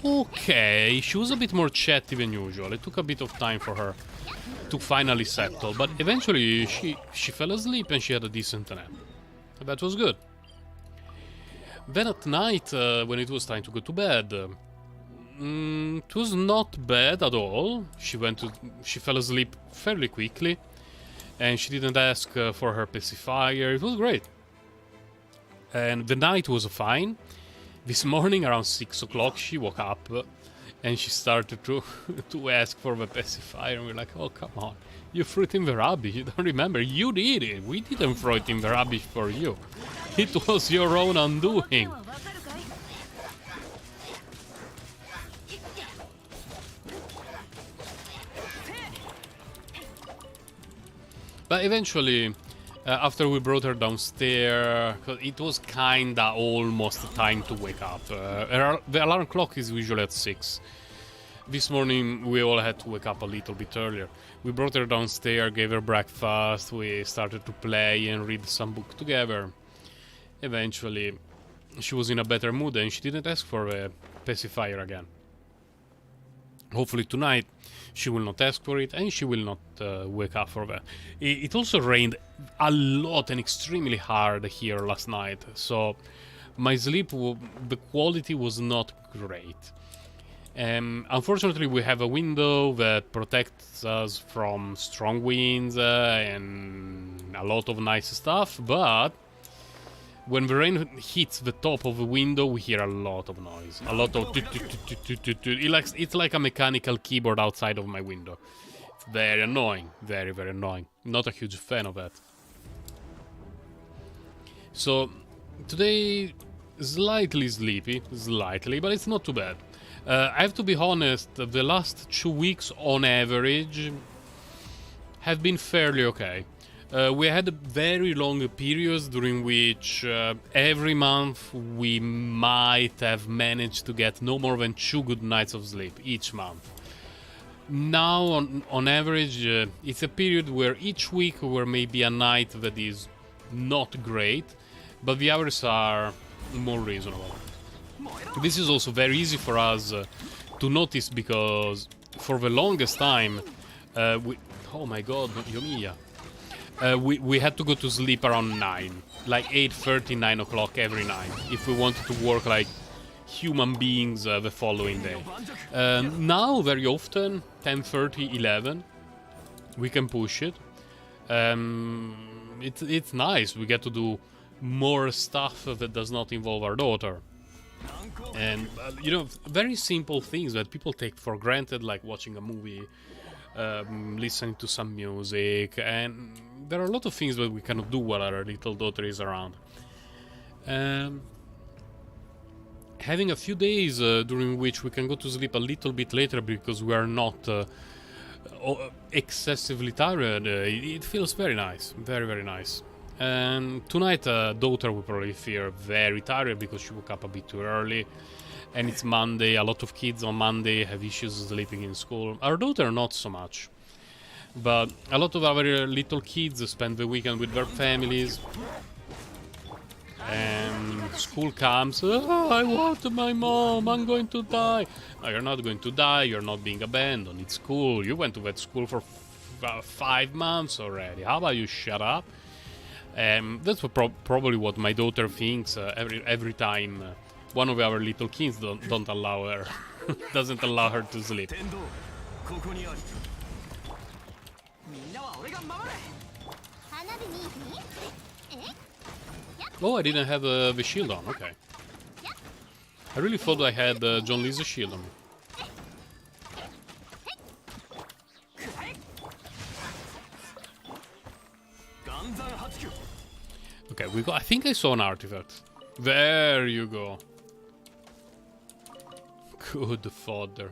Okay, she was a bit more chatty than usual. It took a bit of time for her to finally settle, but eventually she fell asleep and she had a decent nap. That was good. Then at night, when it was time to go to bed, It was not bad at all. She fell asleep fairly quickly, and she didn't ask for her pacifier. It was great. And the night was fine. This morning around 6 o'clock she woke up and she started to to ask for the pacifier, and we're like, oh come on, you threw it in the rubbish, you don't remember, you did it, we didn't throw it in the rubbish for you, it was your own undoing. But eventually, after we brought her downstairs, it was kinda almost time to wake up. The alarm clock is usually at 6. This morning we all had to wake up a little bit earlier. We brought her downstairs, gave her breakfast, we started to play and read some book together. Eventually, she was in a better mood and she didn't ask for a pacifier again. Hopefully tonight she will not ask for it and she will not wake up for that. It also rained a lot and extremely hard here last night, so my sleep, the quality was not great. Unfortunately we have a window that protects us from strong winds and a lot of nice stuff, but when the rain hits the top of the window, we hear a lot of noise. A lot of... It's like a mechanical keyboard outside of my window. It's very annoying. Very, very annoying. Not a huge fan of that. So, today, slightly sleepy. Slightly, but it's not too bad. I have to be honest, the last 2 weeks, on average, have been fairly okay. We had very long periods during which every month we might have managed to get no more than 2 good nights of sleep each month. Now, on average, it's a period where each week where maybe a night that is not great, but the hours are more reasonable. This is also very easy for us to notice because for the longest time, oh my god, Yomiya. We had to go to sleep around 9, like 8:30, 9 o'clock every night, if we wanted to work like human beings the following day. Now, very often, 10:30, 11, we can push it. It's nice, we get to do more stuff that does not involve our daughter. And, you know, very simple things that people take for granted, like watching a movie, listening to some music, and there are a lot of things that we cannot do while our little daughter is around. Having a few days during which we can go to sleep a little bit later because we are not excessively tired, it feels very nice, very, very nice. And tonight, daughter will probably feel very tired because she woke up a bit too early. And it's Monday, a lot of kids on Monday have issues sleeping in school. Our daughter, not so much. But a lot of our little kids spend the weekend with their families. And school comes, oh, I want my mom, I'm going to die. No, you're not going to die, you're not being abandoned, it's school. You went to that school for 5 months already. How about you shut up? That's probably what my daughter thinks every time one of our little kids don't allow her, doesn't allow her to sleep. Oh, I didn't have the shield on, okay. I really thought I had John Lee's shield on. Okay, we got. I think I saw an artifact. There you go. Good fodder.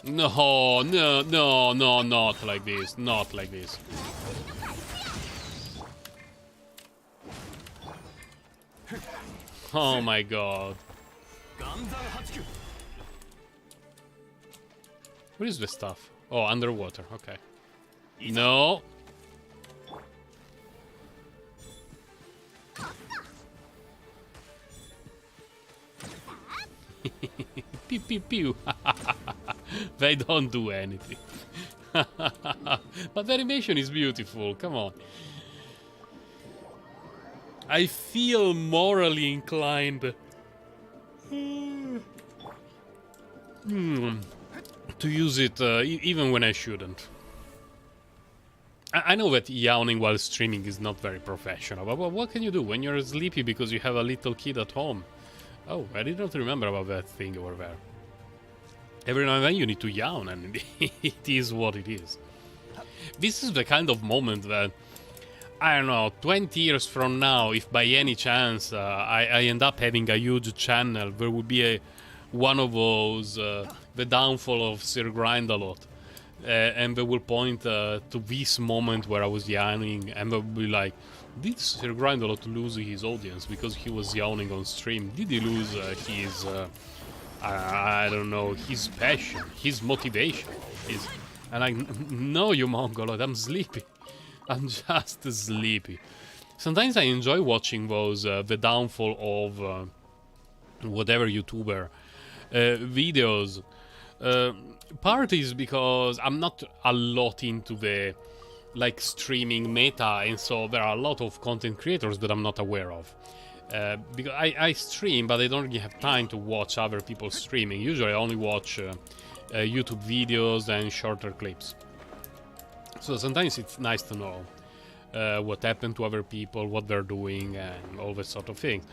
No, no, no, no, not like this. Not like this. Oh my god. What is this stuff? Oh, underwater. Okay. No. Pew pew pew. They don't do anything. But the animation is beautiful. Come on. I feel morally inclined to use it even when I shouldn't. I know that yawning while streaming is not very professional, but what can you do when you're sleepy because you have a little kid at home? Oh, I did not remember about that thing over there. Every now and then you need to yawn, and it is what it is. This is the kind of moment that, I don't know, 20 years from now, if by any chance I end up having a huge channel, there will be one of those, the downfall of Sir Grindalot. And they will point to this moment where I was yawning, and they'll be like, did Sir Grindalot lose his audience because he was yawning on stream? Did he lose his, I don't know, his passion, his motivation? And like, no, you Mongolod, I'm sleepy. I'm just sleepy. Sometimes I enjoy watching those, the downfall of whatever YouTuber videos. Part is because I'm not a lot into the like streaming meta, and so there are a lot of content creators that I'm not aware of. Because I stream, but I don't really have time to watch other people streaming. Usually I only watch YouTube videos and shorter clips. So sometimes it's nice to know what happened to other people, what they're doing, and all that sort of thing.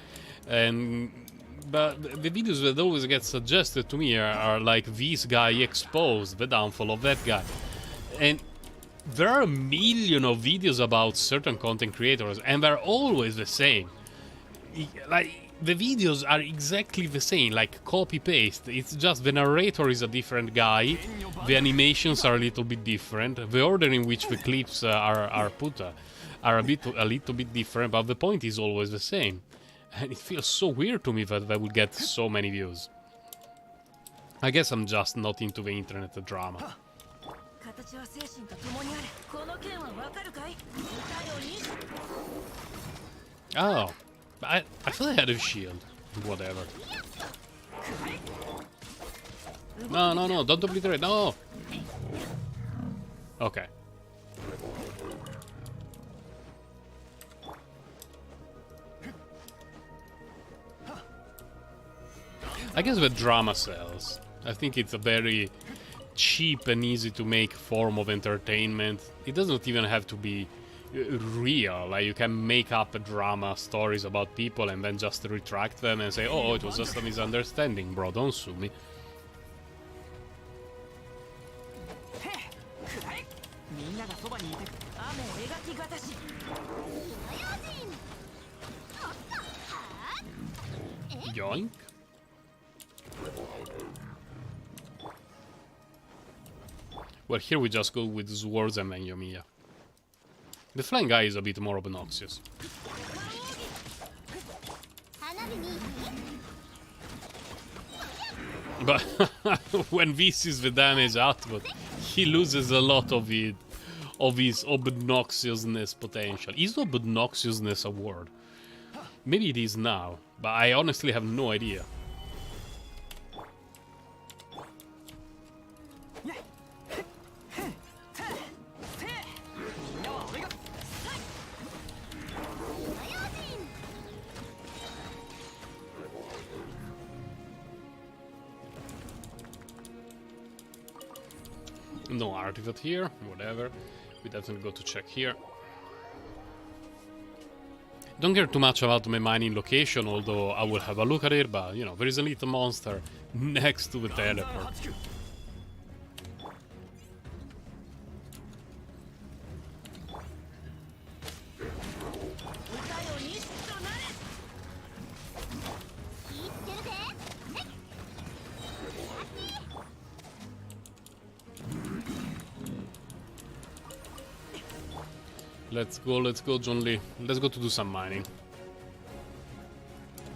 But the videos that always get suggested to me are like, this guy exposed the downfall of that guy. And there are a million of videos about certain content creators, and they're always the same. Like, the videos are exactly the same, like copy-paste. It's just the narrator is a different guy, the animations are a little bit different, the order in which the clips are put are a little bit different, but the point is always the same. And it feels so weird to me that they will get so many views. I guess I'm just not into the internet drama. Oh, I thought I had a shield. Whatever. No, don't obliterate, no! Okay. I guess the drama sells. I think it's a very cheap and easy to make form of entertainment. It doesn't even have to be real. Like, you can make up drama stories about people and then just retract them and say, oh, it was just a misunderstanding, bro, don't sue me. Yoink. Well, here we just go with swords and then Yoimiya. The flying guy is a bit more obnoxious. But when this is the damage output, he loses a lot of it, of his obnoxiousness potential. Is obnoxiousness a word? Maybe it is now, but I honestly have no idea. No artifact here, whatever. We definitely go to check here. Don't care too much about my mining location, although I will have a look at it, but, you know, there is a little monster next to the teleport. Let's go, John Lee. Let's go to do some mining.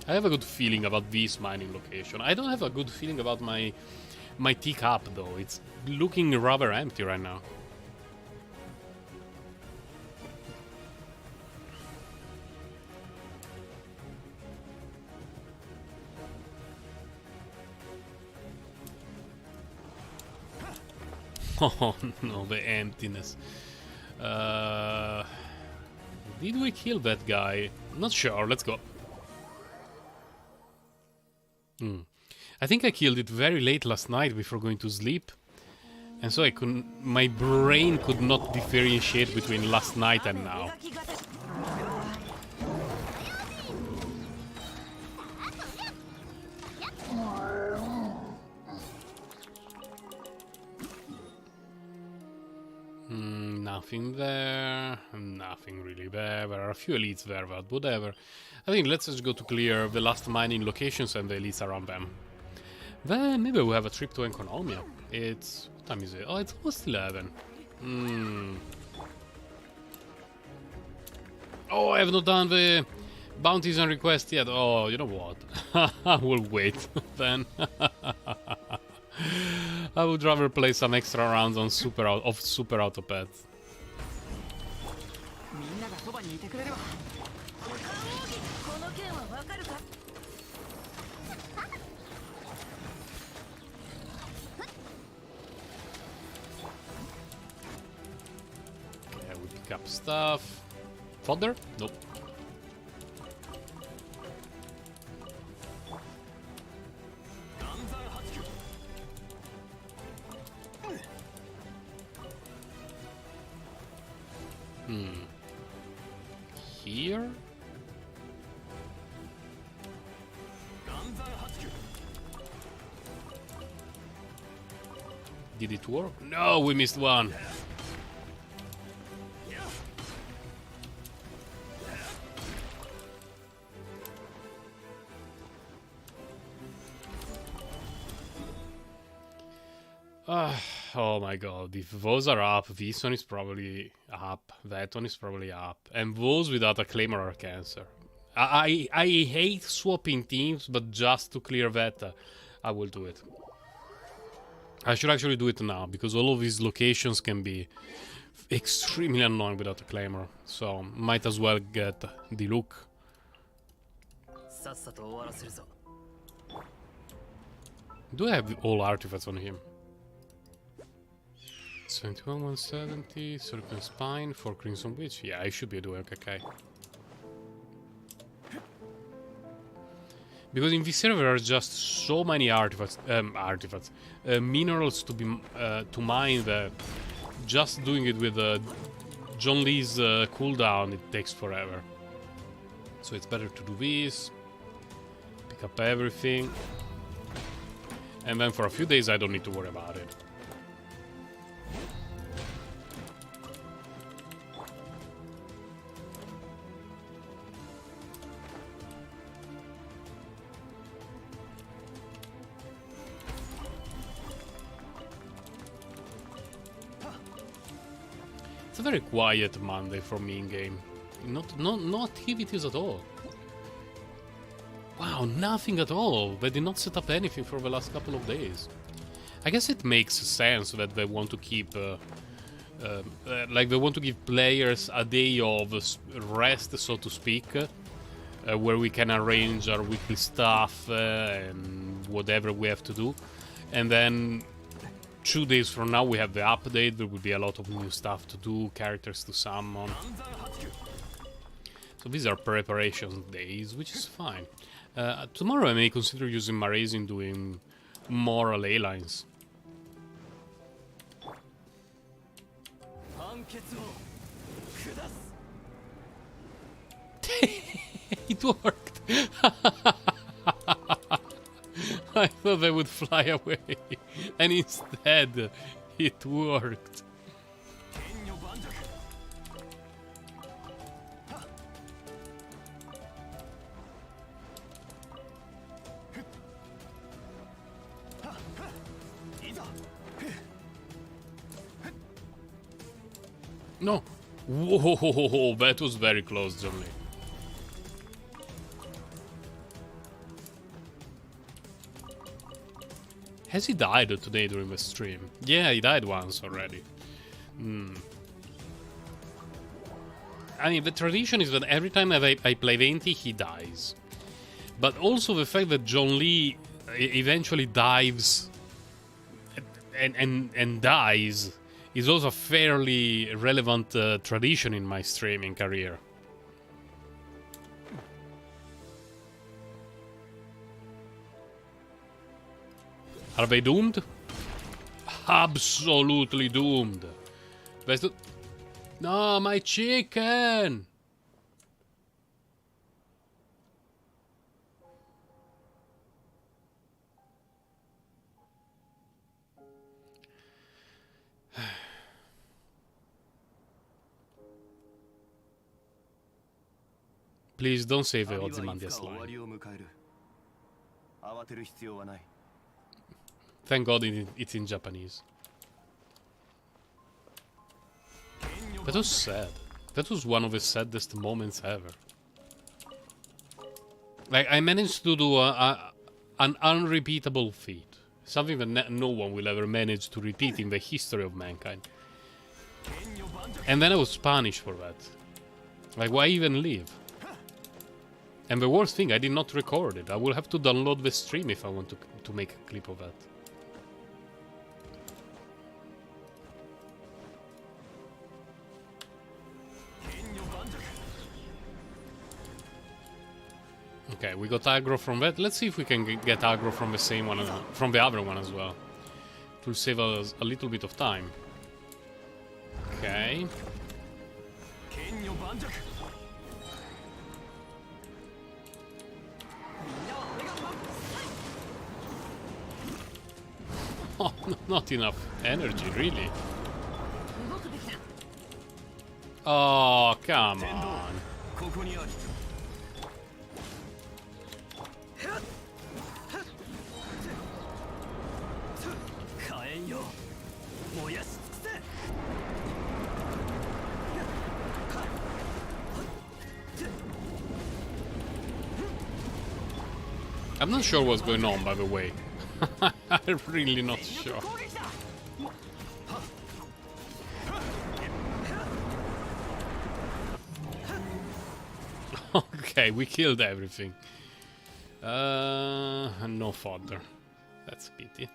I have a good feeling about this mining location. I don't have a good feeling about my teacup, though. It's looking rather empty right now. Oh no, the emptiness. Did we kill that guy? Not sure, let's go. I think I killed it very late last night before going to sleep. And so my brain could not differentiate between last night and now. Nothing there, nothing really there. There are a few elites there, but whatever. I think let's just go to clear the last mining locations and the elites around them. Then maybe we'll have a trip to Enconomia. It's... what time is it? Oh, it's almost 11. Oh, I have not done the bounties and requests yet. Oh, you know what? I will wait then. I would rather play some extra rounds on Super Autopet. Okay, we pick up stuff. Fodder? Nope. Here? Did it work? No, we missed one. Oh my god, if those are up, this one is probably up, that one is probably up. And those without a claimer are cancer. I hate swapping teams, but just to clear that, I will do it. I should actually do it now, because all of these locations can be extremely annoying without a claimer. So, might as well get the look. Do I have all artifacts on him? 71, 170, Serpent Spine, 4 Crimson Witch. Yeah, I should be doing okay. Because in this server there are just so many minerals to be to mine that just doing it with John Lee's cooldown, it takes forever. So it's better to do this, pick up everything, and then for a few days I don't need to worry about it. It's a very quiet Monday for me in game. No activities at all. Wow, nothing at all. They did not set up anything for the last couple of days. I guess it makes sense that they want to keep, like they want to give players a day of rest, so to speak, where we can arrange our weekly stuff and whatever we have to do, and then 2 days from now we have the update. There will be a lot of new stuff to do, characters to summon. So these are preparation days, which is fine. Tomorrow I may consider using Marazin doing more ley lines. It worked! I thought they would fly away, and instead, it worked. No! Whoa, that was very close, John Lee. Has he died today during the stream? Yeah, he died once already. I mean, the tradition is that every time I play Venti, he dies. But also the fact that John Lee eventually dives and dies is also a fairly relevant tradition in my streaming career. Are they doomed? Absolutely doomed. No, my chicken! Please don't save the Ozymandias line. Thank God it's in Japanese. That was sad. That was one of the saddest moments ever. Like, I managed to do an unrepeatable feat. Something that no one will ever manage to repeat in the history of mankind. And then I was punished for that. Like, why even live? And the worst thing, I did not record it. I will have to download the stream if I want to make a clip of that. Okay, we got aggro from that. Let's see if we can get aggro from the same one, from the other one as well. It will save us a little bit of time. Okay. Oh, not enough energy, really. Oh, come on. I'm not sure what's going on, by the way. I'm really not sure. Okay, we killed everything. No fodder. That's a pity.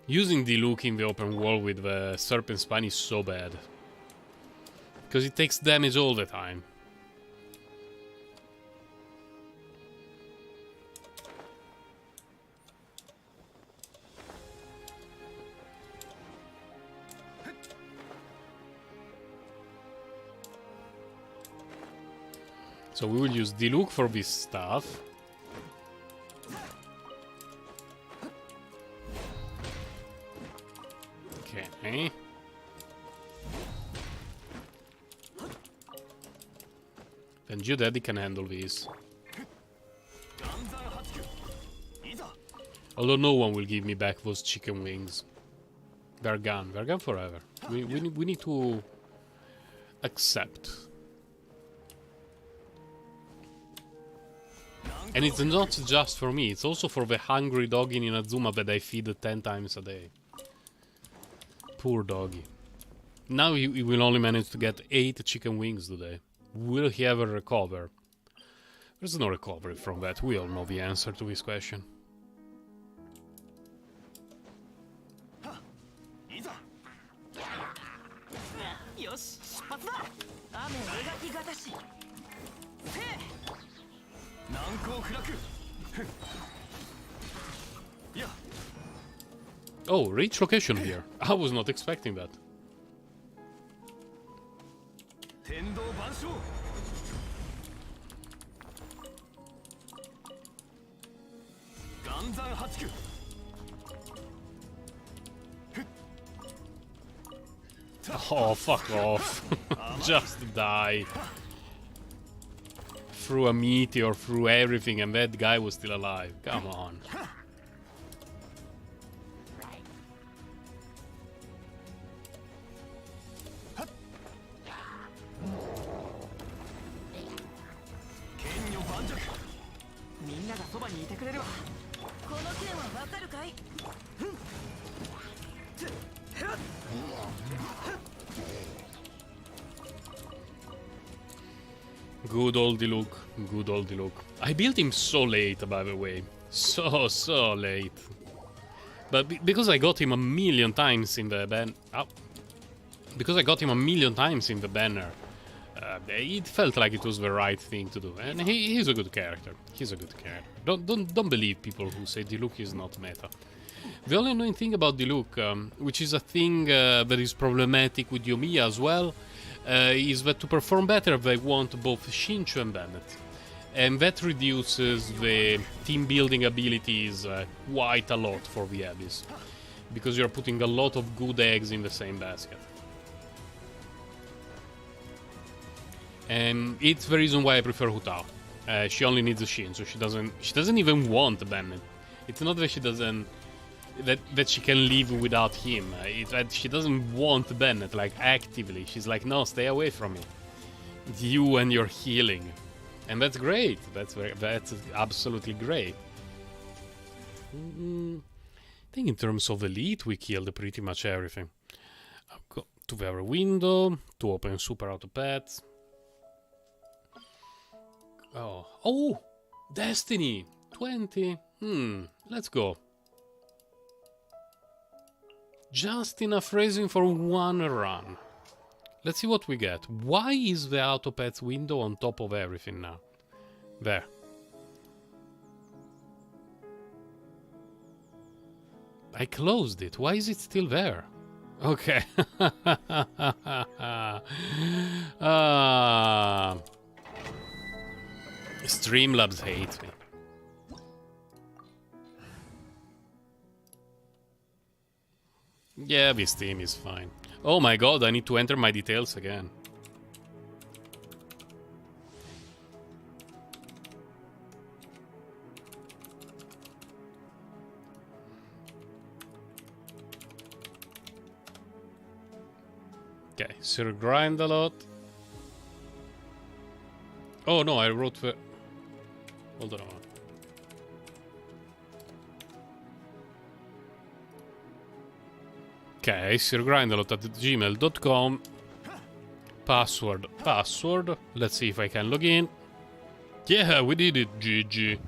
Using Diluc in the open world with the Serpent Spine is so bad. Because it takes damage all the time. So we will use Diluc for this stuff. Okay. Then Geodaddy can handle these. Although no one will give me back those chicken wings. They're gone. They're gone forever. We need to accept. And it's not just for me, it's also for the hungry doggy in Inazuma that I feed 10 times a day. Poor doggy. Now he will only manage to get 8 chicken wings today. Will he ever recover? There's no recovery from that. We all know the answer to this question. Oh, reach location here. I was not expecting that. Oh, fuck off. Just die. Through a meteor, through everything, and that guy was still alive. Come on. Good old Diluc. Good old Diluc. I built him so late, by the way. So late. But because I got him a million times in the because I got him a million times in the banner, It felt like it was the right thing to do, and he's a good character. He's a good character. Don't believe people who say Diluc is not meta. The only annoying thing about Diluc, which is a thing that is problematic with Yoimiya as well, is that to perform better they want both Shinchu and Bennett. And that reduces the team building abilities quite a lot for the Abyss. Because you're putting a lot of good eggs in the same basket. And it's the reason why I prefer Hu Tao. She only needs a Shin, so she doesn't even want Bennett. It's not that she doesn't that she can live without him. It's that she doesn't want Bennett, like actively. She's like, no, stay away from me. It's you and your healing. And that's great. That's absolutely great. I think in terms of elite, we killed pretty much everything. I'll go to the other window to open Super Auto Pets. Oh, Destiny 20. Let's go. Just enough raising for one run. Let's see what we get. Why is the Auto Pets window on top of everything now? There. I closed it. Why is it still there? Okay. Streamlabs hates me. Yeah, this team is fine. Oh my god, I need to enter my details again. Okay, Sir Grind a lot. Oh no, I wrote the... Hold on. Okay, sirgrindalot@gmail.com. Password. Let's see if I can log in. Yeah, we did it. GG.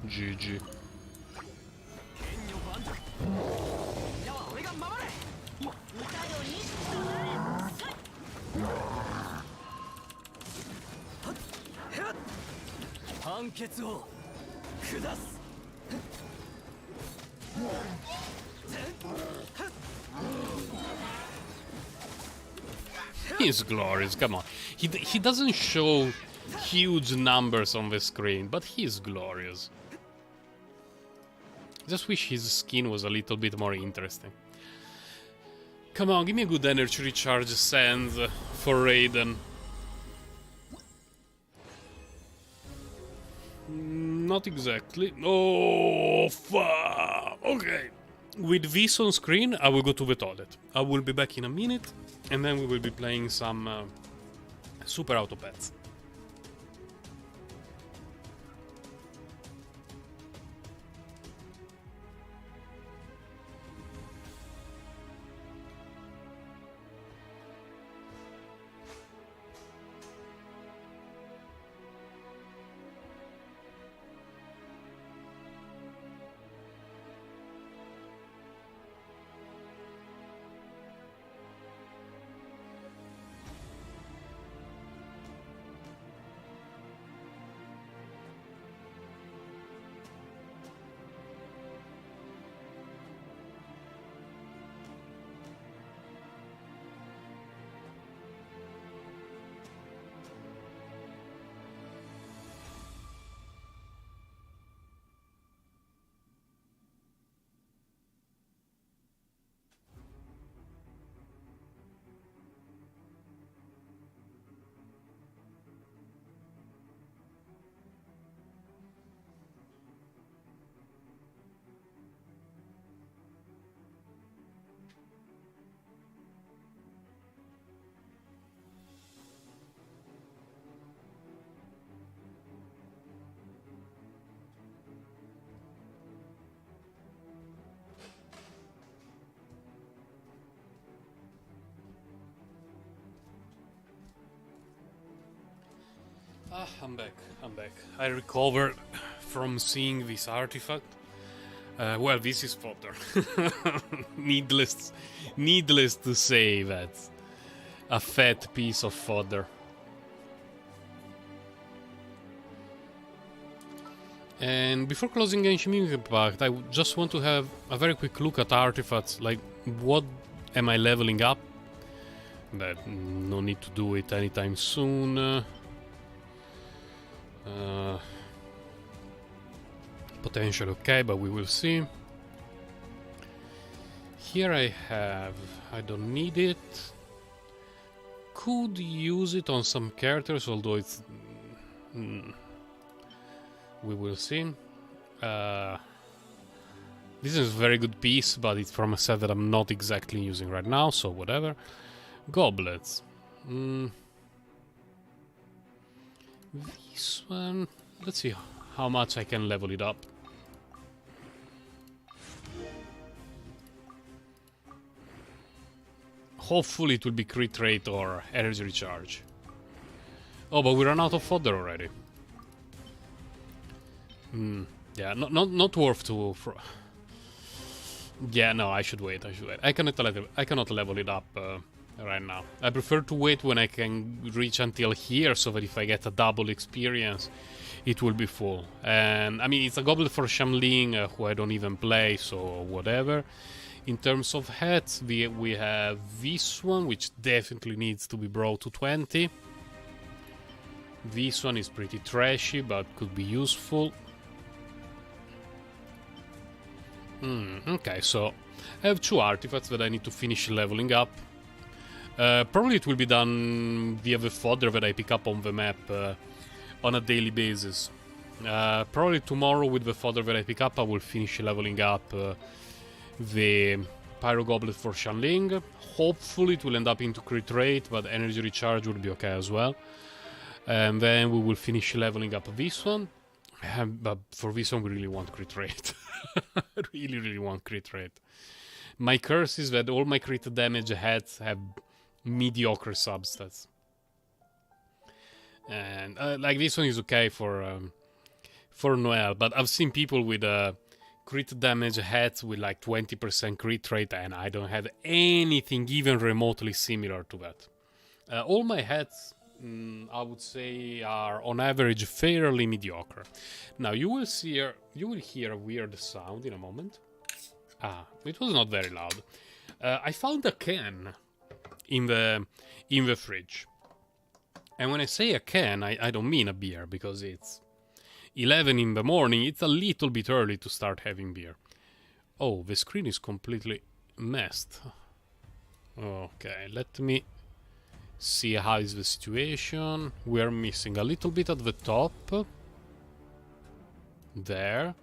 He's glorious, come on. He doesn't show huge numbers on the screen, but he's glorious. Just wish his skin was a little bit more interesting. Come on, give me a good energy recharge sands for Raiden. Not exactly. Oh, fuck. Okay. With this on screen, I will go to the toilet. I will be back in a minute, and then we will be playing some Super Auto Pets. I'm back. I recovered from seeing this artifact. Well, this is fodder. Needless to say, that's a fat piece of fodder. And before closing Genshin Impact, I just want to have a very quick look at artifacts, like what am I leveling up? But no need to do it anytime soon. Potential okay, but we will see. Here I have... I don't need it. Could use it on some characters, although it's... we will see. This is a very good piece, but it's from a set that I'm not exactly using right now, so whatever. Goblets. This one... Let's see how much I can level it up. Hopefully it will be crit rate or energy recharge. Oh, but we ran out of fodder already. Yeah, not worth to... Yeah, no, I should wait. I cannot level it up right now. I prefer to wait when I can reach until here, so that if I get a double experience, it will be full. And, I mean, it's a goblet for Shamling, who I don't even play, so whatever. In terms of hats, we have this one, which definitely needs to be brought to 20. This one is pretty trashy, but could be useful. Okay, so I have 2 artifacts that I need to finish leveling up. Probably it will be done via the fodder that I pick up on the map on a daily basis. Probably tomorrow with the fodder that I pick up, I will finish leveling up the Pyro Goblet for Shanling. Hopefully it will end up into crit rate, but energy recharge will be okay as well. And then we will finish leveling up this one. But for this one we really want crit rate. really want crit rate. My curse is that all my crit damage hats have mediocre substats. And like this one is okay for Noelle, but I've seen people with crit damage hats with like 20% crit rate, and I don't have anything even remotely similar to that. All my hats, I would say, are on average fairly mediocre. Now you will hear a weird sound in a moment. It was not very loud. I found a can in the fridge, and when I say a can, I don't mean a beer, because it's 11 in the morning. It's a little bit early to start having beer. Oh, the screen is completely messed. Okay, let me see how is the situation. We are missing a little bit at the top. There.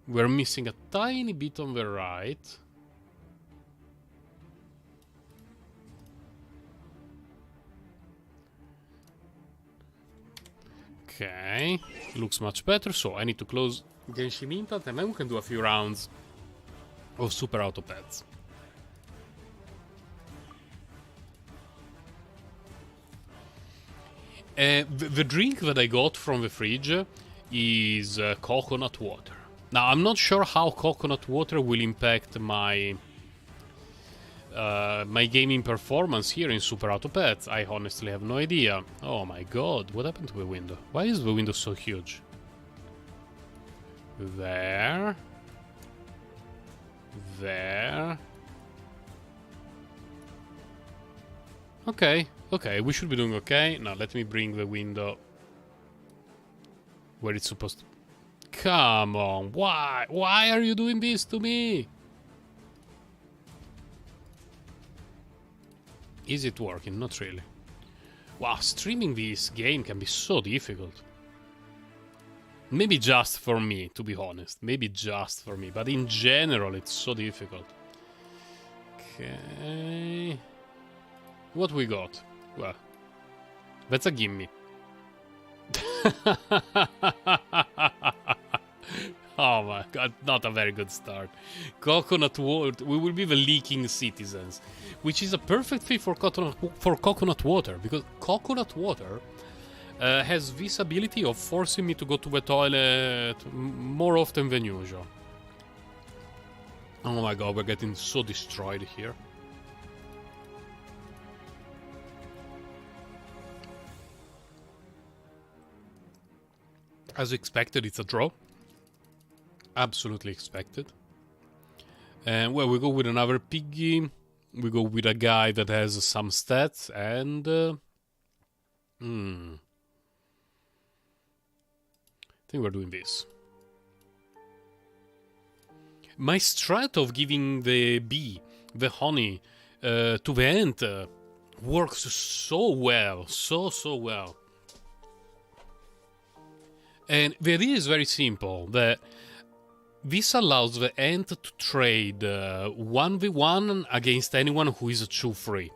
We're missing a tiny bit on the right. Okay, looks much better. So I need to close Genshin Impact, and then we can do a few rounds of Super Auto Pets. The drink that I got from the fridge is coconut water. Now, I'm not sure how coconut water will impact my my gaming performance here in Super Auto Pets. I honestly have no idea. Oh my god, what happened to the window? Why is the window so huge? There. There. Okay, we should be doing okay. Now, let me bring the window where it's supposed to... Come on, why? Why are you doing this to me? Is it working? Not really. Wow, streaming this game can be so difficult. Maybe just for me, to be honest. Maybe just for me, but in general it's so difficult. Okay... What we got? Well, that's a gimme. Oh my god, not a very good start. Coconut water. We will be the leaking citizens, which is a perfect fit for coconut water, because coconut water has this ability of forcing me to go to the toilet more often than usual. Oh my god, we're getting so destroyed here. As expected, it's a draw. Absolutely expected. And well, we go with another piggy. We go with a guy that has some stats and... I think we're doing this. My strat of giving the bee, the honey, to the ant works so well. So well. And the idea is very simple. That this allows the ant to trade 1v1 against anyone who is a 2-3.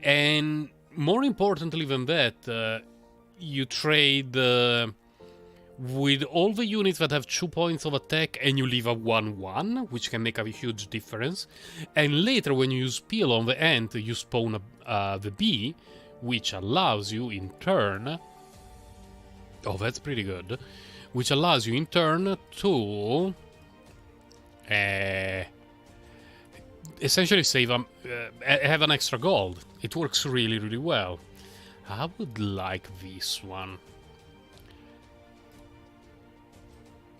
And more importantly than that, you trade with all the units that have 2 points of attack and you leave a 1-1, which can make a huge difference. And later when you use peel on the ant, you spawn the bee, which allows you in turn... Oh, that's pretty good. Which allows you in turn to... essentially save have an extra gold. It works really well. I would like this one.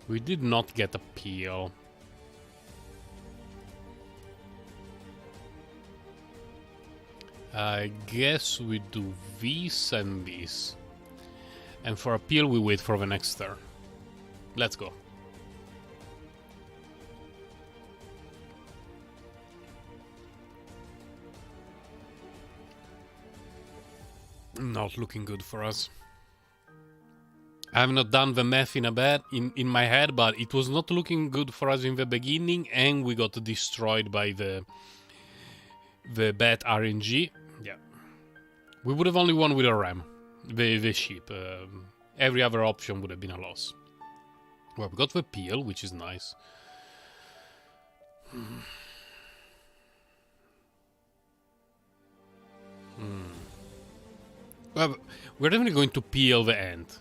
We did not get a peel. I guess we do this and this. And for a peel we wait for the next turn. Let's go. Not looking good for us. I have not done the math in my head, but it was not looking good for us in the beginning, and we got destroyed by the bat RNG. Yeah, we would have only won with a ram, the sheep. Every other option would have been a loss. Well, we got the peel, which is nice. Well, we're definitely going to peel the ant.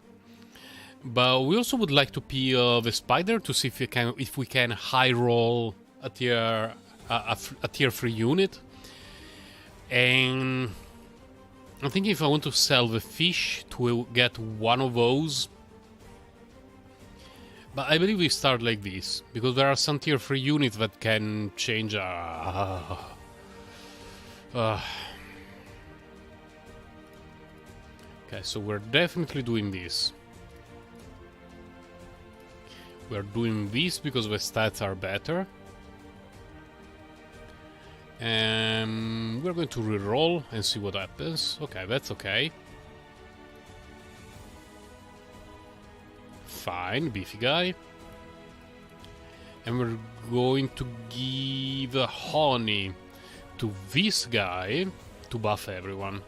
But we also would like to peel the spider to see if we can high roll a tier 3 unit. And I'm thinking if I want to sell the fish to get one of those. But I believe we start like this, because there are some tier 3 units that can change. Okay, so we're definitely doing this. We're doing this because the stats are better. And we're going to reroll and see what happens. Okay, that's okay. Fine, beefy guy. And we're going to give honey to this guy to buff everyone.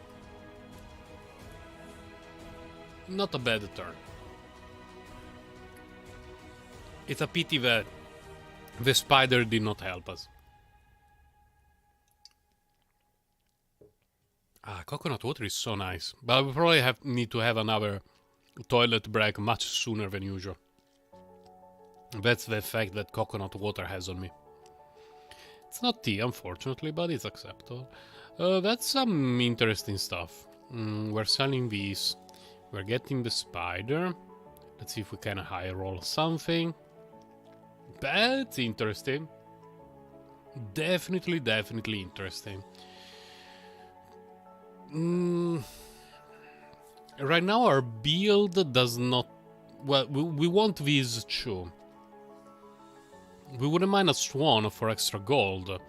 Not a bad turn. It's a pity that the spider did not help us. Coconut water is so nice. But we probably need to have another toilet break much sooner than usual. That's the effect that coconut water has on me. It's not tea, unfortunately, but it's acceptable. That's some interesting stuff. We're selling these. We're getting the spider. Let's see if we can high roll something. That's interesting. Definitely interesting. Right now our build does not... Well, we want these two. We wouldn't mind a swan for extra gold.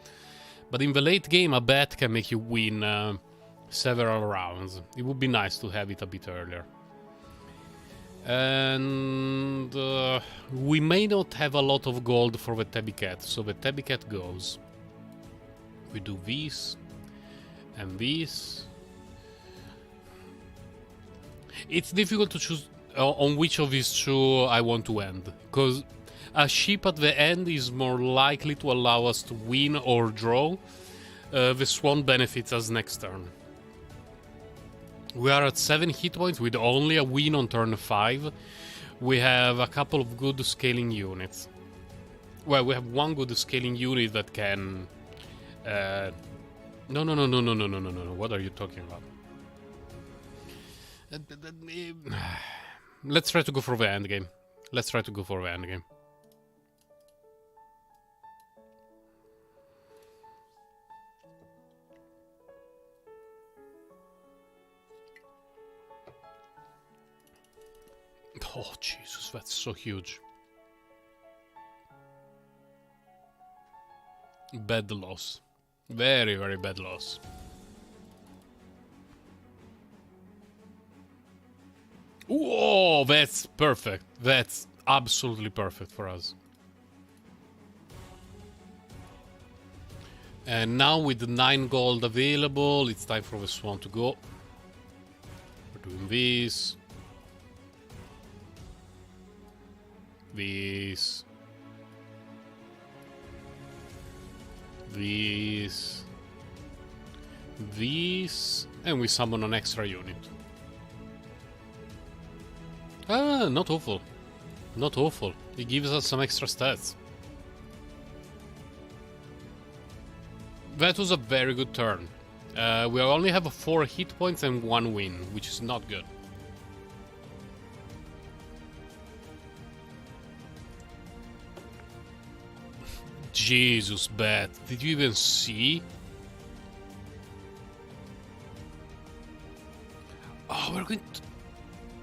But in the late game a bat can make you win several rounds. It would be nice to have it a bit earlier. And we may not have a lot of gold for the tabby cat, so the tabby cat goes. We do this and this. It's difficult to choose on which of these two I want to end, because a sheep at the end is more likely to allow us to win or draw. The swan benefits us next turn. We are at 7 hit points with only a win on turn 5. We have a couple of good scaling units. Well, we have one good scaling unit that can... No. What are you talking about? Let's try to go for the endgame. Oh, Jesus, that's so huge. Bad loss. Very, very bad loss. Whoa, that's perfect. That's absolutely perfect for us. And now with the 9 gold available, it's time for the Swan to go. We're doing this. This. This. This. And we summon an extra unit. Ah, not awful. Not awful. It gives us some extra stats. That was a very good turn. We only have 4 hit points and 1 win, which is not good. Jesus, Bat. Did you even see? Oh,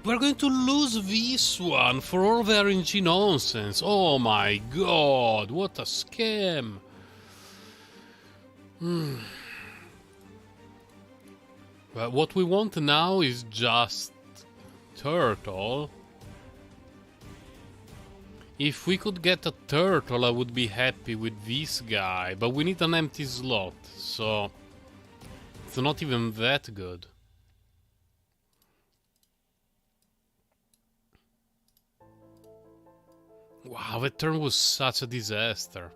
we're going to lose this one for all the RNG nonsense. Oh my god, what a scam. But what we want now is just turtle. If we could get a turtle, I would be happy with this guy. But we need an empty slot, so it's not even that good. Wow, that turn was such a disaster.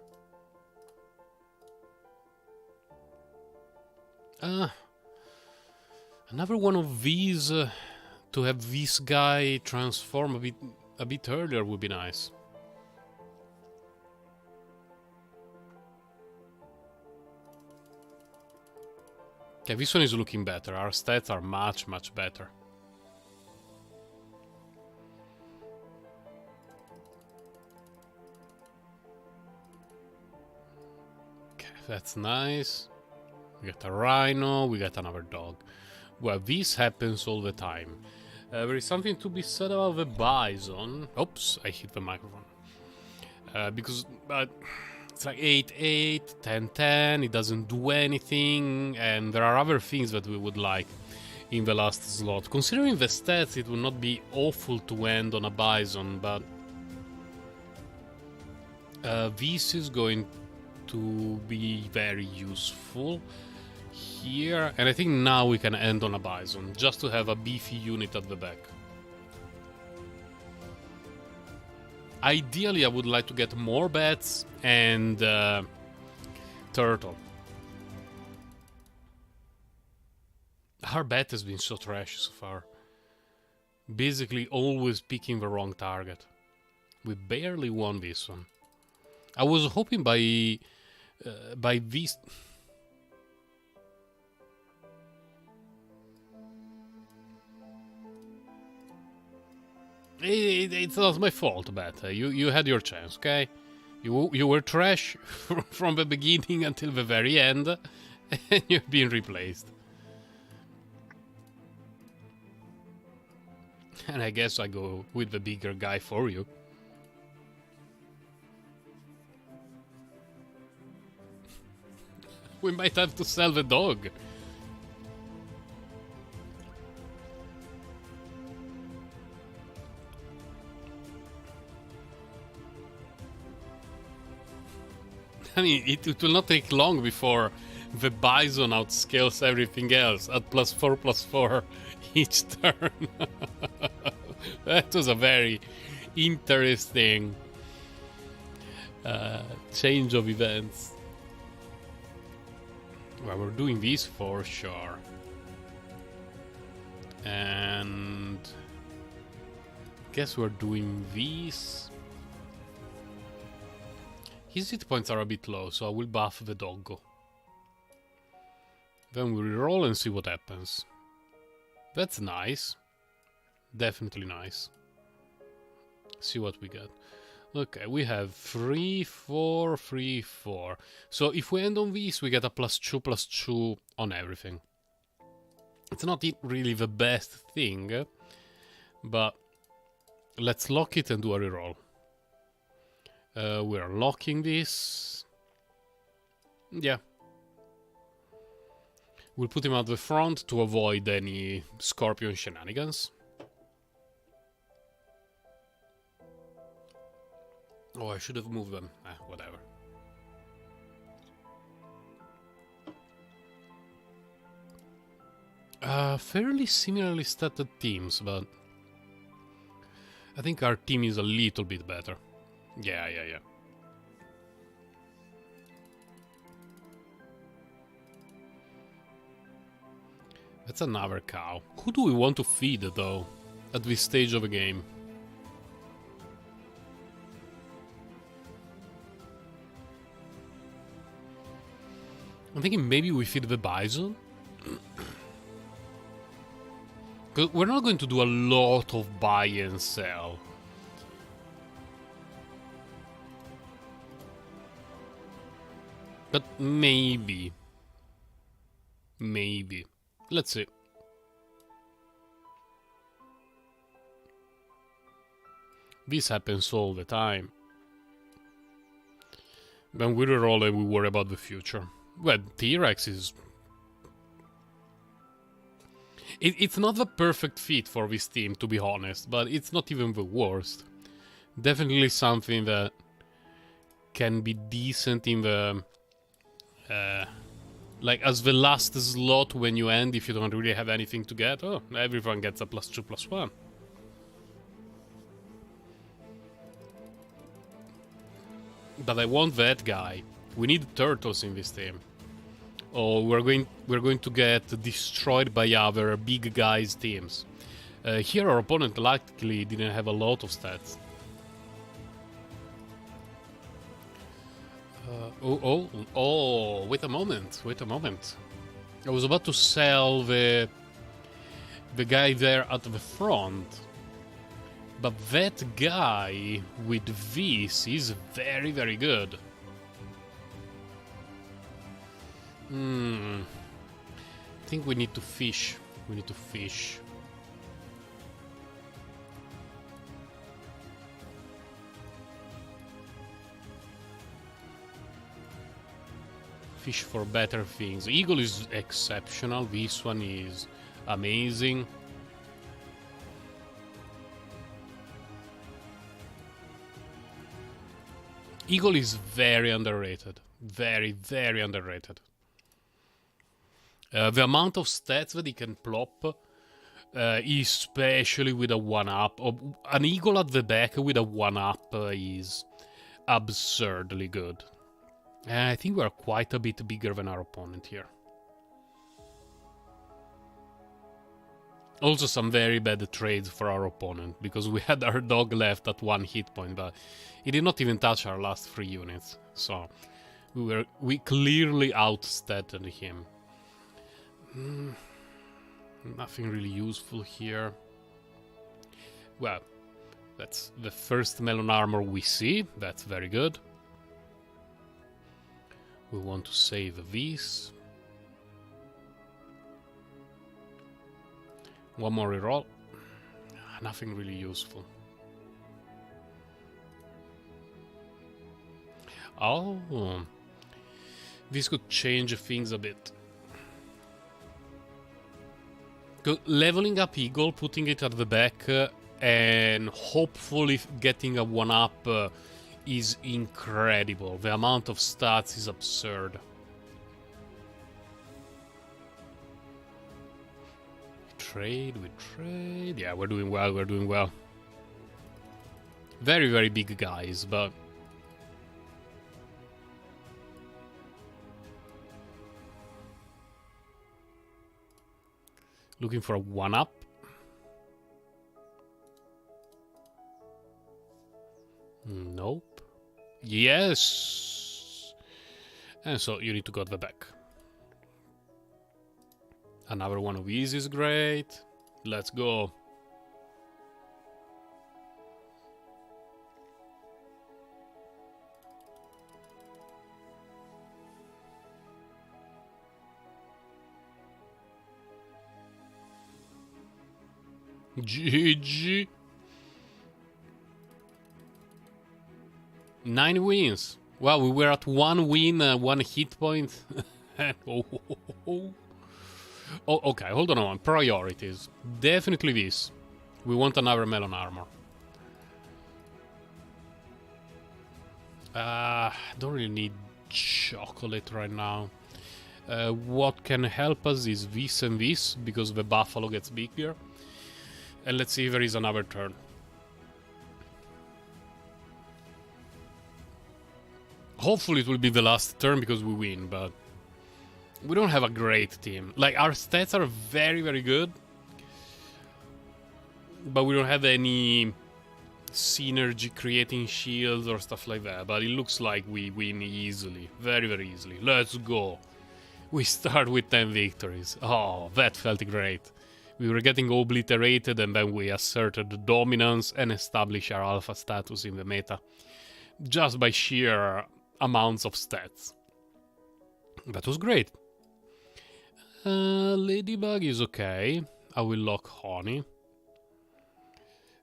Another one of these to have this guy transform a bit earlier would be nice. Okay, this one is looking better. Our stats are much, much better. Okay, that's nice. We got a rhino, we got another dog. Well, this happens all the time. There is something to be said about the bison. Oops, I hit the microphone. Because it's like 8-8, 10-10, it doesn't do anything, and there are other things that we would like in the last slot. Considering the stats, it would not be awful to end on a bison, but this is going to be very useful here, and I think now we can end on a bison, just to have a beefy unit at the back. Ideally, I would like to get more bats and turtle. Our bat has been so trash so far. Basically always picking the wrong target. We barely won this one. I was hoping by this... It's not my fault, Bat. You had your chance, okay? You were trash from the beginning until the very end, and you've been replaced. And I guess I go with the bigger guy for you. We might have to sell the dog. I mean, it will not take long before the bison outscales everything else at +4/+4 each turn. That was a very interesting change of events. Well, we're doing this for sure. And guess we're doing these. His hit points are a bit low, so I will buff the doggo. Then we reroll and see what happens. That's nice. Definitely nice. See what we get. Okay, we have 3, 4, 3, 4. So if we end on this, we get a +2/+2 on everything. It's not really the best thing, but Let's lock it and do a reroll. We're locking this. Yeah. We'll put him at the front to avoid any Scorpion shenanigans. Oh, I should have moved them. Whatever. Fairly similarly statted teams, but I think our team is a little bit better. Yeah. That's another cow. Who do we want to feed, though, at this stage of the game? I'm thinking maybe we feed the bison. Because we're not going to do a lot of buy and sell. But maybe. Maybe. Let's see. This happens all the time. When we reroll and we worry about the future. Well, T-Rex is... It's not the perfect fit for this team, to be honest, but it's not even the worst. Definitely something that can be decent in the... like, as the last slot when you end, if you don't really have anything to get. Oh, everyone gets a +2/+1. But I want that guy. We need turtles in this team. Or we're going to get destroyed by other big guys' teams. Here our opponent likely didn't have a lot of stats. Wait a moment. I was about to sell the guy there at the front. But that guy with this is very, very good. I think we need to fish. Fish for better things. Eagle is exceptional. This one is amazing. Eagle is very underrated. Very, very underrated. The amount of stats that he can plop, especially with a 1-up. An eagle at the back with a 1-up is absurdly good. I think we're quite a bit bigger than our opponent here. Also some very bad trades for our opponent, because we had our dog left at 1 hit point, but he did not even touch our last 3 units. So we clearly outstatted him. Nothing really useful here. Well, that's the first melon armor we see. That's very good. We want to save these. One more reroll. Nothing really useful. Oh, this could change things a bit. Leveling up Eagle, putting it at the back, and hopefully getting a 1-up is incredible. The amount of stats is absurd. We trade. Yeah, we're doing well. Very, very big guys, but... Looking for a 1-up. Nope. Yes! And so you need to go to the back. Another one of these is great. Let's go. GG. 9 wins. Wow, we were at 1 win, 1 hit point. Oh, okay, hold on. Priorities. Definitely this. We want another melon armor. Don't really need chocolate right now. What can help us is this and this, because the buffalo gets bigger. And let's see if there is another turn. Hopefully it will be the last turn because we win, but we don't have a great team. Like, our stats are very, very good, but we don't have any synergy creating shields or stuff like that. But it looks like we win easily. Very, very easily. Let's go. We start with 10 victories. Oh, that felt great. We were getting obliterated and then we asserted dominance and established our alpha status in the meta. Just by sheer amounts of stats. That was great. Ladybug is okay. I will lock Honey.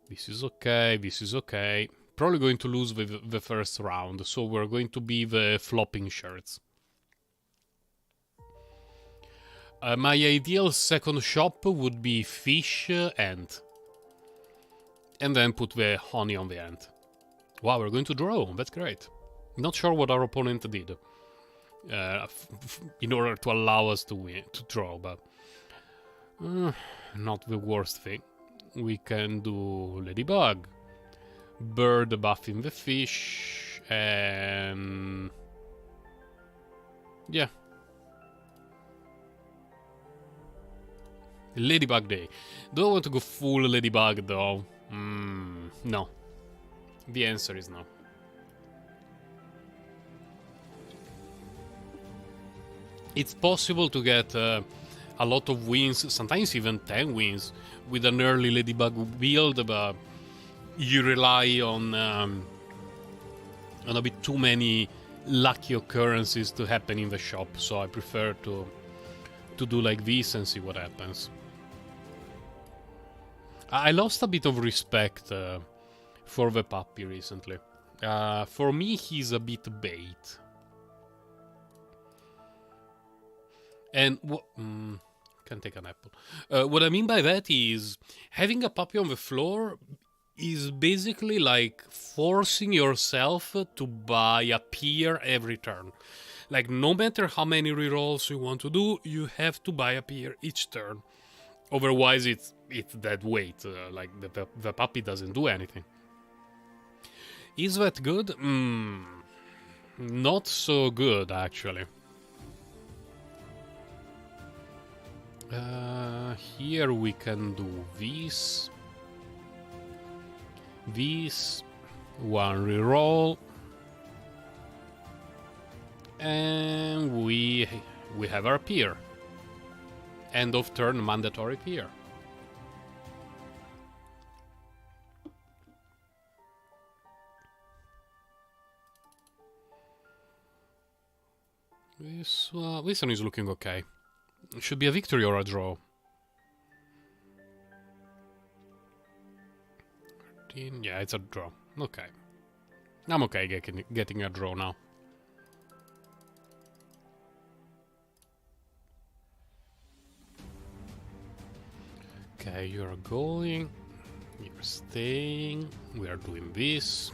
This is okay, this is okay. Probably going to lose the first round, so we're going to be the flopping shirts. My ideal second shop would be fish end. And then put the honey on the end. Wow, we're going to draw, that's great. Not sure what our opponent did. In order to allow us to win, to draw, but not the worst thing. We can do Ladybug, Bird buffing the fish, and yeah, Ladybug Day. Do I want to go full Ladybug though? No. The answer is no. It's possible to get a lot of wins, sometimes even 10 wins, with an early Ladybug build, but you rely on a bit too many lucky occurrences to happen in the shop, so I prefer to do like this and see what happens. I lost a bit of respect for the puppy recently. For me, he's a bit bait. And can take an apple. What I mean by that is having a puppy on the floor is basically like forcing yourself to buy a pier every turn. Like, no matter how many rerolls you want to do, you have to buy a pier each turn. Otherwise, it's dead weight. Like the puppy doesn't do anything. Is that good? Not so good, actually. Here we can do this, one reroll, and we have our pier. End of turn mandatory pier. This one is looking okay. It should be a victory or a draw. 13, yeah, it's a draw. Okay. I'm okay getting a draw now. Okay, you're going. You're staying. We are doing this.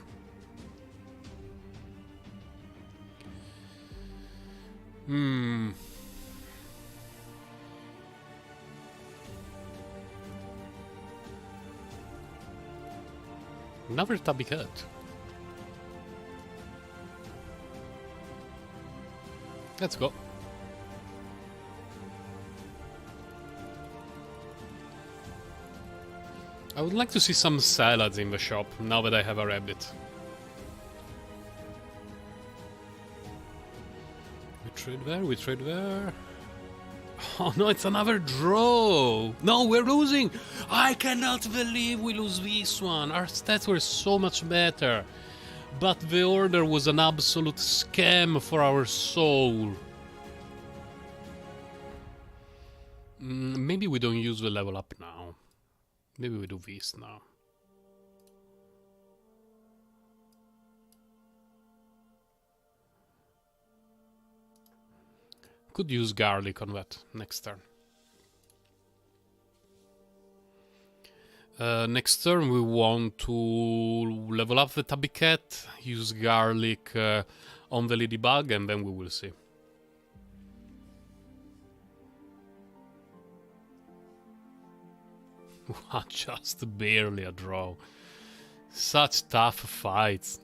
Another Tabby Cat. Let's go. I would like to see some salads in the shop now that I have a rabbit. We trade there. Oh no, it's another draw! No, we're losing! I cannot believe we lose this one! Our stats were so much better. But the order was an absolute scam for our soul. Maybe we don't use the level up now. Maybe we do this now. Could use garlic on that next turn. Next turn we want to level up the Tabby Cat, use garlic on the Ladybug, and then we will see. Just barely a draw. Such tough fights.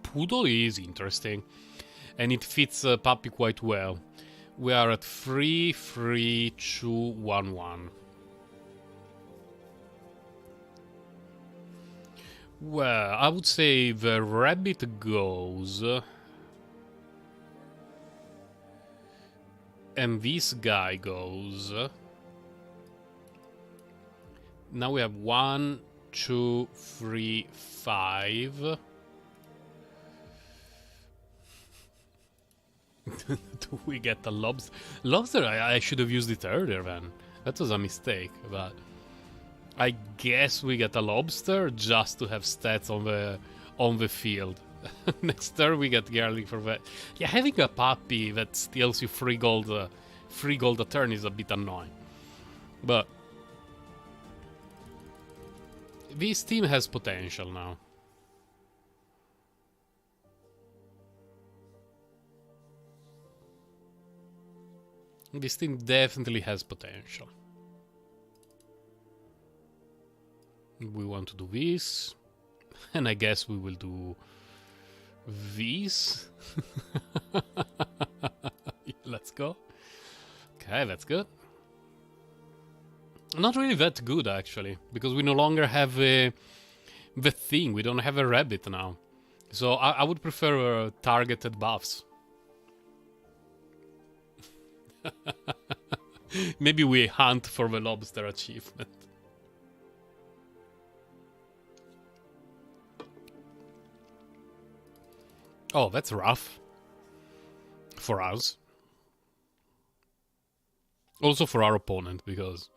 Poodle is interesting. And it fits Puppy quite well. We are at 3, 3, 2, 1, 1. Well, I would say the rabbit goes. And this guy goes. Now we have 1, 2, 3, 5. Do we get a lobster? Lobster, I should have used it earlier then. That was a mistake, but I guess we get a lobster just to have stats on the field. Next turn we get garlic for that. Yeah, having a puppy that steals you free gold a turn is a bit annoying. But this team has potential now. This team definitely has potential. We want to do this. And I guess we will do this. Let's go. Okay, that's good. Not really that good, actually. Because we no longer have the thing. We don't have a rabbit now. So I would prefer targeted buffs. Maybe we hunt for the lobster achievement. Oh, that's rough. For us. Also for our opponent, because...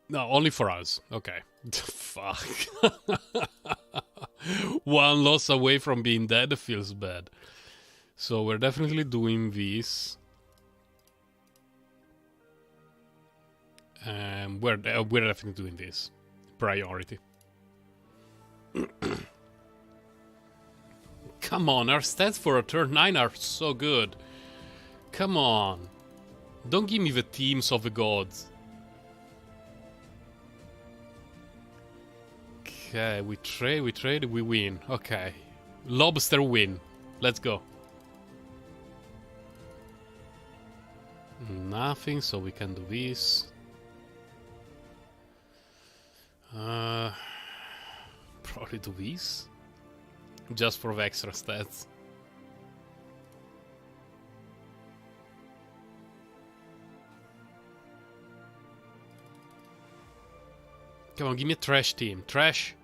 No, only for us. Okay. Fuck. One loss away from being dead feels bad. So we're definitely doing this. We're definitely doing this. Priority. Come on, our stats for a turn 9 are so good. Come on. Don't give me the teams of the gods. Okay, we trade, we win. Okay. Lobster win. Let's go. Nothing, so we can do this. Probably do this. Just for the extra stats. Come on, give me a trash team. Trash?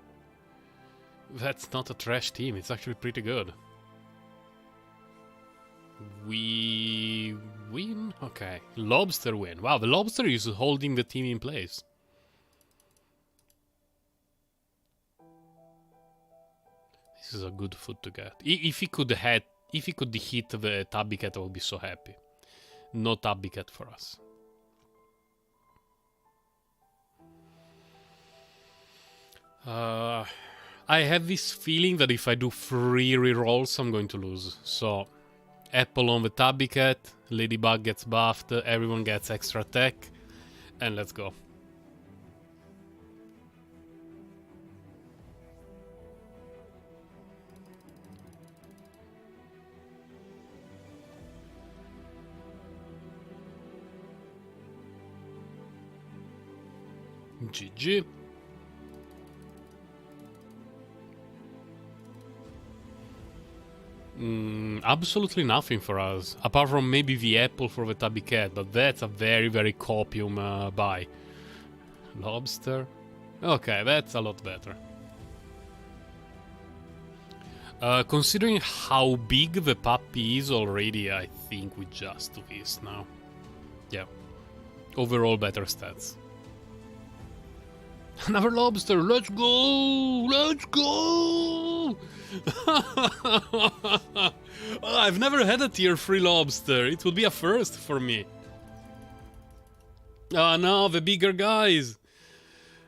That's not a trash team, it's actually pretty good. We win? Okay. Lobster win. Wow, the lobster is holding the team in place. This is a good food to get. If he could hit the Tabby Cat, I would be so happy. No Tabby Cat for us. I have this feeling that if I do 3 rerolls, I'm going to lose. So, Apple on the Tabby Cat, Ladybug gets buffed, everyone gets extra attack, and let's go. GG. Absolutely nothing for us, apart from maybe the apple for the Tabby Cat, but that's a very, very copium buy. Lobster? Okay, that's a lot better. Considering how big the puppy is already, I think we just do this now. Yeah. Overall better stats. Another lobster. Let's go. Let's go. Oh, I've never had a tier 3 lobster. It would be a first for me. Oh no, the bigger guys.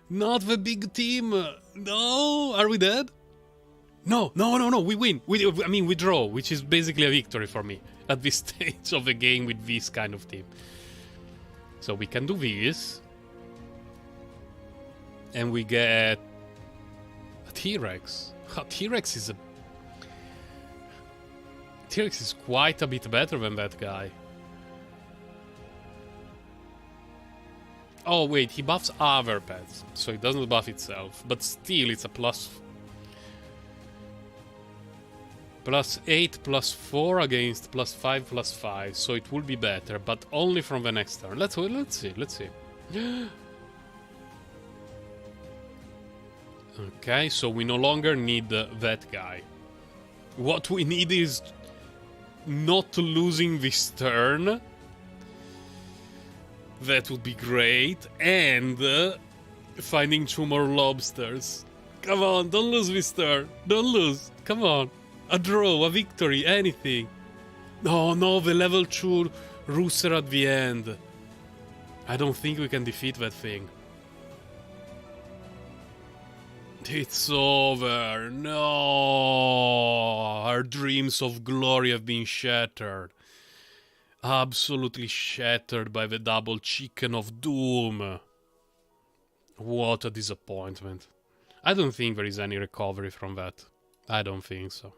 Not the big team. No, are we dead? No, we win. I mean, we draw, which is basically a victory for me at this stage of the game with this kind of team. So we can do this. And we get a T-Rex. T-Rex is quite a bit better than that guy. Oh wait, he buffs other pets, so it doesn't buff itself. But still, it's a plus 8 plus 4 against plus 5 plus 5, so it will be better, but only from the next turn. Let's see. Okay, so we no longer need that guy. What we need is not losing this turn. That would be great. And finding 2 more lobsters. Come on, don't lose this turn. Don't lose. Come on. A draw, a victory, anything. Oh no, the level 2 rooster at the end. I don't think we can defeat that thing. It's over. No. Our dreams of glory have been shattered. Absolutely shattered by the double chicken of doom. What a disappointment. I don't think there is any recovery from that. I don't think so.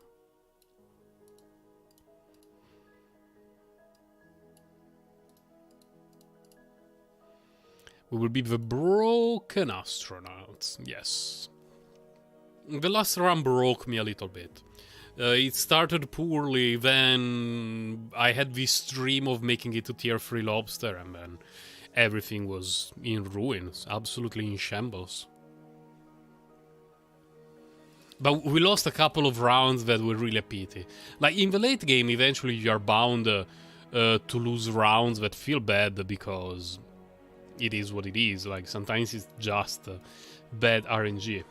We will be the broken astronauts. Yes. The last run broke me a little bit. It started poorly, then I had this dream of making it to tier 3 lobster, and then everything was in ruins, absolutely in shambles. But we lost a couple of rounds that were really a pity. Like, in the late game, eventually you are bound to lose rounds that feel bad, because it is what it is. Like, sometimes it's just bad RNG.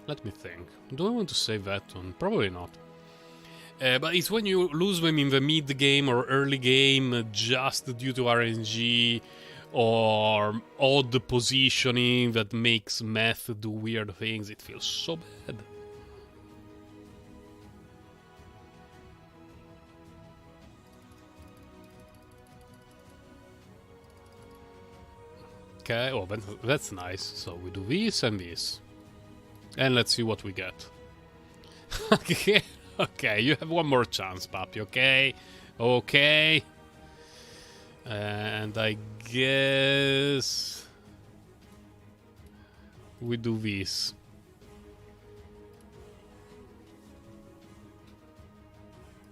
Let me think. Do I want to save that one? Probably not. But it's when you lose them in the mid game or early game just due to RNG or odd positioning that makes Meth do weird things. It feels so bad. Okay, oh, that's nice. So we do this and this. And let's see what we get. Okay, you have one more chance, Papi, okay? Okay. And I guess we do this.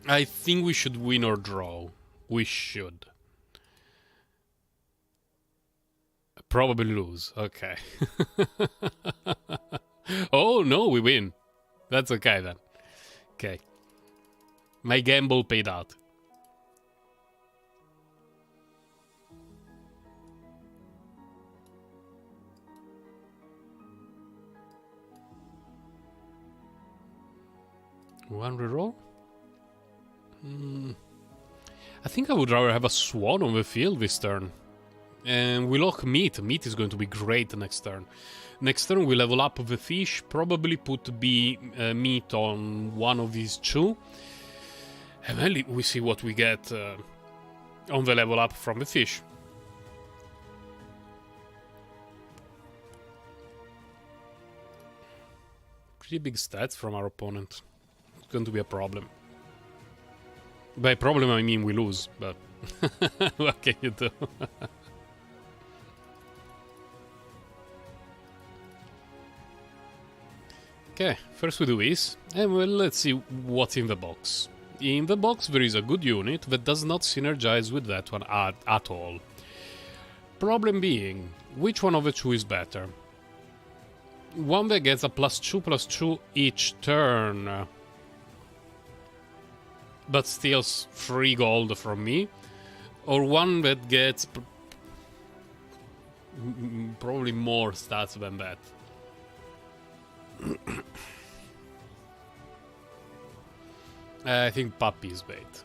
I think we should win or draw. We should. Probably lose. Okay. Oh, no, we win. That's okay, then. Okay. My gamble paid out. One reroll? I think I would rather have a swan on the field this turn. And we lock meat. Meat is going to be great next turn. Next turn we level up the fish, probably put meat on one of these 2. And then we see what we get on the level up from the fish. Pretty big stats from our opponent. It's going to be a problem. By problem I mean we lose, but what can you do? Okay, first we do this, and well, let's see what's in the box. In the box there is a good unit that does not synergize with that one at all. Problem being, which one of the 2 is better? One that gets a +2/+2 each turn, but steals 3 gold from me, or one that gets Probably more stats than that. I think Puppy is bait.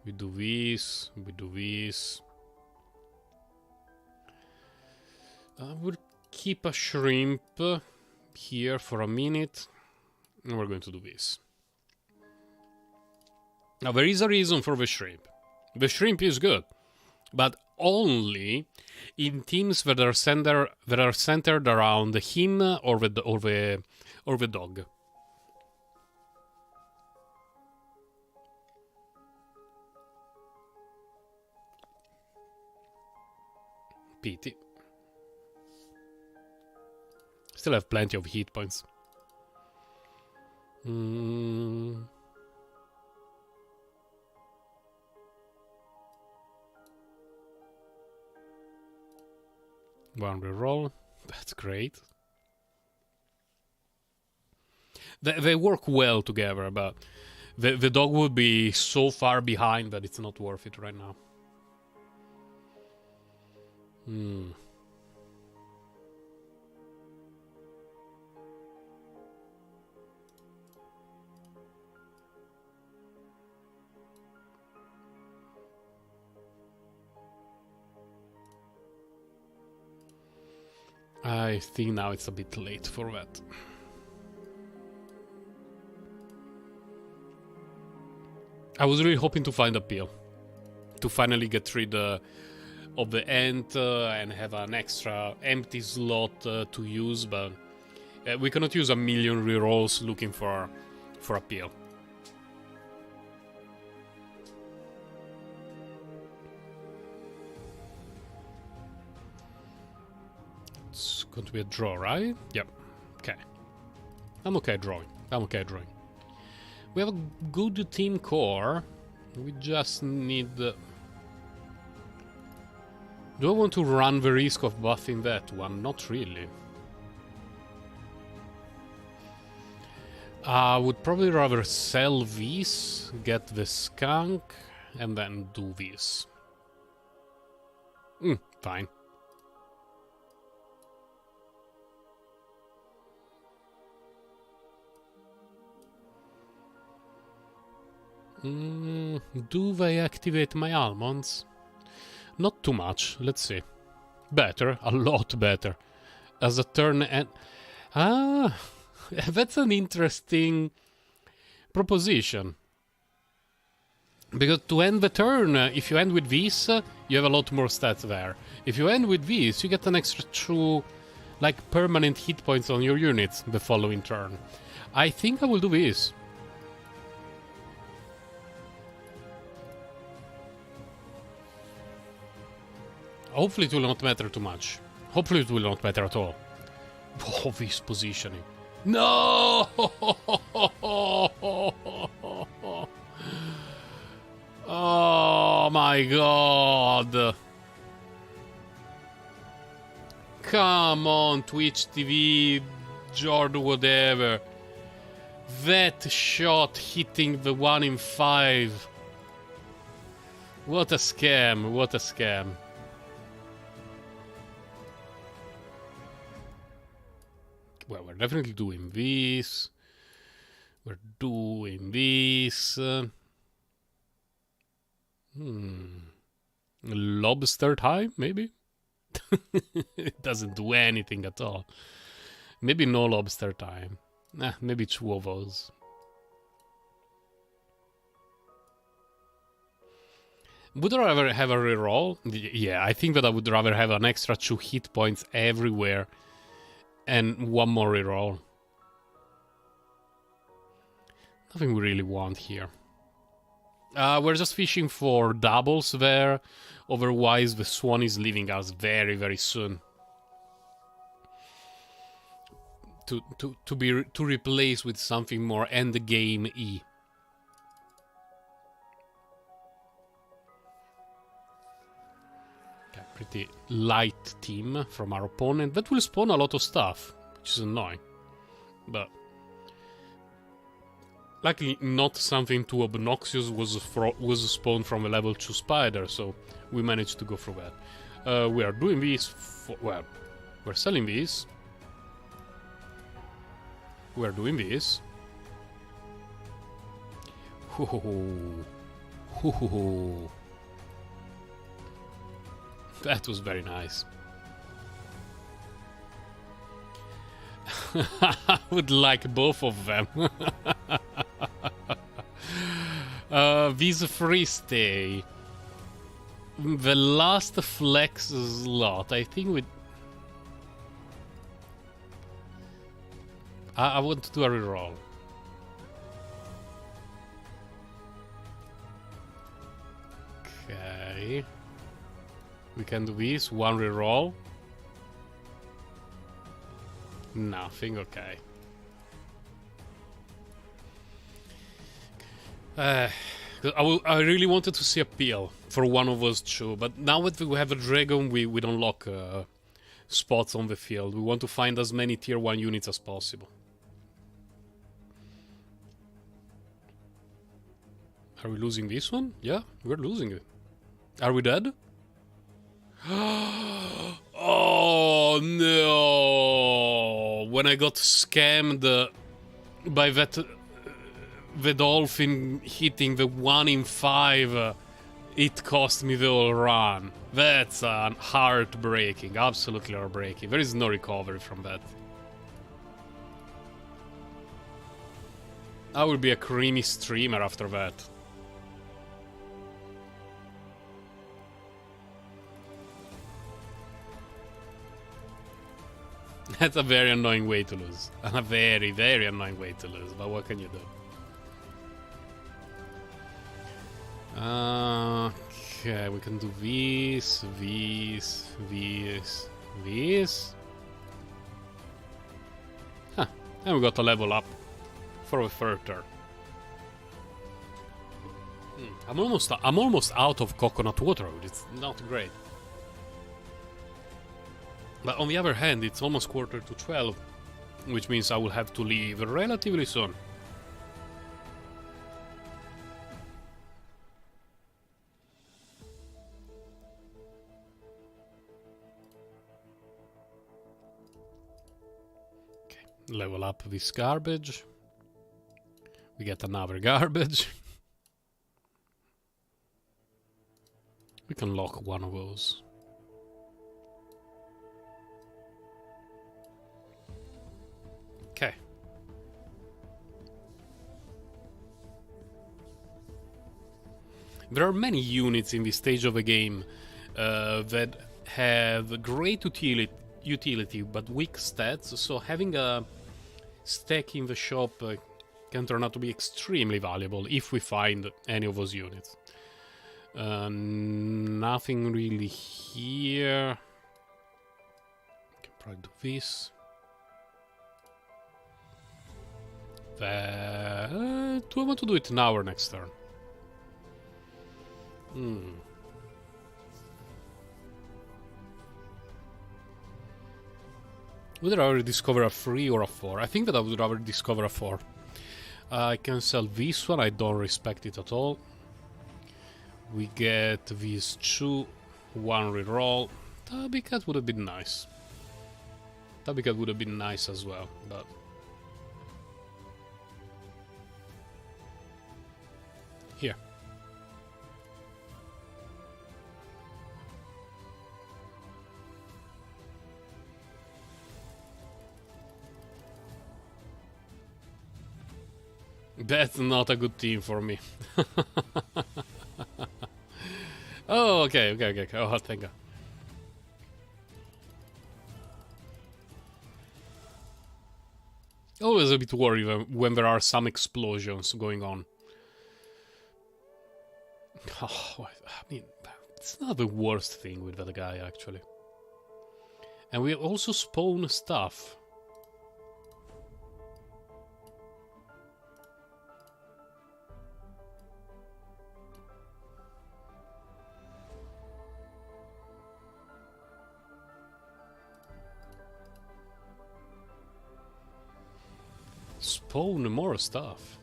We do this, I will keep a shrimp here for a minute. And we're going to do this. Now there is a reason for the shrimp. The shrimp is good, but only in teams that are centered around him or the dog. Pity. Still have plenty of hit points. One reroll. That's great. They work well together, but the dog would be so far behind that it's not worth it right now. I think now it's a bit late for that. I was really hoping to find a peel. To finally get rid of the ant and have an extra empty slot to use, but we cannot use a million rerolls looking for a peel. It's going to be a draw, right? Yep. Okay. I'm okay drawing. We have a good team core. We just need... Do I want to run the risk of buffing that one? Not really. I would probably rather sell this, get the skunk, and then do this. Fine. Do they activate my almonds? Not too much, let's see. Better, a lot better. As a turn and... that's an interesting proposition. Because to end the turn, if you end with this, you have a lot more stats there. If you end with this, you get an extra 2, like, permanent hit points on your units the following turn. I think I will do this. Hopefully it will not matter too much. Hopefully it will not matter at all. Oh, this positioning. No! Oh my god. Come on, Twitch TV, Jord, whatever. That shot hitting the 1 in 5. What a scam, what a scam. Well, we're definitely doing this. We're doing this. Lobster time, maybe? It doesn't do anything at all. Maybe no lobster time. Maybe 2 of those. Would I rather have a reroll? Yeah, I think that I would rather have an extra 2 hit points everywhere. And 1 more reroll. Nothing we really want here. We're just fishing for doubles there. Otherwise, the swan is leaving us very, very soon. To replace with something more end game E. Pretty light team from our opponent. That will spawn a lot of stuff, which is annoying. But Luckily, not something too obnoxious was spawned from a level 2 spider, so we managed to go through that. We are doing this well, we're selling this. We're doing this. Ho ho ho. Ho ho ho. That was very nice. I would like both of them. Visa free stay. The last flex slot, I think we... I want to do a reroll. Okay. We can do this, one reroll. Nothing, okay. I really wanted to see a peel for one of us two, but now that we have a dragon, we don't lock spots on the field. We want to find as many tier 1 units as possible. Are we losing this one? Yeah, we're losing it. Are we dead? Oh no! When I got scammed by that the dolphin hitting the 1 in 5, it cost me the whole run. That's heartbreaking, absolutely heartbreaking. There is no recovery from that. I will be a creamy streamer after that. That's a very annoying way to lose. A very, very annoying way to lose, but what can you do? Okay, we can do this. Huh, and we got a level up for a third turn. I'm almost out of coconut water. It's not great. But on the other hand, it's almost 11:45, which means I will have to leave relatively soon. Okay, level up this garbage. We get another garbage. We can lock one of those. Okay. There are many units in this stage of the game that have great utility but weak stats, so having a stack in the shop can turn out to be extremely valuable if we find any of those units. Nothing really here. Can probably do this. Do I want to do it now or next turn? Would I rather discover a 3 or a 4? I think that I would rather discover a 4. I can sell this one, I don't respect it at all. We get these 2, 1 reroll. Tabbycat would have been nice. Tabbycat would have been nice as well, but... Here. That's not a good team for me. Oh, okay. Oh, thank God. Always a bit worried when there are some explosions going on. Oh, I mean, it's not the worst thing with that guy, actually. And we also spawn stuff. Spawn more stuff.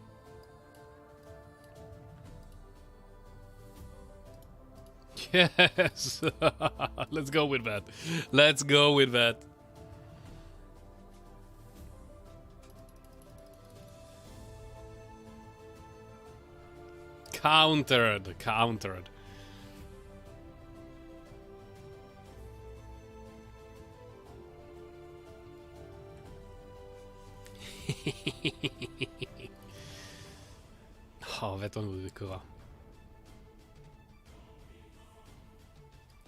Yes. Let's go with that. Let's go with that. Countered. Countered. Oh, that one would be cool.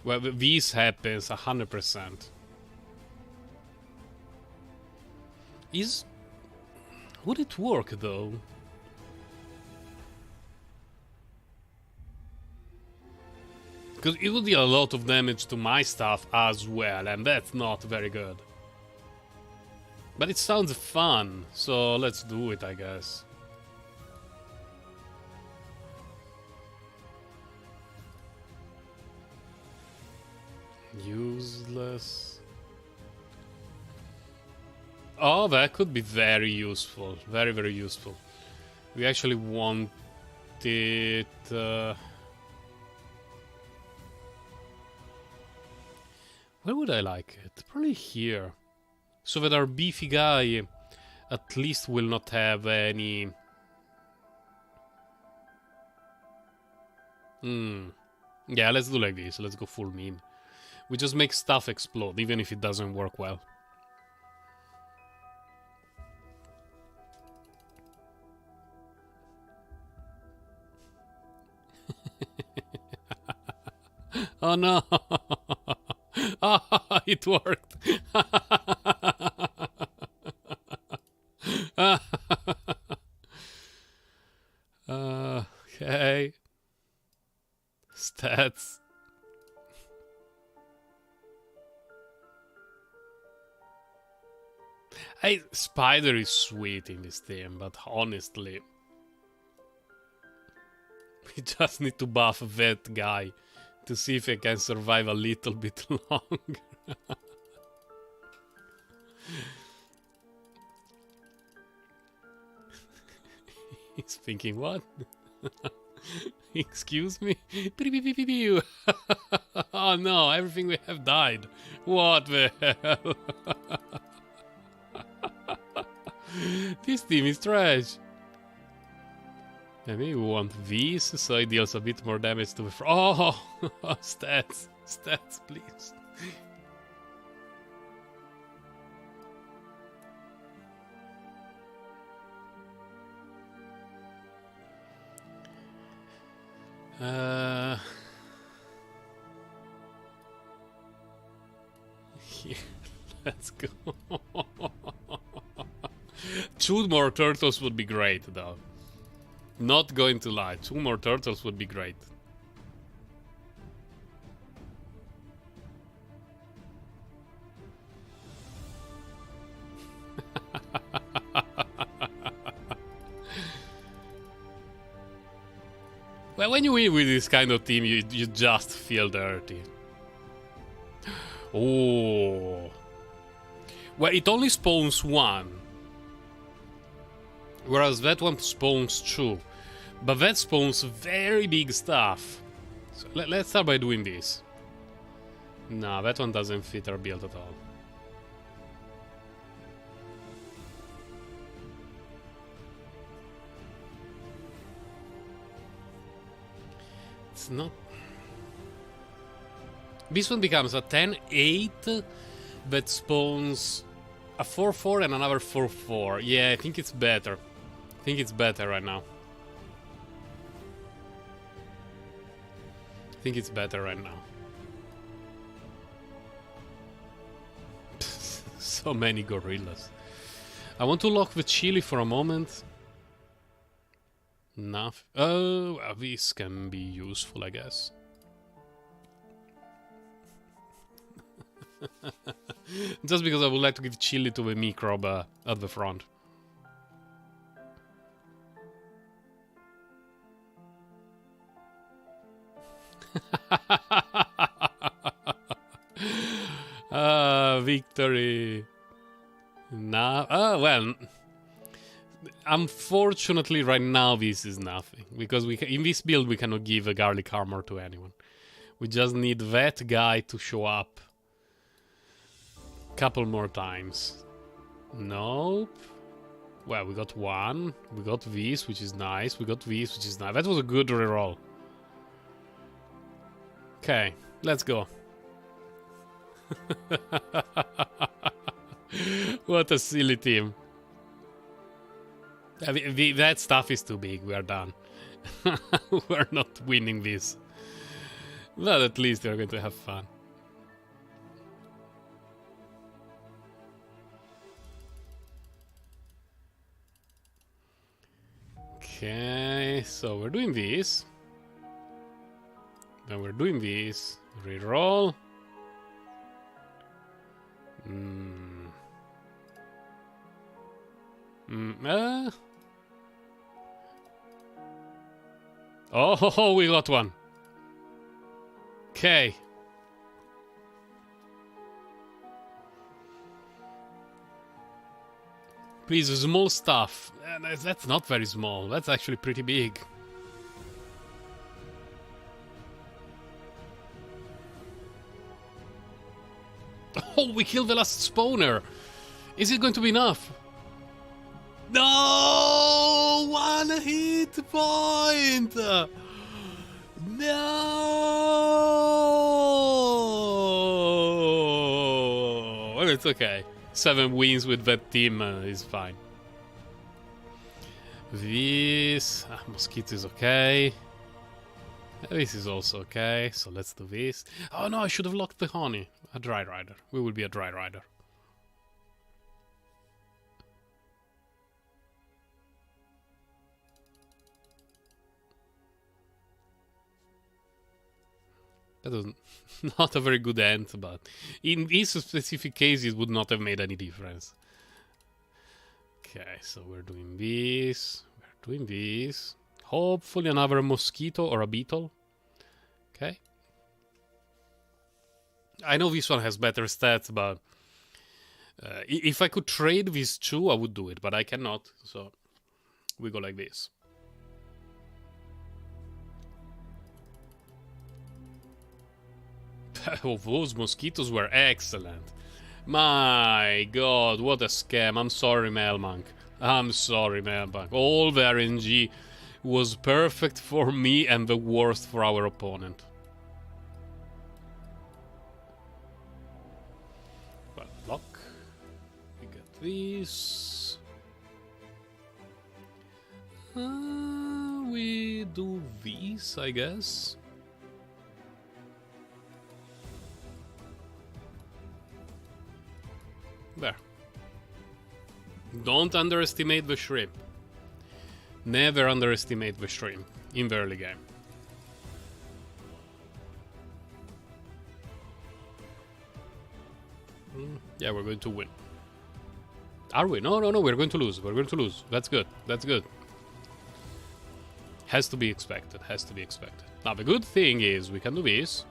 Well, this happens 100%. Would it work though? Because it would deal a lot of damage to my stuff as well, and that's not very good. But it sounds fun, so let's do it, I guess. Useless. Oh, that could be very useful. Very, very useful. We actually want it... Where would I like it? Probably here. So that our beefy guy at least will not have any... Yeah, let's do like this. Let's go full meme. We just make stuff explode, even if it doesn't work well. Oh no! Ah, it worked! Okay. Stats. Hey, Spider is sweet in this team, but honestly, we just need to buff that guy to see if he can survive a little bit longer. He's thinking, what? Excuse me? Oh no, everything we have died. What the hell? This team is trash. Maybe we want these, so it deals a bit more damage to the oh, stats. Stats, please. Here, let's go. 2 more turtles would be great, though. Not going to lie, 2 more turtles would be great. Well, when you win with this kind of team, you just feel dirty. Oh. Well, it only spawns 1. Whereas that one spawns 2. But that spawns very big stuff. So let's start by doing this. No, that one doesn't fit our build at all. It's not... This one becomes a 10-8 that spawns a 4-4 and another 4-4. Yeah, I think it's better. I think it's better right now. I think it's better right now. So many gorillas. I want to lock the chili for a moment. Enough. Oh, well, this can be useful, I guess. Just because I would like to give chili to the microbe at the front. Victory. Now, well, unfortunately, right now this is nothing because in this build we cannot give a garlic armor to anyone. We just need that guy to show up. Couple more times. Nope. Well, we got one. We got this, which is nice. We got this, which is nice. That was a good reroll. Okay, let's go. What a silly team. I mean, that stuff is too big. We are done. We're not winning this. But at least we're going to have fun. Okay, so we're doing this. Then we're doing this. Reroll. Oh, we got one. Okay. Please, small stuff. That's not very small. That's actually pretty big. Oh, we killed the last spawner. Is it going to be enough? No! 1 hit point! No! Well, it's okay. 7 wins with that team is fine. This... Mosquito is okay. This is also okay, so let's do this. Oh no, I should have locked the honey. A dry rider. We will be a dry rider. That was not a very good end, but in this specific case it would not have made any difference. Okay, so we're doing this. We're doing this. Hopefully another mosquito or a beetle. Okay. I know this one has better stats, but if I could trade these two, I would do it, but I cannot, so we go like this. Oh, those mosquitoes were excellent. My god, what a scam. I'm sorry, Melmonk. I'm sorry, Melmonk. All the RNG was perfect for me and the worst for our opponent. Well, block. We get this. We do this, I guess. There. Don't underestimate the shrimp. Never underestimate the shrimp in the early game. Yeah, we're going to win. Are we? No, we're going to lose. We're going to lose. That's good. That's good. Has to be expected. Has to be expected. Now, the good thing is we can do this.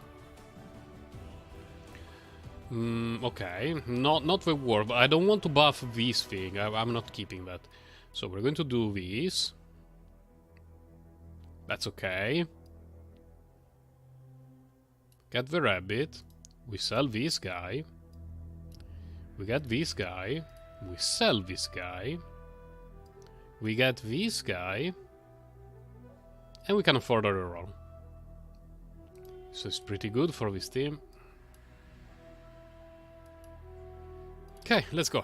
Okay, not the war, but I don't want to buff this thing. I'm not keeping that. So we're going to do this. That's okay. Get the rabbit. We sell this guy. We get this guy. We sell this guy. We get this guy. And we can afford a reroll. So it's pretty good for this team. Okay, let's go.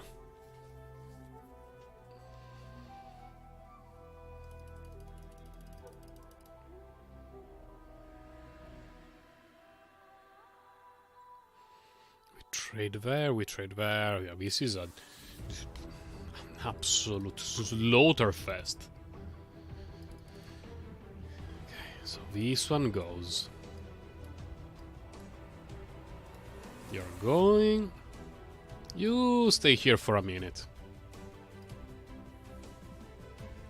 We trade there, we trade there. Yeah, this is an absolute slaughterfest. Okay, so this one goes. You're going. You stay here for a minute.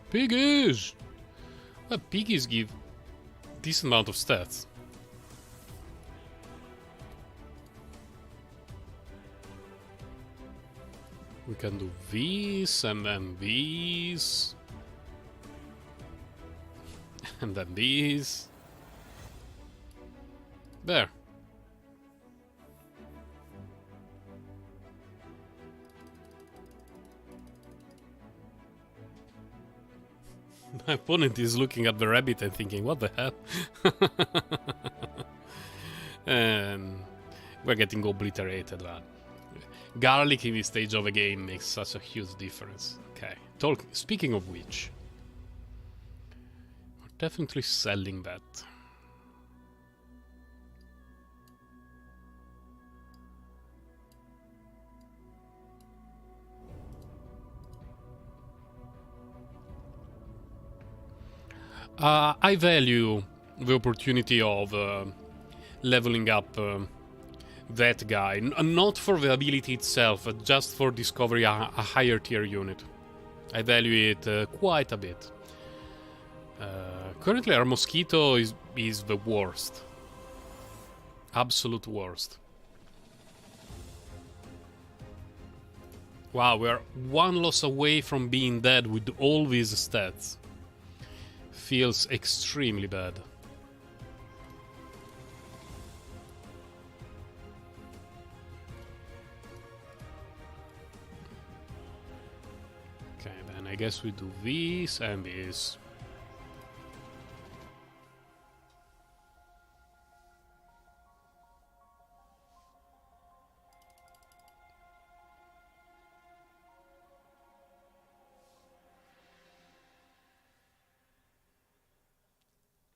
Piggies! Well, piggies give decent amount of stats. We can do this, and then this. And then this. prepare. My opponent is looking at the rabbit and thinking, what the hell? And we're getting obliterated, man. Garlic in this stage of a game makes such a huge difference. Okay, speaking of which, we're definitely selling that. I value the opportunity of leveling up that guy, not for the ability itself, but just for discovering a higher tier unit. I value it quite a bit. Currently our mosquito is the worst. Absolute worst. Wow, we're one loss away from being dead with all these stats. Feels extremely bad. Okay, then I guess we do this and this.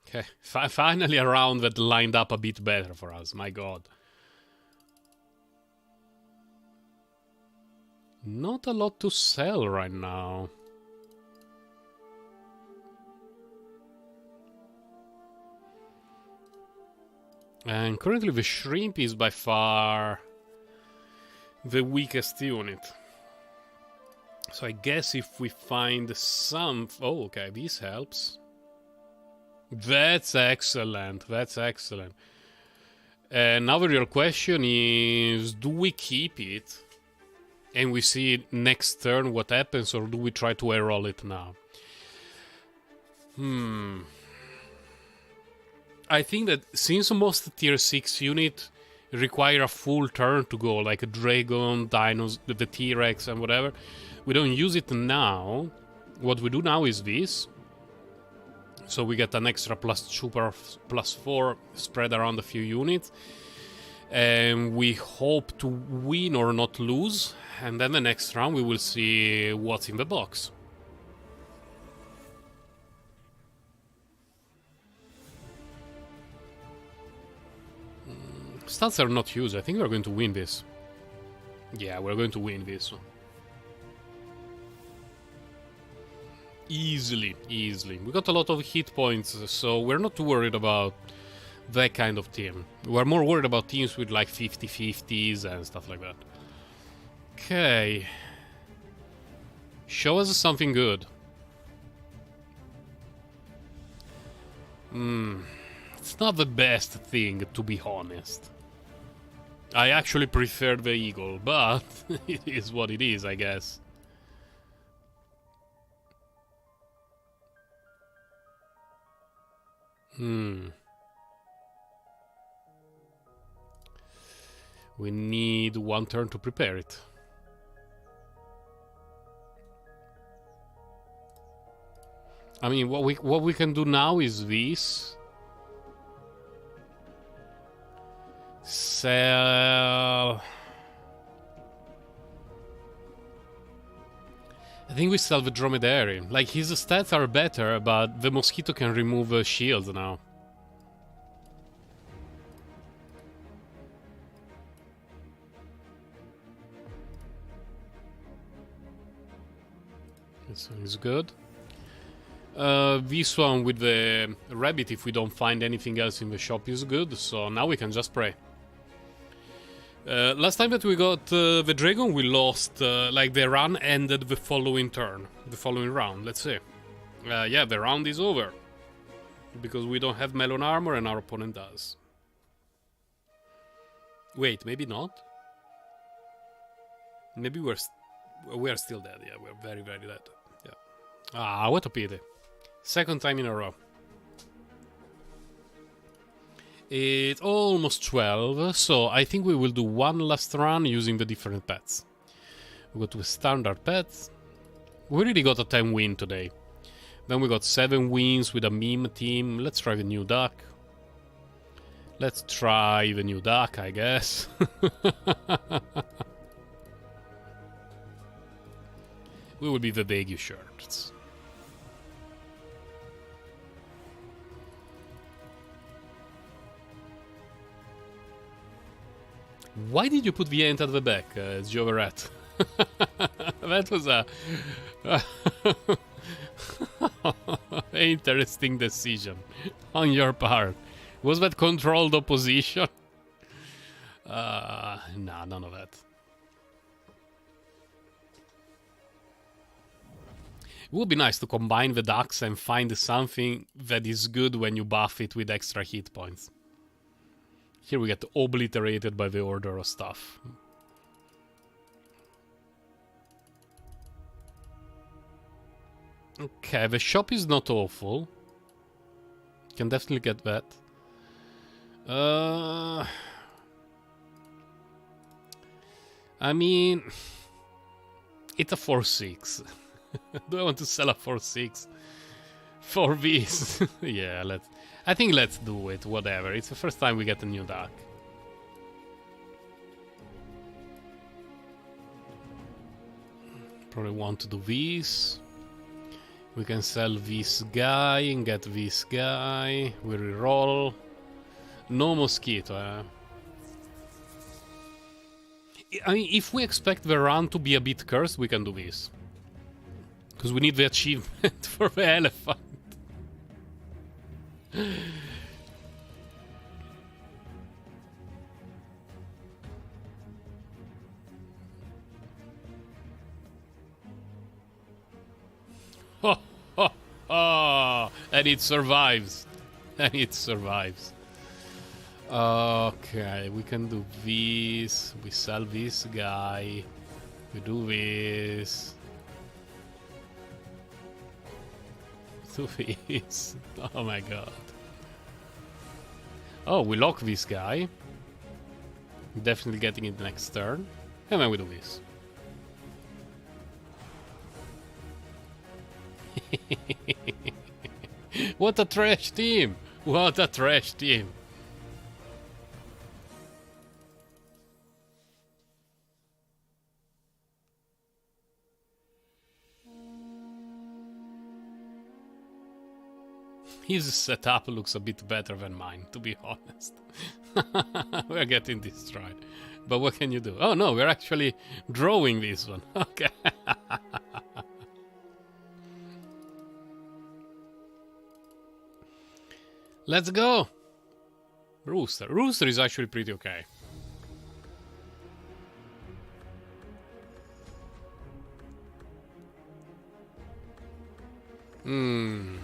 Okay, finally a round that lined up a bit better for us, my god. Not a lot to sell right now. And currently the shrimp is by far the weakest unit. So I guess if we find some... Oh, okay, this helps. That's excellent, that's excellent. And now the real question is, do we keep it? And we see next turn what happens, or do we try to reroll it now? I think that since most tier 6 units require a full turn to go, like a dragon, dinos, the T-Rex and whatever, we don't use it now. What we do now is this. So we get an extra +2 +4 spread around a few units. And we hope to win or not lose. And then the next round we will see what's in the box. Stats are not huge. I think we're going to win this. Yeah, we're going to win this one. Easily. We got a lot of hit points, so we're not too worried about that kind of team. We're more worried about teams with like 50-50s and stuff like that. Okay. Show us something good. It's not the best thing, to be honest. I actually prefer the eagle, but it is what it is, I guess. We need one turn to prepare it. I mean, what we can do now is this. Sell. I think we sell the dromedary. Like, his stats are better, but the mosquito can remove shields now. This one is good. This one with the rabbit, if we don't find anything else in the shop, is good. So now we can just pray. Last time that we got the dragon, we lost, like the run ended the following turn, the following round. Let's see. Yeah, the round is over. Because we don't have melon armor and our opponent does. Wait, maybe not? Maybe we're still dead. Yeah, we're very, very dead. Yeah. Ah, what a pity. Second time in a row. It's almost 12, so I think we will do one last run using the different pets. We go to standard pets. We already got a 10 win today. Then we got 7 wins with a meme team. Let's try the new duck. Let's try the new duck, I guess. We will be the Vegu shirts. Why did you put the ant at the back, Gioveret? That was a interesting decision on your part. Was that controlled opposition? Nah, none of that. It would be nice to combine the ducks and find something that is good when you buff it with extra hit points. Here we get obliterated by the order of stuff. Okay, the shop is not awful. Can definitely get that. I mean, it's a 4/6. Do I want to sell a 4/6 for this? Yeah, I think let's do it. Whatever. It's the first time we get a new duck. Probably want to do this. We can sell this guy and get this guy. We reroll. No mosquito. I mean, if we expect the run to be a bit cursed, we can do this. Because we need the achievement for the elephant. And it survives. And it survives. Okay, we can do this. We sell this guy. We do this. Do this. Oh my god. Oh, we lock this guy. Definitely getting it next turn. And then we do this. What a trash team! What a trash team! His setup looks a bit better than mine, to be honest. We're getting destroyed. But what can you do? Oh no, we're actually drawing this one. Okay. Let's go! Rooster. Rooster is actually pretty okay. Hmm.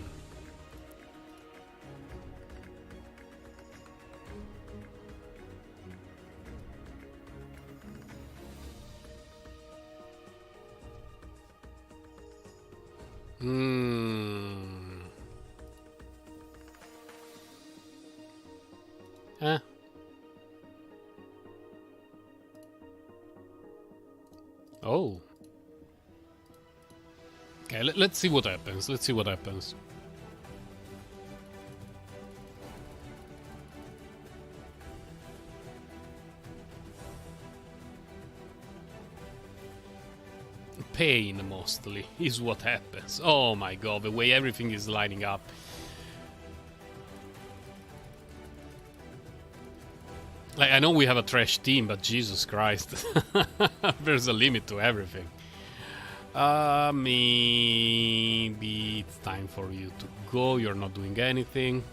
Oh. Okay, let's see what happens. Let's see what happens. Pain, mostly, is what happens. Oh my god, the way everything is lining up. Like, I know we have a trash team, but Jesus Christ. There's a limit to everything. Maybe it's time for you to go. You're not doing anything.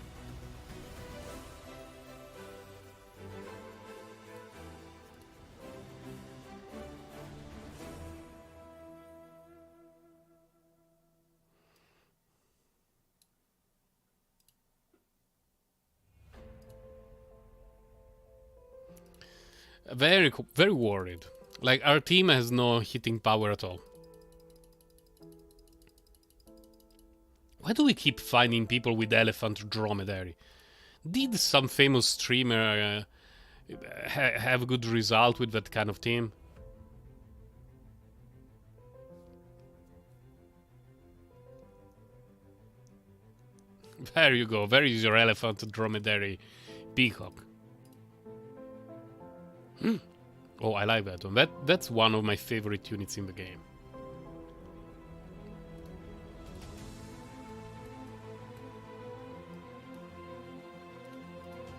Very, very worried. Like, our team has no hitting power at all. Why do we keep finding people with elephant dromedary? Did some famous streamer have a good result with that kind of team? There you go. There is your elephant, dromedary, peacock. Oh, I like that one. That's one of my favorite units in the game.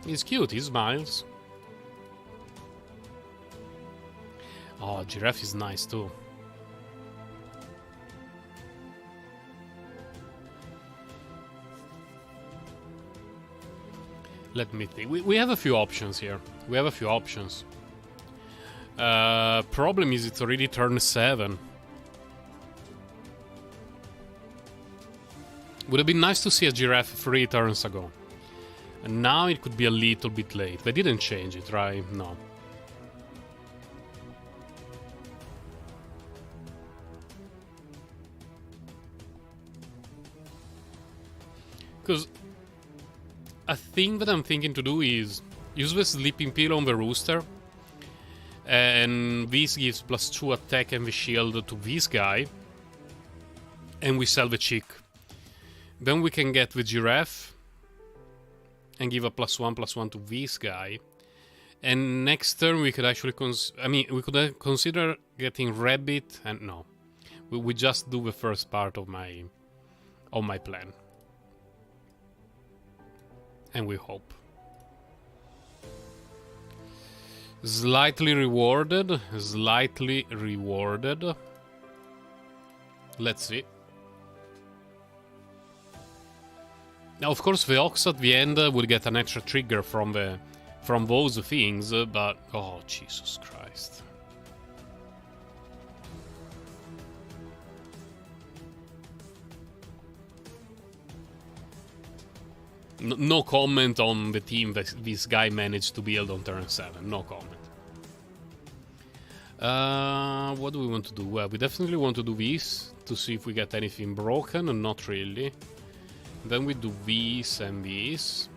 He's cute. He smiles. Oh, giraffe is nice too. Let me think. We have a few options here. We have a few options. Problem is it's already turn 7. Would have been nice to see a giraffe 3 turns ago. And now it could be a little bit late. They didn't change it, right? No. Because a thing that I'm thinking to do is use the sleeping pill on the rooster. And this gives +2 attack and the shield to this guy. And we sell the chick. Then we can get the giraffe. And give a +1/+1 to this guy. And next turn we could actually we could consider getting rabbit and no. We just do the first part of my plan. And we hope. Slightly rewarded. Slightly rewarded. Let's see. Now, of course, the ox at the end will get an extra trigger from those things, but oh, Jesus Christ. No comment on the team that this guy managed to build on turn 7. No comment. What do we want to do? Well, we definitely want to do this to see if we get anything broken, and not really. Then we do this and this.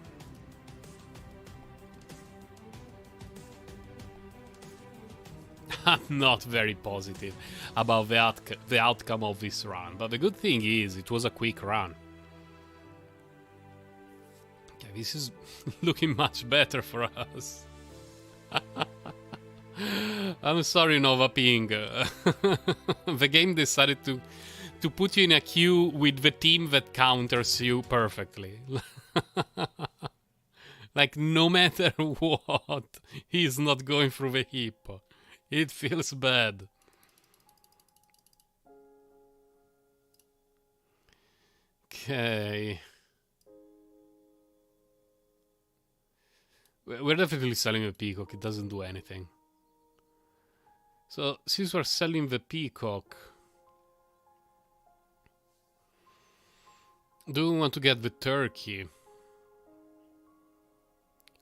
I'm not very positive about the outcome of this run, but the good thing is it was a quick run. Okay, this is looking much better for us. I'm sorry, Nova Ping. The game decided to put you in a queue with the team that counters you perfectly. Like, no matter what, he's not going through the hip. It feels bad. Okay. We're definitely selling the peacock. It doesn't do anything. So, since we're selling the peacock, do we want to get the turkey?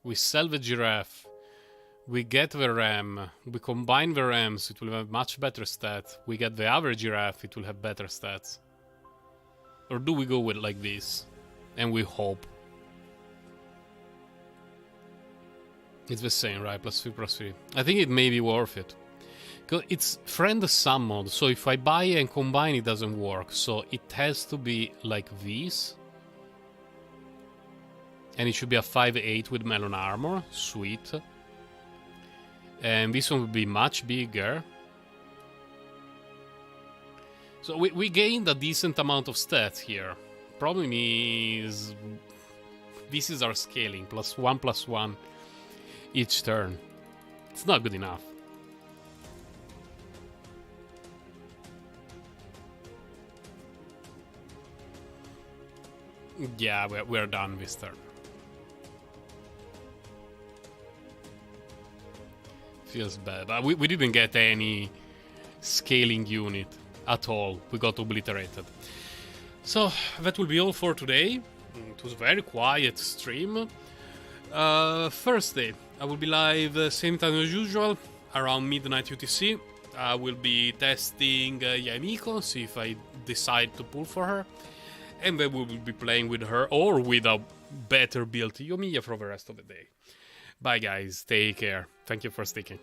We sell the giraffe. We get the ram. We combine the rams. It will have much better stats. We get the other giraffe. It will have better stats. Or do we go with like this? And we hope. It's the same, right? +3/+3. I think it may be worth it. It's friend summoned, so if I buy and combine it doesn't work. So it has to be like this. And it should be a 5/8 with melon armor. Sweet. And this one would be much bigger. So we gained a decent amount of stats here. Problem is, this is our scaling. +1/+1 each turn. It's not good enough. Yeah, we're done this turn. Feels bad. But we didn't get any scaling unit at all. We got obliterated. So, that will be all for today. It was a very quiet stream. Thursday, I will be live same time as usual, around midnight UTC. I will be testing Yamiko, see if I decide to pull for her. And then we will be playing with her or with a better built Yoimiya for the rest of the day. Bye guys, take care. Thank you for sticking.